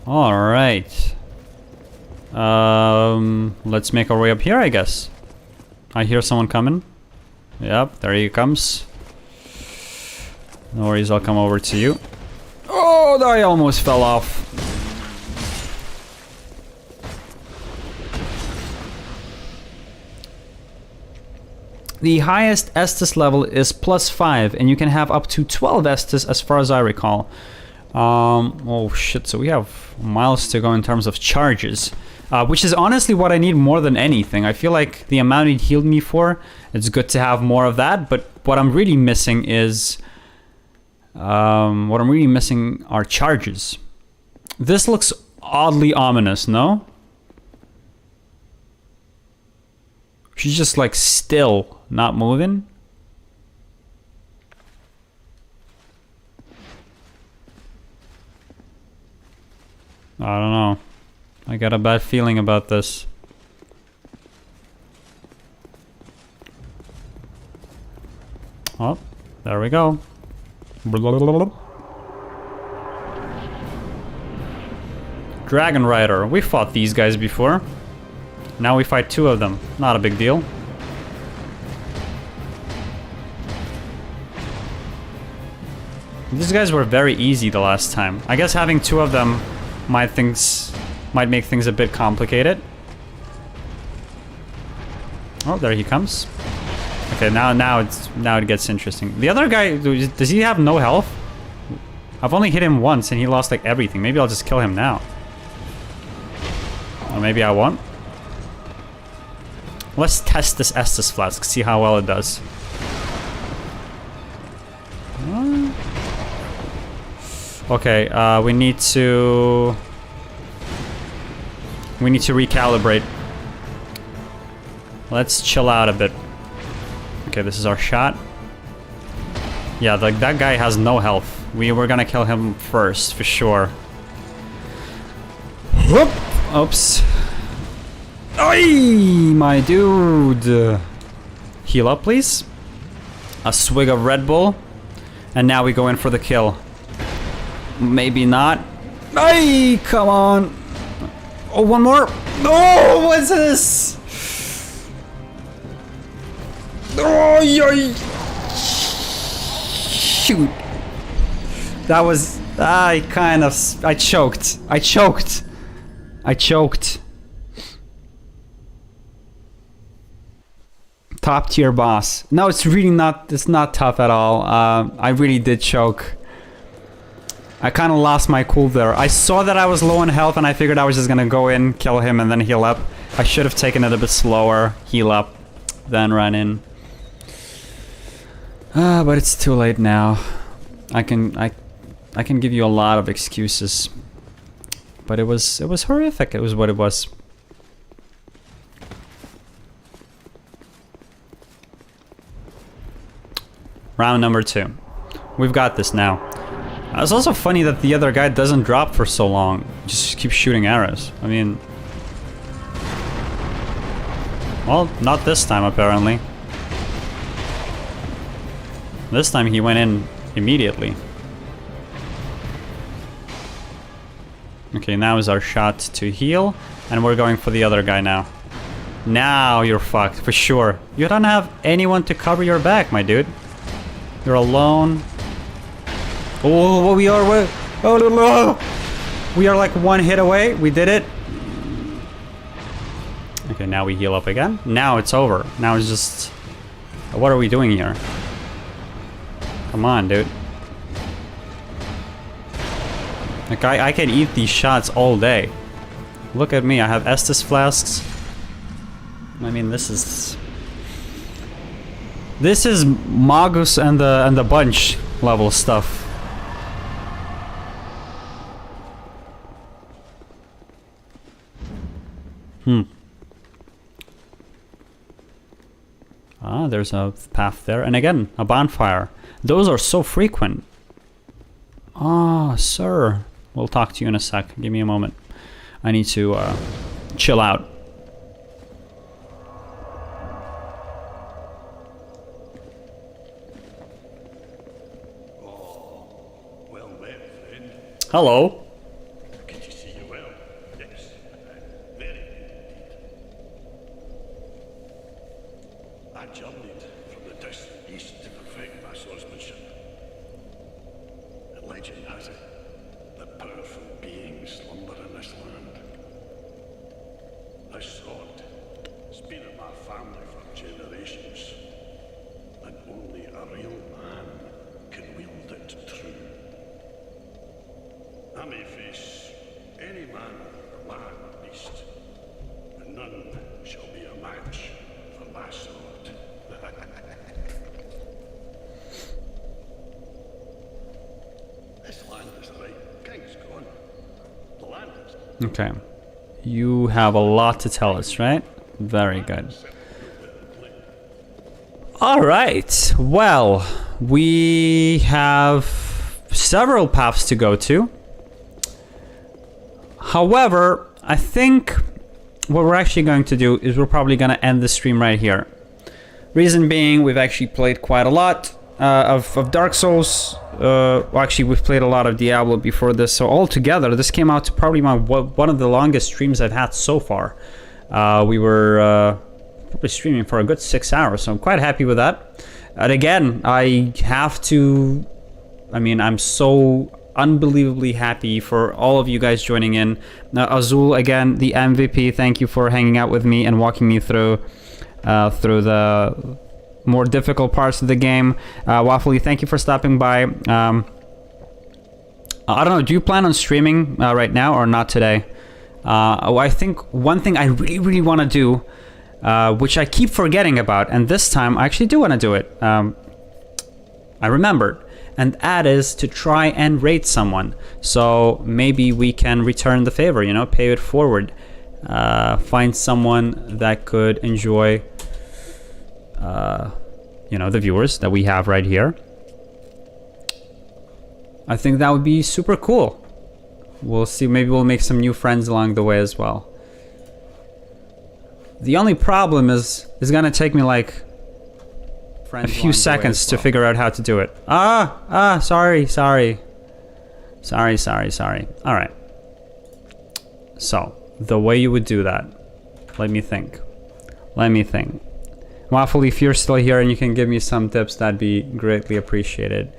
All right. Let's make our way up here, I guess. I hear someone coming. Yep, there he comes. No worries, I'll come over to you. Oh, I almost fell off. The highest Estus level is +5, and you can have up to 12 Estus as far as I recall. Oh shit, so we have miles to go in terms of charges. Which is honestly what I need more than anything. I feel like the amount it healed me for, it's good to have more of that, but what I'm really missing is... are charges. This looks oddly ominous, no? She's just like still, not moving. I don't know. I got a bad feeling about this. Oh, there we go. Dragon Rider. We fought these guys before. Now we fight two of them. Not a big deal. These guys were very easy the last time. I guess having two of them might make things a bit complicated. Oh, there he comes. Okay, now it gets interesting. The other guy, does he have no health? I've only hit him once and he lost like everything. Maybe I'll just kill him now. Or maybe I won't. Let's test this Estus Flask, see how well it does. Okay, we need to recalibrate. Let's chill out a bit. Okay, this is our shot. Yeah, like that guy has no health. We were gonna kill him first, for sure. Whoop! Oops. Oi, my dude. Heal up, please. A swig of Red Bull. And now we go in for the kill. Maybe not. Hey, come on. Oh, one more. Oh, what's this? Oh, shoot. That was... I choked. I choked. Top tier boss. No, it's really not... It's not tough at all. I really did choke. I kind of lost my cool there. I saw that I was low on health and I figured I was just gonna go in, kill him, and then heal up. I should have taken it a bit slower, heal up, then run in. But it's too late now. I can give you a lot of excuses. But it was horrific. It was what it was. Round number 2. We've got this now. It's also funny that the other guy doesn't drop for so long. Just keeps shooting arrows. I mean... Well, not this time apparently. This time he went in immediately. Okay, now is our shot to heal. And we're going for the other guy now. Now you're fucked, for sure. You don't have anyone to cover your back, my dude. You're alone. Oh, we are... We are like one hit away. We did it. Okay, now we heal up again. Now it's over. Now it's just... What are we doing here? Come on, dude. Like, I can eat these shots all day. Look at me. I have Estus flasks. I mean, this is... This is Magus and the bunch level stuff. Ah, there's a path there. And again, a bonfire. Those are so frequent. Ah, sir. We'll talk to you in a sec. Give me a moment. I need to chill out. Well met, friend. Hello. Good to see you well. Yes, very good indeed. I journeyed from the distant east to perfect my swordsmanship. And legend has it that powerful beings slumber in this land. This sword has been in my family for generations, and only a real man can wield it true. I may face any man, man or beast, and none shall be a match for my sword. This land is right. King's gone. The land is... Okay. You have a lot to tell us, right? Very good. Alright. Well, we have several paths to go to. However, I think what we're actually going to do is we're probably going to end the stream right here. Reason being, we've actually played quite a lot of Dark Souls. Well, actually, we've played a lot of Diablo before this. So altogether, this came out to probably one of the longest streams I've had so far. We were probably streaming for a good 6 hours, so I'm quite happy with that. And again, I have to... I mean, I'm so unbelievably happy for all of you guys joining in. Azul, again, the MVP, thank you for hanging out with me and walking me through the more difficult parts of the game. Waffly, thank you for stopping by. I don't know, do you plan on streaming right now or not today? I think one thing I really want to do, which I keep forgetting about, and this time I actually do want to do it. I remembered. And that is to try and rate someone. So maybe we can return the favor, you know, pay it forward. Find someone that could enjoy, you know, the viewers that we have right here. I think that would be super cool. We'll see, maybe we'll make some new friends along the way as well. The only problem is it's gonna take me like a few seconds to figure out how to do it. Sorry. Alright. So, the way you would do that, let me think. Waffle, if you're still here and you can give me some tips, that'd be greatly appreciated.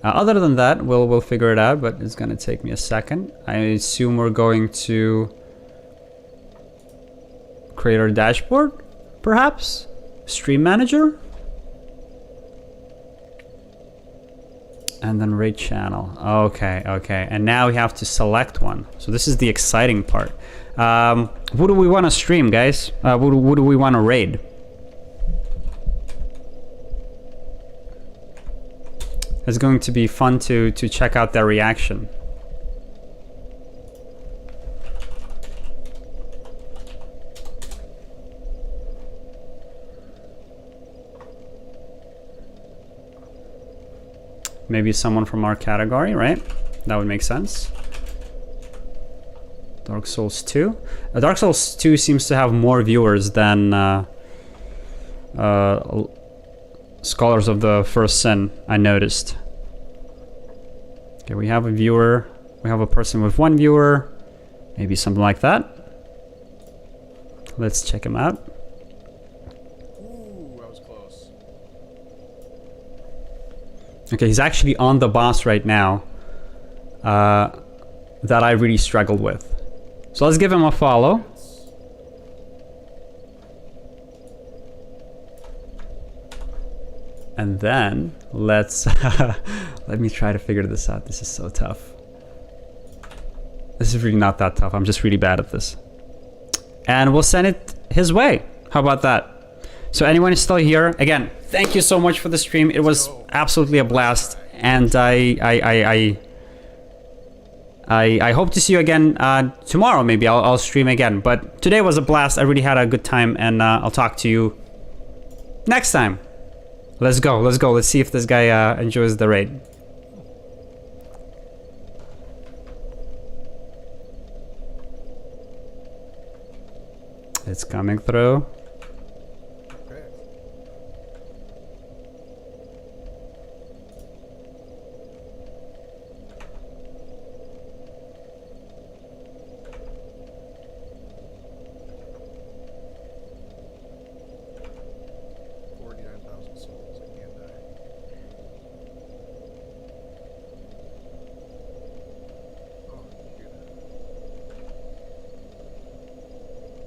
Other than that, we'll figure it out, but it's gonna take me a second. I assume we're going to create our dashboard, perhaps? Stream manager? And then raid channel. Okay, okay. And now we have to select one. So this is the exciting part. What do we want to stream, guys? What do we want to raid? It's going to be fun to check out their reaction. Maybe someone from our category, right? That would make sense. Dark Souls 2. Dark Souls 2 seems to have more viewers than Scholars of the First Sin, I noticed. Okay, we have a viewer. We have a person with 1 viewer. Maybe something like that. Let's check him out. Ooh, that was close. Okay, he's actually on the boss right now that I really struggled with. So let's give him a follow. And then let's let me try to figure this out. This is so tough. This is really not that tough. I'm just really bad at this. And we'll send it his way. How about that? So anyone is still here, again, thank you so much for the stream. It was absolutely a blast, and I hope to see you again tomorrow. Maybe I'll stream again. But today was a blast. I really had a good time, and I'll talk to you next time. Let's go. Let's go. Let's see if this guy enjoys the raid. It's coming through.